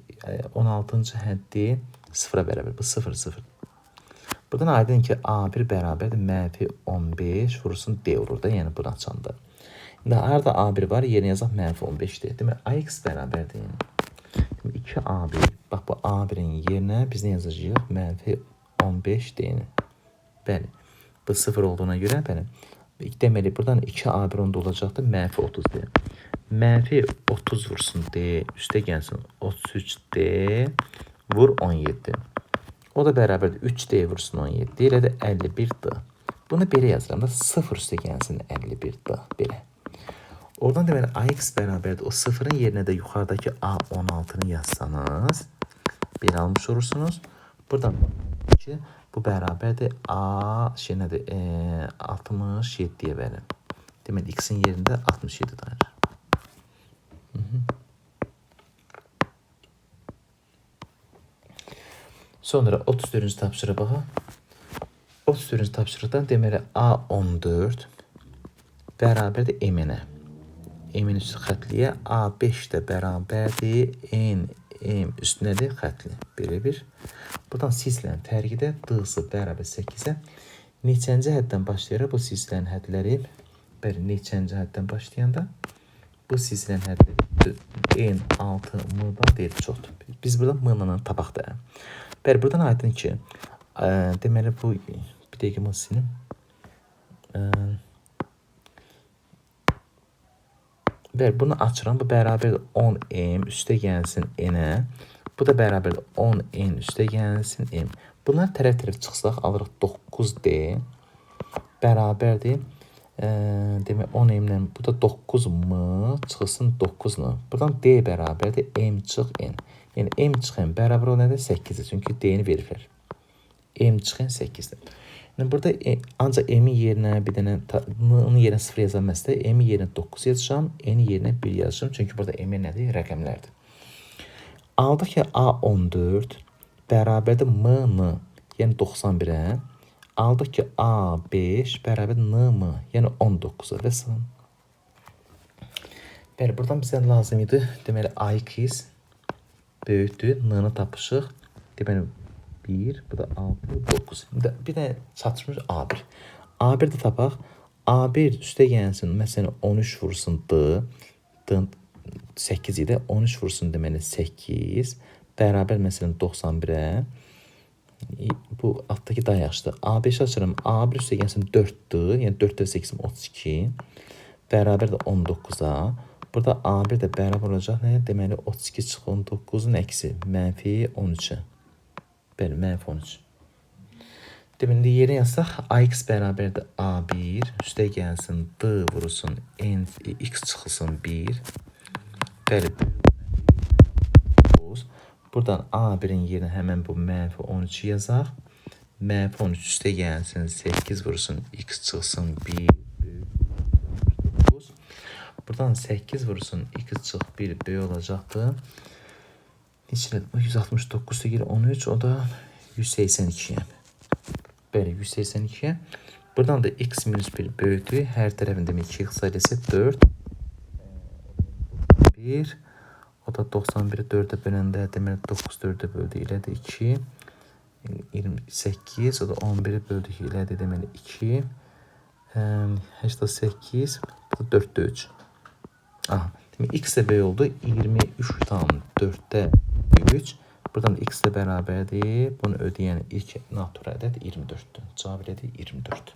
16-cı həddi 0-a bərabər. Bu 0, 0. Buradan aydın ki A1 bərabərdir mənfi 15 vursun D olur da, yəni bunu açanda. İndi arada A1 var, yerinə yazaq mənfi 15-dir. Demək AX bərabərdir. 2A1, bax bu A1-in yerinə biz nə yazacağıq? Mənfi 15 D-ni. Bəli, bu 0 olduğuna görə bəli. Deməli buradan 2A1 onda olacaqdır, mənfi 30 D. Mənfi 30 vursun D, üstə gəlsin 33 D vur 17. O da bərabərdir 3D vursun 17, elə də 51D. Bunu belə yazıram da 0 üstə gəlsin 51D, belə. Oradan deməli AX bərabərdir, o 0-ın yerinə də yuxarıdakı A16-nı yazsanız, belə almış olursunuz. Buradan ki, Bu bərabərdir A şey nədir? 67-yə verir. Deməli x-in yerində 67 dayanır. Sonra 34-cü tapşırığa baxaq. 34-cü tapşırıqdan deməli A14 bərabərdir M-nə. M-in üstü xətliyə A5 də bərabərdir N M üstü nədir? Xətli. Belə bir. Buradan silsilənin tərqidə D-sı bərabər 8-ə. Neçənci həddən başlayaraq bu silsilənin hədləri bəli, neçənci həddən başlayanda bu silsilənin hədləri N6 M-dan deyil çoxdur. Biz burada M-nı tapaq da. Bəli, buradan aydın ki, deməli bu bir dəqiqə mən silim. Bəli, bunu açıram. Bu bərabərdir 10M üstə gəlsin N-ə. Bu da bərabərdir 10N üstə gəlsin M. Bunlar tərəf-tərəf çıxsaq alırıq 9D bərabərdir. Demək 10M-lə bu da 9M çıxsın 9N. Buradan D bərabərdir M çıx N. Yəni M çıx N bərabər o nədir? 8-dir. Çünki D-ni veriblər. M çıx N 8-dir. Yəni burada ancaq M-in yerinə bir dənə N-in yerinə 0 yazılməzsə, M-in yerinə 9 yazacağam, N-in yerinə 1 yazacağam. Çünki burada M nədir? Rəqəmlərdir. Aldıq ki A14 bərabərdir M-N, yəni 91-ə. Aldıq ki A5 bərabər N-M, yəni 19-a və s. Bəli, buradan bizə lazım idi. Deməli AX böyükdür. N-nı tapışıq. Deməli 1, bu da 6, 9. Bir də çatışmış A1. A1 də tapaq. A1 üstə gəlsin, məsələn 13 vursun D. D 8 idi. 13 vursun deməli 8. Bərabər məsələn 91-ə. Bu altdakı daha yaxşıdır. A5 açıram. A1 üstə gəlsin 4-dür. Yəni 4-də 8 32. Bərabər də 19-a. Burada A1 də bərabər olacaq. Nə? Deməli 32 çıx 19-un əksi. Mənfi 13-ə. Bəli, mənfi 13. Deməli yerə yazsaq AX bərabərdir A1. Üstə gəlsin D vurulsun N X çıxılsın 1. Bəli. Buradan A1-in yerinə həmən bu mənfi 13 yazaq. Mənfi 13 üstə gəlsin 8 vurulsun X çıxsın 1. Buradan 8 vurulsun X çıx 1 böyük olacaqdır. Neçə? 169 deyil 13, o da 182-yə. Bəli, 182-yə. Buradan da X minus 1 böyükdür. Hər tərəfində 2X sayısı 4. 1. O da 91-i 4-ə böləndə deməli 9 4-ə böldü elədir 2. 28. O da 11-i böldü elədir deməli 2. 88. Bu da 4-də 3. Aha. Demək X də böyük oldu. 23,4-də 3. Buradan X də bərabərdir. Bunu ödəyən ilk natural ədəd 24-dür. Cavab elədir 24.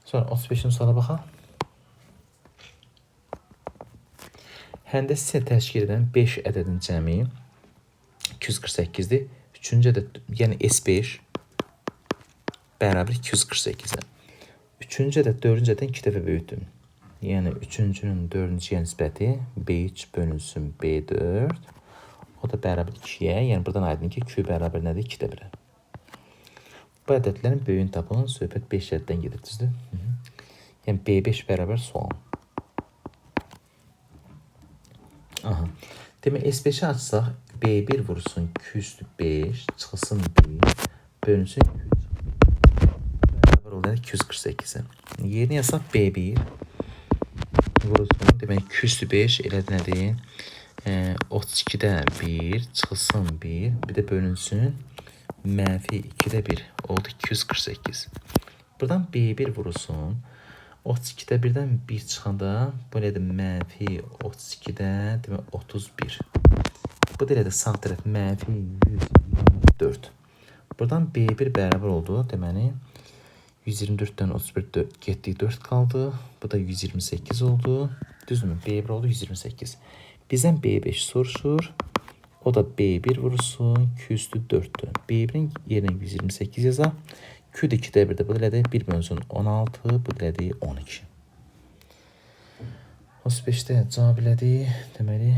Sonra 35-ci suala baxaq. Həndəsə təşkil edən 5 ədədin cəmi 248-dir. 3-cü ədəd, yəni S5 bərabər 248-ə. 3-cü ədəd 4-cü ədəddən 2 dəfə böyükdür. Yəni 3-cünün 4-cüyə nisbəti B3 bölünsün B4. O da bərabər 2-yə. Yəni buradan aydın ki, Q bərabər nədir? 2-də 1-ə. Bu ədədlərin böyüyünü tapın. Söhbət 5 ədəddən gedir, düzdür? Yəni B5 bərabər sual. Aha. Demək S5-i açsaq B1 vursun Q üstü 5 çıxılsın 1 bölünsün Q bərabər olur 248-ə. Yerini yazsaq B1 vurulsun. Demək Q üstü 5 elədir nədir? 32-də 1 çıxılsın 1. Bir də bölünsün. Mənfi 2-də 1 oldu 248. Buradan B1 vurulsun. 32-də 1-dən 1 çıxanda bu elədir mənfi 32-də demək 31. Bu da elədir sağ tərəf mənfi 124. Buradan B1 bərabər oldu. Deməli 124-dən 31 getdik 4 qaldı. Bu da 128 oldu. Düzdürmü? B1 oldu 128. Bizdən B5 soruşur. O da B1 vurulsun. Q üstü 4'dür. B1'in yerinə 128 yazaq. Q da 2'də 1'də. Bu da elədir 1 bölünsün 16. Bu da elədir 12. 35'də cavab elədir. Deməli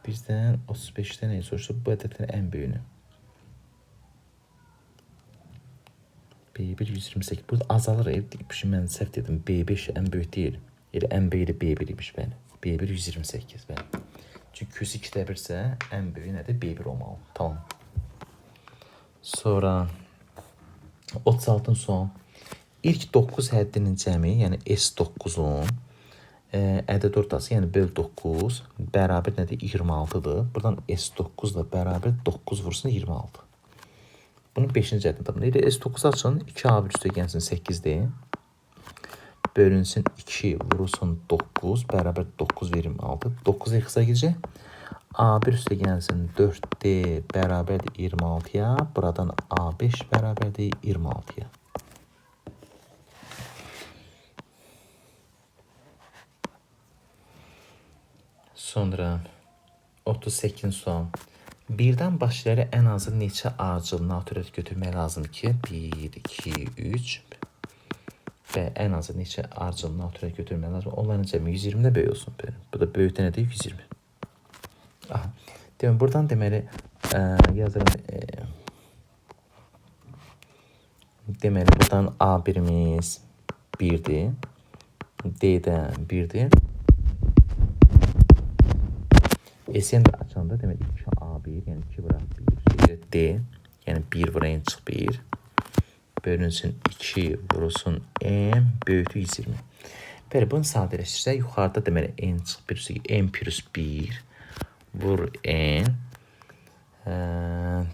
bizdən 35'də nəyi soruşur? Bu ədədlərin ən böyüyünü. B1 128. Burada azalır. Mən səhv dedim. B5 ən böyük deyil. Elə ən böyük B1 imiş bəli. B1 128 bəli. Çünki Q2 2-də 1-sə ən böyük nədir? B1 olmalı. Tamam. Sonra 36-cı sual. İlk 9 həddinin cəmi, yəni S9-un ədəd ortası, yəni böl 9 bərabər nədir? 26-dır. Buradan S9 ilə bərabər 9 vursun 26. Bunun 5-ci ədədini tapın. Elə S9 açın. 2A1 üstəgəlsin 8-dir. Bölünsün 2 vurulsun 9 bərabər 9 26. 9 x-a gecək. A1 üstəgəlsin 4D bərabərdir 26-ya. Buradan A5 bərabərdir 26-ya. Sonra 38-ci sual. Birdən başları ən azı neçə ardıcıl naturət götürmək lazımdır ki? 1, 2, 3 və ən azı neçə ardıcıl naturət götürmək lazım? Onların cəmi 120-də böyük olsun. Bu da böyükdə nədir? 120. Aha. Deməli, buradan deməli yazıram. Deməli, buradan A1'imiz 1'dir. D'dən 1'dir. S'ni də açanda deməli 2A1, yəni 2 vuraq 1, D, yəni 1 vuraq n çıx 1, bölünsün 2 vurulsun m böyütü 120. Bəli, bunu sadələşdirsə, yuxarıda deməli n çıx 1, n plus 1 vur n,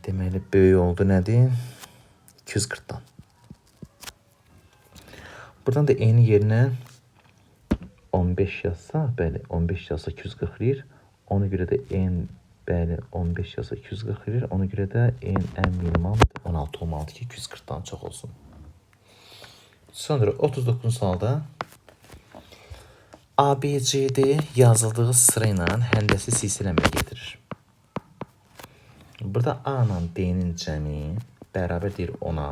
deməli böyük oldu nədir? 240-dan. Buradan da n yerinə 15 yazsa, bəli 15 yazsa 240 ona görə də n bəli 15 yazsa 240 ona görə də n minimal 16 olmalıdır ki 240-dan çox olsun. Sonra 39-cu sualda ABCD yazıldığı sıra ilə həndəsi silsiləməyə getirir. Burada A ilə D-nin cəmi bərabərdir 10-a.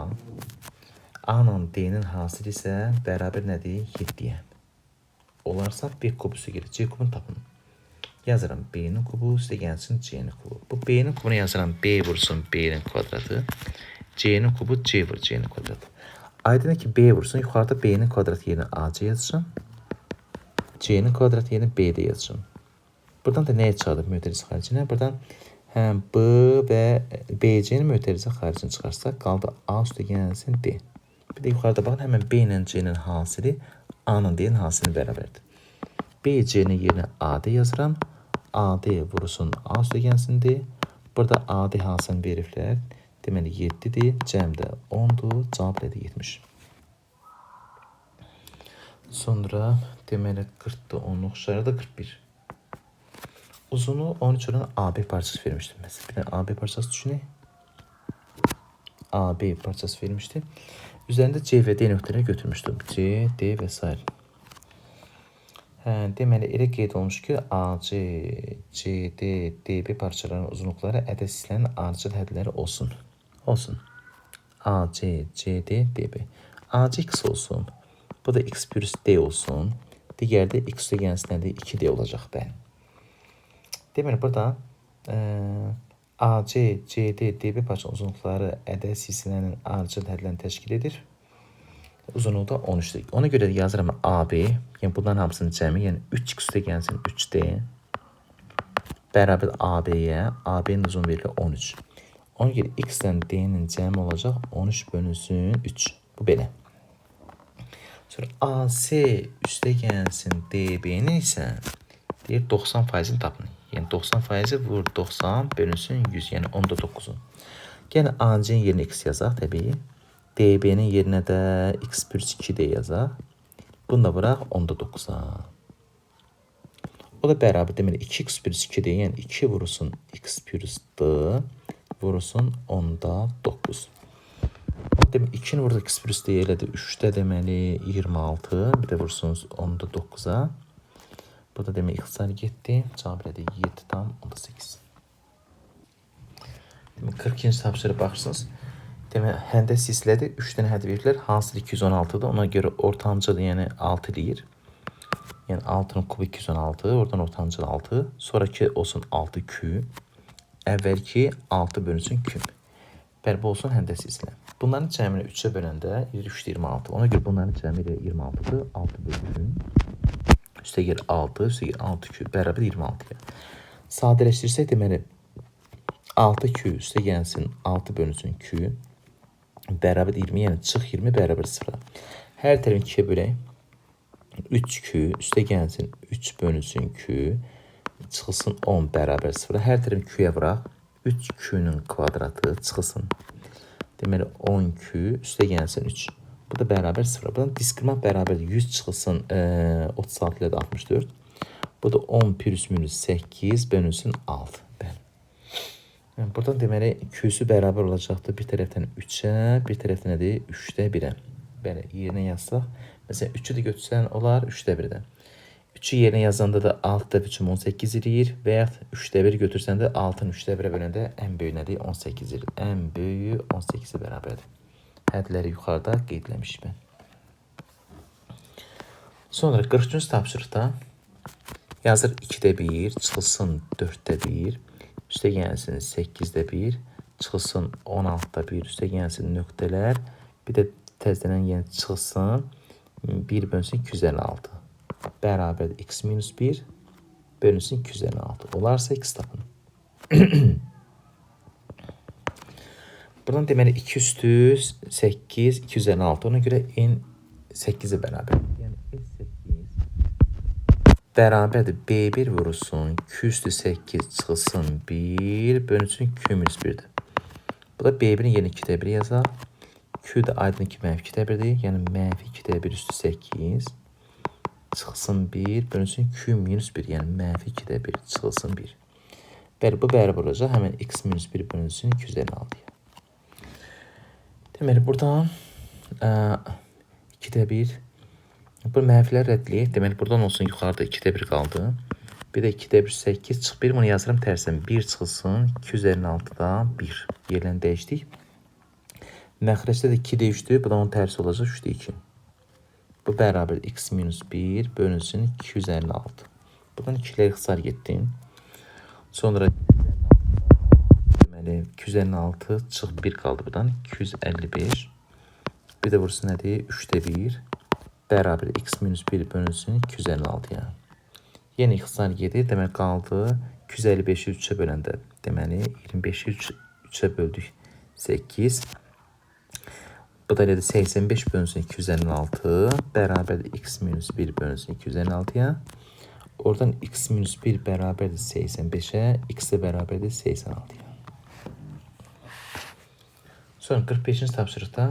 A ilə D-nin hasili isə bərabər nədir? 7-yə. Olarsa B kubu üstə gəlir. C kubunu tapın. Yazıram B'nin kubu üstə gəlsin C'nin kubu. Bu B'nin kubunu yazıram B vursun B'nin kvadratı. C'nin kubu C vur C'nin kvadratı. Aydın ki B vursun. Yuxarıda B'nin kvadratı yerinə AC yazsın. C'nin kvadratı yerinə B'də yazsın. Buradan da nəyə çıxardır mötərizə xaricinə? Buradan həm B və BC'nin mötərizə xaricini çıxarsa qaldı A üstə gəlsin D. Bir də yuxarıda baxın həmən B ilə C'nin hasili A ilə D'nin hasilini bərabərdir. BC'nin yerinə AD yazıram. AD vurulsun A üstə gəlsin D. Burada AD hasilini veriblər. Deməli 7-dir. Cəmdə 10-dur. Cavab nədir? 70. Sonra deməli 40-dır. 10-luq şarada 41. Uzunu 13 olan AB parçası vermişdim. Mesela bir tane AB parçası düşünək. AB parçası vermişdi. Üzərində C və D nöqtələri götürmüşdüm. C, D və s. Deməli, elə qeyd olmuş ki, AC, CD, DB parçalarının uzunluqları ədəd silsilənin ardıcıl hədləri olsun. Olsun. AC, CD, DB. AC x olsun. Bu da x plus D olsun. Digəri də x üstə gəlsin nədir? 2D olacaq bəli. Deməli, burada AC, CD, DB parçalarının uzunluqları ədəd silsilənin ardıcıl hədlərini təşkil edir. Uzunluğu da 13'dür. Ona görə də yazıram AB, yəni bunların hamısının cəmi, yəni 3x üstə gəlsin 3D bərabər AB-yə, AB-nin uzun verilir 13. Ona görə x ilə D-nin cəmi olacaq 13 bölünsün 3. Bu belə. Sonra AC üstə gəlsin DB-nin isə deyir 90%-ni tapın. Yəni 90% vur 90 bölünsün 100, yəni 10'da 9'u. Yəni AC-nin yerinə x yazaq təbii. DB'nin yerinə də x plus 2D yazaq. Bunu da vuraq 10'da 9'a. O da bərabər deməli 2x plus 2D, yəni 2 vurulsun x plus D vurulsun 10'da 9. Deməli 2'ni vurdu x plus D elədi 3'də deməli 26. Bir də vursunuz 10'da 9'a. Bu da deməli ixtisar getdi. Cavab elədi 7,8. Deməli 42-ci tapşırığa baxırsınız. Deməli, həndə silsilədə 3 dənə hədd verirlər. Hansı 216-dır? Ona görə ortancıl, yəni 6 deyir. Yəni 6'nın kubu 216, oradan ortancıl 6. Sonraki olsun 6 küp. Əvvəlki 6 bölünsün küp. Bəli, bu olsun həndəsi hissələr. Bunların cəmini 3-ə böləndə 3 26. Ona görə bunların cəmi 26-dır. 6 bölgün. Üstəgəl 6, üstəgəl 6 küp bərabər 26-ya. Sadələşdirsək deməli 6 küp üstə gəlsin 6 bölünsün küp bərabər 20, yəni çıx 20 bərabər 0. Hər tərəfini 2-yə bölək. 3 küp üstə gəlsin 3 bölünsün küp çıxılsın 10 bərabər 0. Hər tərəfini küyə vuraq. 3 kü'nün kvadratı çıxılsın. Deməli 10 küp üstə gəlsin 3. Bu da bərabər 0. Buradan diskriminant bərabər 100 çıxılsın 36 ilə də 64. Bu da 10 plus minus 8 bölünsün 6. Bəli. Yəni, buradan deməli küsü bərabər olacaqdır. Bir tərəfdən 3-ə, bir tərəfdən nədir? 3-də 1-ə. Bəli, yerinə yazsaq. Məsələn 3-ü də götürsən olar 3-də 1-də. 3-ü yerinə yazanda da 6-da 3 18 eləyir və ya 3-də 1 götürsən də 6-nı 3-də 1-ə böləndə ən böyük nədir? 18 eləyir. Ən böyüyü 18-ə bərabərdir. Hədləri yuxarıda qeydləmişik mən. Sonra 43-cü tapşırıqda yazır 2-də 1, çıxılsın 4-də 1, üstə gəlsin 8-də 1, çıxılsın 16-da 1, üstə gəlsin nöqtələr, bir də təzədən yəni çıxılsın 1 bölünsün 256. Bərabər x minus 1 bölünsün 256. Olarsa x tapın. Buradan deməli 2 üstü 8, 256. Ona görə n 8'e bərabər. Yəni S8 bərabərdir. B1 vurulsun. Q üstü 8 çıxılsın 1 bölünsün Q minus 1'dir. Bu da B1'in yeni 2'də 1 yazaq. Q da aydın 2 mənfi 2'də 1'dir. Yəni mənfi 2'də 1 üstü 8 çıxılsın 1 bölünsün Q minus 1. Yəni mənfi 2'də 1 çıxılsın 1. Bəli, bu bərabər olacaq. Həmən x minus 1 bölünsün 256'ya. Deməli, buradan 2'də 1. Bu mənfilər rədləyək. Deməli, buradan olsun yuxarıda 2'də 1 qaldı. Bir də 2'də 1 8 çıx 1. Bunu yazıram tərsən. 1 çıxılsın 256'dan 1. Yerlərini dəyişdik. Məxrəcdə də 2 3'dür. Bu da onun tərsi olacaq 3'də 2. Bu bərabər x minus 1 bölünsün 256. Buradan 2'lər ixtisar getdim. Sonra 256 çıx 1 qaldı buradan. 255. Bir də vursun nədir? 3'də 1 bərabər x minus 1 bölünsün 256'ya. Yeni ixtisar gedir. Demək qaldı 255'i 3'ə böləndə. Deməli 25'i 3'ə böldük 8. Bu da nədir? 85 bölünsün 256 bərabər x minus 1 bölünsün 256'ya. Oradan x minus 1 bərabərdir 85'ə. X də bərabərdir 86'ya. Sonra 45-ci tapşırıqda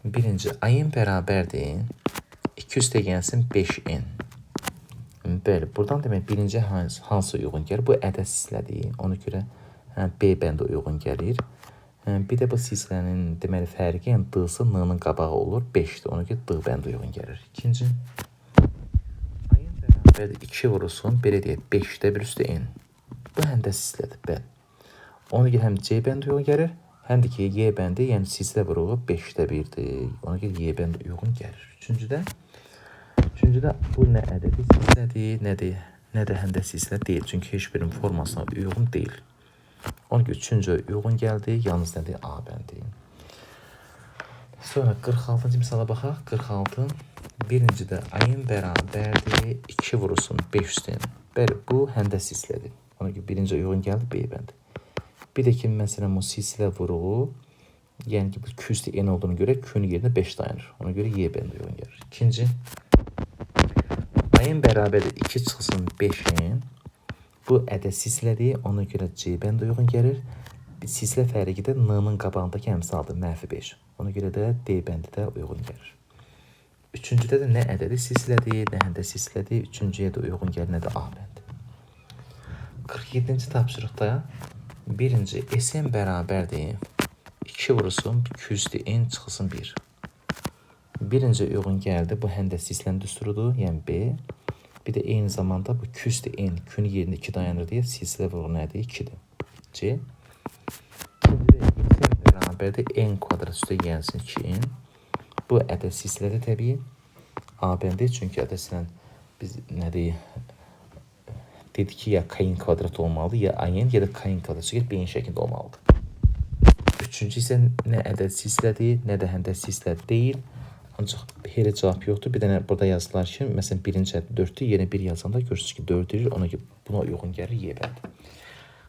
birinci ayın bərabərdir 2 üstə gəlsin 5n. Bəli, buradan demək birinci hansı uyğun gəlir? Bu ədəd silsilədir. Ona görə B bəndə uyğun gəlir. Bir də bu silsilənin deməli fərqi, yəni d-sı n-nın qabağı olur 5'dir. Ona görə d bəndə uyğun gəlir. İkinci ayın bərabərdir 2 vurulsun belə deyək 5'də 1 üstə n. Bu həm də silsilədir. Bəli. Ona görə həm C bəndə uyğun gəlir. Həm də ki, Y bəndi, yəni silsilə vuruğu 5'də 1'dir. Ona görə Y bəndi uyğun gəlir. Üçüncüdə bu nə ədədi silsilədir, nə də həm də silsilə deyil. Çünki heç birinin formasına uyğun deyil. Ona görə üçüncü uyğun gəldi, yalnız nədir? A bəndi. Sonra 46-cı misala baxaq. 46 birincidə ayın bərabərdir 2 vurulsun 5 üstün. Bəli, bu həm də silsilədir. Ona görə birinci uyğun gəldi, B bəndi. Bir də ki, məsələn, bu silsilə vuruğu, yəni ki, bu Q üstü n olduğunu görə Q-nün yerində 5 dayanır. Ona görə Y bəndə uyğun gəlir. İkinci, ayın bərabərdir 2 çıxılsın 5-in. Bu ədəd silsilədir. Ona görə C bəndə uyğun gəlir. Silsilə fərqi də n-nın qabağındakı əmsaldır, mənfi 5. Ona görə də D bəndi də uyğun gəlir. Üçüncüdə də nə ədədi silsilədir, nə həndə silsilədir. Üçüncüyə də uyğun gəlir, nə də A bəndi. 47-ci tapşırıqda birinci S-n bərabərdir 2 vurulsun Q üstü n çıxılsın 1. Birinci uyğun gəldi. Bu həm də silsilənin düsturudur, yəni B. Bir də eyni zamanda bu Q üstü n Q-nün yerində 2 dayanır deyə silsilə vuruğu nədir? 2'dir. C. İkincidə S-n bərabərdir n kvadrat üstə gəlsin 2n. Bu ədəd silsilədir təbii. A bəndi, çünki ədəd silsilən biz nədir? Dedik ki, ya kain kvadrat olmalıdır, ya ayin, ya da kain kvadrat. Çünki beyin şəklində olmalıdır. Üçüncü isə nə ədəd silsilədir, nə də həndəs silsilə deyil. Ancaq elə cavab yoxdur. Bir dənə burada yazılar ki, məsələn, birinci ədəd 4-dür. Yeni bir yazanda görürsünüz ki, 4 deyir. Ona görə buna uyğun gəlir Y bəndi.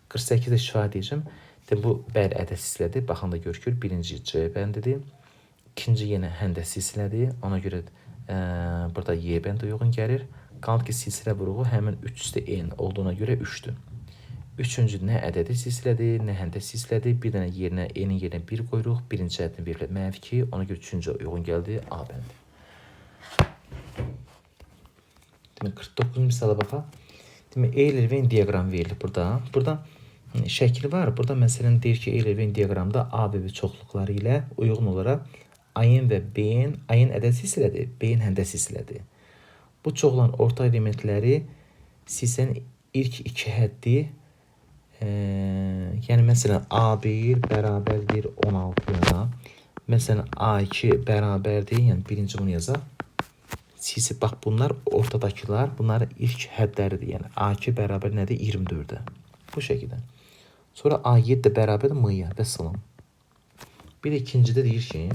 48-də şifayə edəcəm. Bu bəli ədəd silsilədir. Baxanda görükür. Birinci C bəndidir. İkinci yenə həndəs silsilədir. Ona görə burada Y bəndi uyğun gəlir. Qaldı ki, silsilə vuruğu həmin 3 üstə N olduğuna görə 3-dür. Üçüncü nə ədədi silsilədir, nə həndəs silsilədir. Bir dənə yerinə, N-in yerinə 1 qoyuruq. Birinci ədədin verilir mənfi 2. Ona görə üçüncü uyğun gəldi A bəndi. Demək, 49-cu misala baxaq. Demək, Euler-Venn diaqram verilir burada. Burada şəkil var. Burada məsələn deyir ki, Euler-Venn diaqramda A və B çoxluqları ilə uyğun olaraq A-ın və B-ın, A-ın ədəd silsilədir, B-ın həndəs silsilədir. Bu çoxlan orta elementləri silsilənin ilk iki həddi, yəni məsələn A1 bərabərdir 16-ya, məsələn A2 bərabərdir, yəni birinci bunu yazaq. Silsi, bax bunlar ortadakılar, bunların ilk həddləridir, yəni A2 bərabər nədir? 24-də. Bu şəkildə. Sonra A7 də bərabərdir M-ya və salam. Bir ikincidə deyir ki,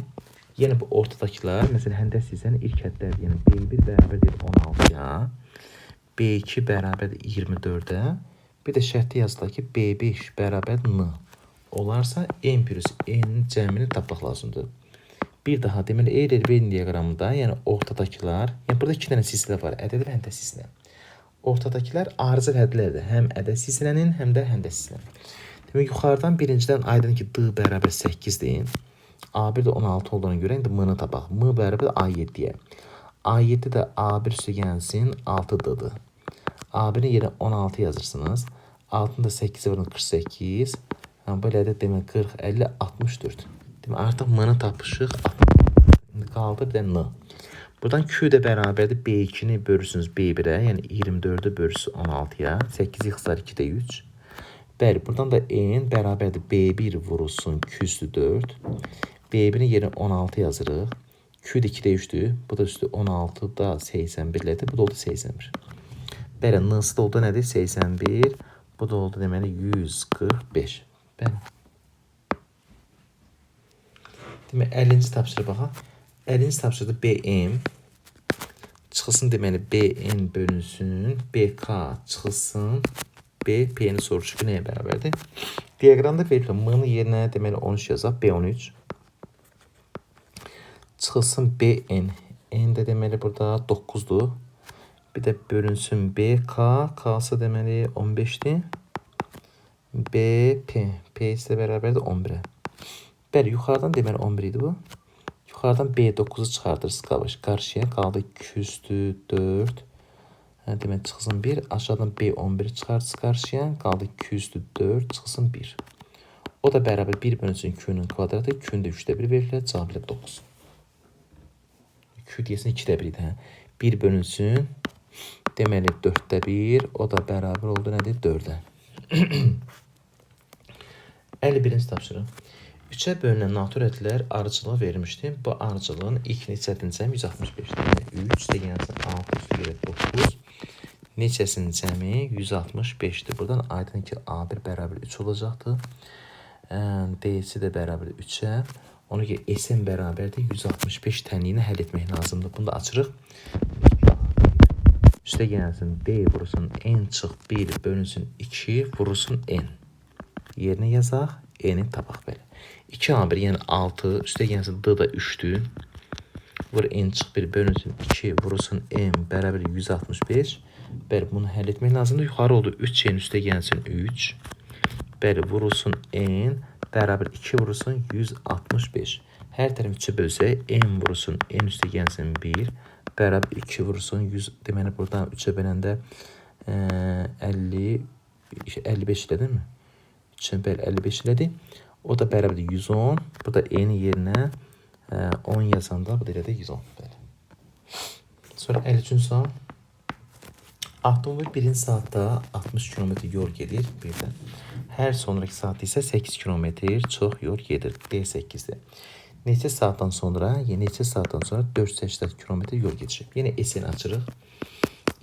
yəni bu ortadakılar, məsələn həndəs silsilənin ilk həddləridir, yəni B1 bərabərdir 16-ya, B2 bərabərdir 24-də. Bir də şərtdə yazılır ki, B5 bərabər N olarsa, N plus N cəmini tapmaq lazımdır. Bir daha deməli, Euler-Venn diaqramında, yəni ortadakılar, yəni burada iki dənə silsilə var, ədəd və həndəs silsilə. Ortadakılar arıcıl hədlərdir, həm ədəd silsilənin, həm də həndəs silsilənin. Demək, yuxarıdan birincidən aydın ki, D bərabər 8-dir. A1 də 16 olduğuna görə, indi M-ni tapaq. M bərabər A7-yə. A7 də A1 üstə gəlsin, 6-dır. A1'in yerine 16 yazırsınız. Altında 8'e vurun 48. Böyle de demek 40, 50, 64. Demek artık M-ni tapışıq. Qaldı bir də N. Buradan Q də bərabərdir. B2-ni bölürsünüz B1'ə. Yəni 24'ü bölürsünüz 16'ya. 8 yıxsar 2'də 3. Bəli, buradan da N bərabərdir. B1 vurulsun Q üstü 4. B1'in yerine 16 yazırıq. Q də 2'də 3'dür. Bu da üstü 16 da 81'lədir. Bu da oldu 81. Bəli, N-sı da oldu nədir? 81. Bu da oldu deməli 145. Bəli. Demək, 50-ci tapşırı baxaq. 50-ci tapşırıda BM çıxılsın deməli BN bölünsün. BK çıxılsın. BP'ni soruşur ki, nəyə bərabərdir? Diaqramda verilən M-nın yerinə deməli 13 yazaq. B13. Çıxılsın BN. N də deməli burada 9'dur. Bir də bölünsün BK, K'sı deməli 15'dir. BP, P isə bərabərdir 11'ə. Bəli, yuxarıdan deməli 11 idi bu. Yuxarıdan B9'u çıxardırız qarşıya. Qaldı 2 üstü 4. Deməli çıxsın 1. Aşağıdan B11'i çıxardırız qarşıya. Qaldı 2 üstü 4, çıxsın 1. O da bərabər 1 bölünsün Q'nun kvadratı. Q'nun da 3'də 1 verilir. Cavab ilə 9. Q deyəsin 2'də 1 idi. 1 bölünsün. Deməli 4'də 1, o da bərabər oldu nədir? 4'ə. 51-ci tapşırıq. 3'ə bölünən natur ədədlər arıcılığı verilmişdir. Bu arıcılığın ilk neçəsinin cəmi 165'dir. 3 də gəlsin 6 üstü görə 9. Neçəsinin cəmi 165'dir. Buradan aydın ki, A1 bərabər 3 olacaqdır. D-si də bərabər 3'ə. Ona görə S-in bərabərdir 165 tənliyini həll etmək lazımdır. Bunu da açırıq. Üstə gəlsin D vurulsun N çıx 1 bölünsün 2 vurulsun N. Yerinə yazaq, N-i tapaq belə. 2A1 yəni 6, üstə gəlsin D da 3'dür. Vur N çıx 1 bölünsün 2 vurulsun M bərabər 165. Bəli, bunu həll etmək lazımdır. Yuxarı oldu 3 N üstə gəlsin 3. Bəli, vurulsun N bərabər 2 vurulsun 165. Hər tərəf 3'ə bölsək, N vurulsun N üstə gəlsin 1. Bərabər 2 vursun 100, deməli buradan 3'ə böləndə 55 elədir mi? 3'ün bəli 55 elədir. O da bərabər 110. Burada N yerinə 10 yazanda bu da elədir 110. Bəli. Sonra 53-cü sual. Avtomobil 1 saatda 60 km yol gedir birdən. Hər sonraki saat isə 8 km çox yol gedir. D8'dir. Neçə saatdan sonra 480 km yol geçecek. Yine S'ini açırıq.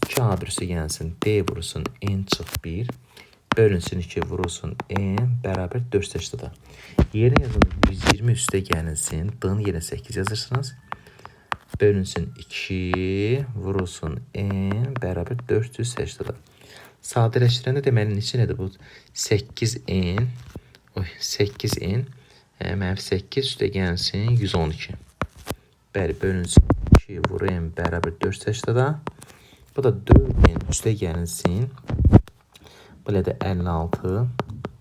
2A1 üstə gəlsin. D vurulsun N çıx 1. Bölünsün 2 vurulsun n bərabər 4 seçdədə. Yerine yazın 120 üstə gəlinsin. D-nın yerine 8 yazırsınız. Bölünsün 2 vurulsun n bərabər 400 seçdədə. Sadələşdirəndə deməli neçə nədir bu? 8n 8n mənfi 8 üstə gəlsin 112. Bəli, bölünsün 2 vur n bərabər 4 seçdədə. Bu da 4n üstə gəlinsin. Belə də 56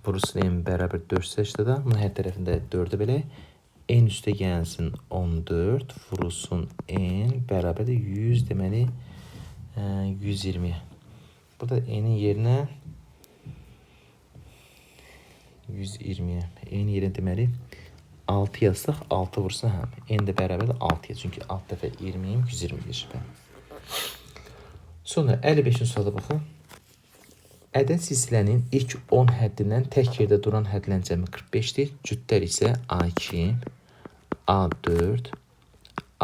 vurulsun n bərabər 4 seçdədə. Bunun hər tərəfində 4-ü belə. N üstə gəlsin 14 vurulsun n bərabər də 100 deməli 120. Burada n'in yerine 120. N'in yerine deməli 6 yazsaq 6 vursa həm. N də bərabər 6-ya. Çünki 6 dəfə 20'yim 121. Sonra 55-ci suala baxın. Ədəd silsilənin ilk 10 həddindən tək yerdə duran hədlərin cəmi 45-dir. Cütlər isə A2, A4,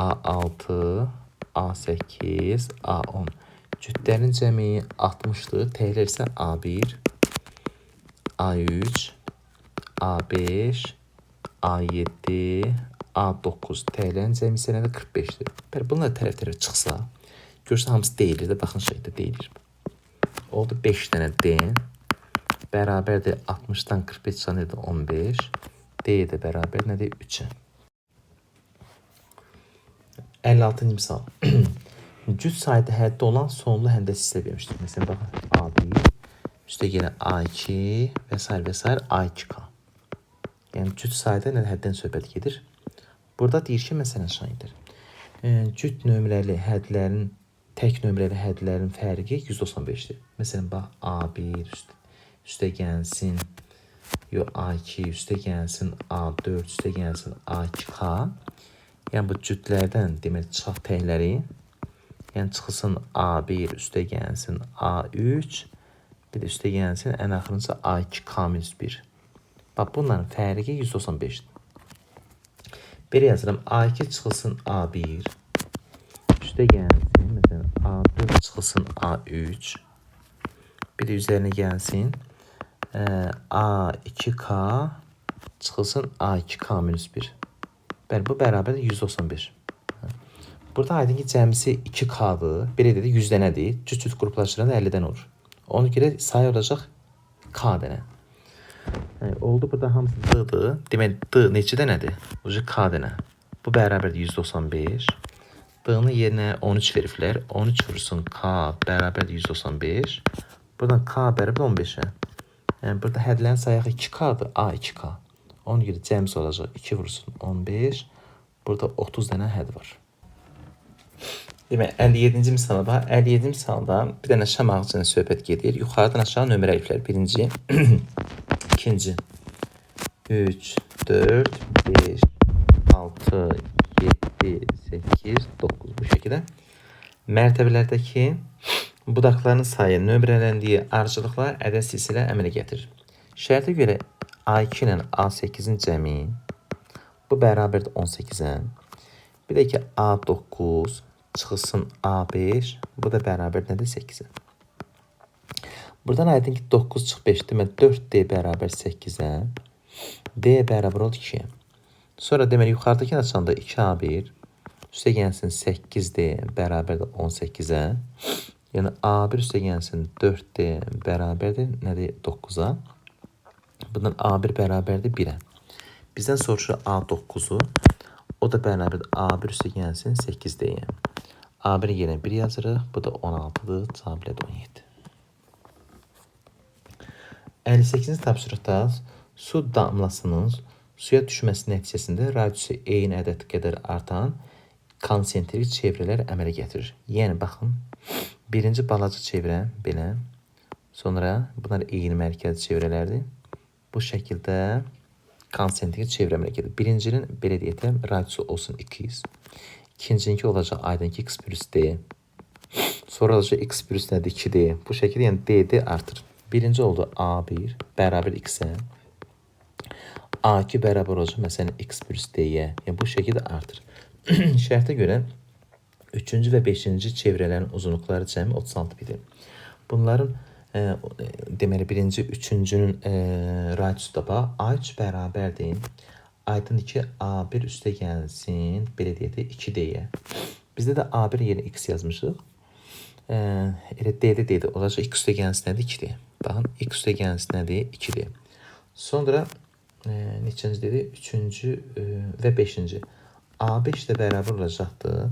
A6, A8, A10. Cütlərin cəmi 60'dır. T'lər isə A1, A3, A5, A7, A9. T'lərin cəmi isə nədir? 45'dir. Bunlar tərəf-tərəf çıxsa, görsə hamısı deyilir də, baxın şəkildə deyilir. Oldu 5 dənə D bərabərdir 60'dan 45 saniyədə 15. D də bərabər nədir? 3'ə. 56-cı misal. Cüt sayda həddə olan sonlu həndə hissə vermişdir. Məsələn, baxın, A1, üstə yenə A2 və s. və s. A2K. Yəni, cüt sayda həddən söhbət gedir. Burada deyir ki, məsələn, şahidir. Cüt nömrəli hədlərin, tək nömrəli hədlərin fərqi 195'dir. Məsələn, bax, A1 üstə gəlsin, A2 üstə gəlsin, A4 üstə gəlsin, A2K. Yəni, bu cütlərdən demək çıxaq təkləri, yəni çıxılsın A1 üstə gəlsin, A3, bir də üstə gəlsin, ən axırıncı A2K-1. Bax, bunların fərqi 195'dir. Belə yazıram, A2 çıxılsın A1, üstə gəlsin, məsələn, A4 çıxılsın A3, bir də üzərinə gəlsin, A2K çıxılsın A2K-1. Bəli, bu bərabər 195. Burada aydın ki, cəmisi 2K-dır, belə dedik 100 dənədir, cüt-cüt qruplaşdıranda 50 dənə olur. Ona görə sayı olacaq K dənə. Oldu, burada hamısı D-dır. Demək, D neçə dənədir? Ucu K dənə. Bu bərabərdir 195. D-nın yerinə 13 veriblər. 13 vursun K bərabərdir 195. Buradan K bərabər 15'ə. Yəni, burada hədlərin sayı 2K-dır. A2K. Ona görə cəmsi olacaq 2 vursun 15. Burada 30 dənə hədd var. Demək, 57-ci misala bax. 57-ci misalda bir dənə şam ağacının söhbət gedir. Yuxarıdan aşağı nömrə əliflər. Birinci, ikinci, 3, 4, 5, 6, 7, 8, 9. Bu şəkildə mərtəbələrdəki budaqların sayı nömrələndiyi arıcılıqlar ədəd silsilə əmələ gətirir. Şərtə görə A2 ilə A8-in cəmi bu bərabərdir 18'ə. Bir də ki A9 çıxılsın A5, bu da bərabər nədir? 8'ə. Buradan aydın ki 9 çıx 5, demək 4D bərabər 8'ə. D bərabər oldu 2'yə. Sonra deməli yuxarıdakı açanda 2A1 üstə gəlsin 8D bərabərdir 18'ə. Yəni A1 üstə gəlsin 4D bərabərdir nədir? 9'a. Bundan A1 bərabərdir 1'ə. Bizdən soruşur A9'u. O da bərabərdir A1 üstə gəlsin 8D'yə. A1 yerine 1 yazırıq. Bu da 16'dır. Cavab bilədir 17. 58-ci tapşırıqda su damlasının suya düşməsi nəticəsində radiusu eyni ədəd qədər artan konsentrik çevrələr əmələ gətirir. Yəni, baxın, birinci balaca çevrə belə, sonra bunlar eyni mərkəzi çevrələrdir. Bu şəkildə konsentrik çevrə əmələ gətirir. Birincinin belə deyək, radiusu olsun 200. İkincinki olacaq aydın ki x plus d. Sonra olacaq x plus nədir? 2d. Bu şəkildə yəni d artır. Birinci oldu A1 bərabər x-ə. A2 bərabər olacaq məsələn x plus d-yə. Yəni bu şəkildə artır. Şərtə görə 3-cü və 5-ci çevrələrin uzunluqları cəmi 36 bitir. Bunların deməli birinci, üçüncünün radiusu tapaq. A3 bərabərdir. Aydın 2 A1 üstə gəlsin. Belə deyək də 2 deyə. Bizdə də A1 yerine x yazmışıq. Elə D-də olacaq. X üstə gəlsin nədir? 2-dir. Baxın, x üstə gəlsin nədir? 2-dir. Sonra neçənci dedi? Üçüncü və beşinci. A5 də bərabər olacaqdır.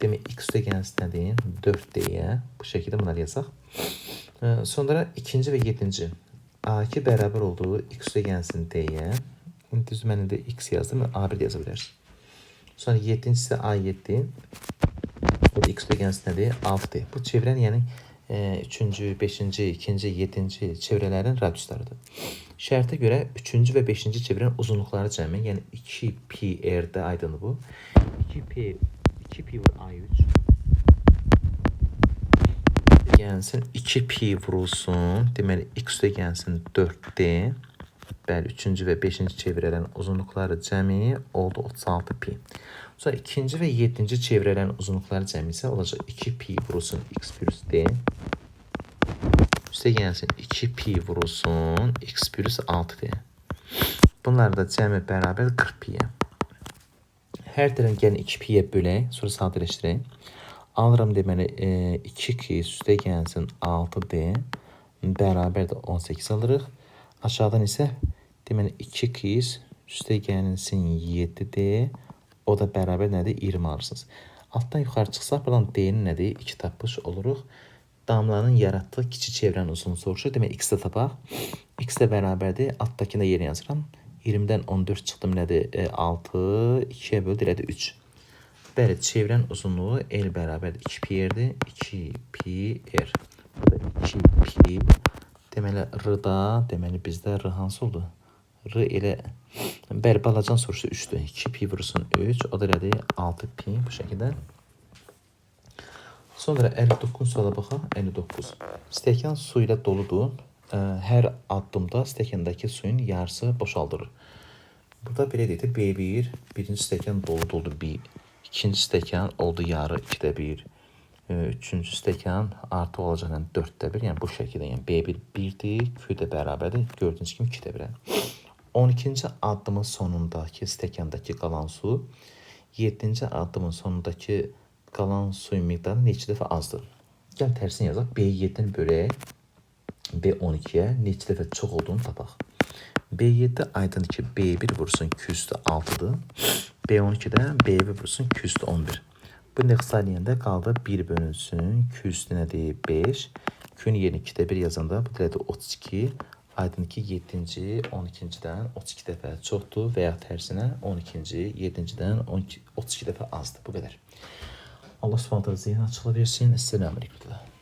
Demək, x üstə gəlsin nədir? 4 deyə. Bu şəkildə bunları yazaq. Sonra ikinci və yedinci. A2 bərabər olduğu x üstə gəlsin deyə. Düz mən də x yazdım. A1 yaza bilərsiniz. Sonra yedincisi A7. Burada x üstə gəlsin nədir? 6'dir. Bu çevrən yəni üçüncü, beşinci, ikinci, yedinci çevrələrin radiuslarıdır. Şərtə görə üçüncü və beşinci çevrənin uzunluqları cəmi, yəni 2πr'də aydındır bu. 2pi vur A3. Gəlsin 2pi vurulsun. Deməli x üstə gəlsin 4D. Bəli, üçüncü və beşinci çevrələrin uzunluqları cəmi oldu 36pi. Sonra ikinci və yedinci çevrələrin uzunluqları cəmi isə olacaq 2pi vurulsun x plus d. Üstə gəlsin 2pi vurulsun x plus 6d. Bunlar da cəmi bərabər 40piyə. Hər tərəf gəlin 2piyə bölək, sonra sadələşdirək. Alıram deməli 2q üstə gəlsin 6d bərabər də 18 alırıq. Aşağıdan isə deməli 2q üstə gəlsin 7d. O da bərabər nədir? 20 alırsınız. Altdan yuxarı çıxsaq, buradan d-nin nədir? 2 tapmış oluruq. Damlanın yaratdığı kiçik çevrənin uzunluğunu soruşur. Demək, x-də tapaq. X də bərabərdir. Altdakını da yerine yazıram. 20-dən 14 çıxdım nədir? 6, 2-yə böldü, elədir 3. Bəli, çevrənin uzunluğu L bərabərdir. 2πr'dir. 2πr. Burada 2pi. Deməli, r-da, deməli bizdə r hansı oldu? R elə, bəli, balacan soruşdu 3'dür. 2pi vurursun 3, o da elədir 6pi bu şəkildə. Sonra 59 suala baxaq. 59. Stəkan su ilə doludur. Hər addımda stəkandakı suyun yarısı boşaldılır. Burada belə deyək də B1, birinci stəkan dolu 1, ikinci stəkan oldu yarı 2'də 1, üçüncü stəkan artı olacaq 4'də 1, yəni bu şəkildə, yəni B1 1'dir, Q də bərabərdir, gördüyünüz kimi 2'də 1'ə. 12-ci addımın sonundakı stəkandakı qalan su 7-ci addımın sonundakı qalan suyun miqdarı neçə dəfə azdır? Gəl tərsini yazaq. B7-ni bölək B12-yə neçə dəfə çox olduğunu tapaq. B7 aydın ki B1 vursun Q üstü 6'dır. B12-də B1 vursun Q üstü 11. Bu nexsaliyəndə qaldı 1 bölünsün Q üstü nədir? 5. Q-nun yerini 2'də 1 yazanda bu dədə 32. Aydın ki 7-ci 12-dən 32 dəfə çoxdur və ya tərsinə 12-ci 7-dən 32 dəfə azdır. Bu qədər. Allah subhanahu zihin açıqla versin. Esselamu aleyküm.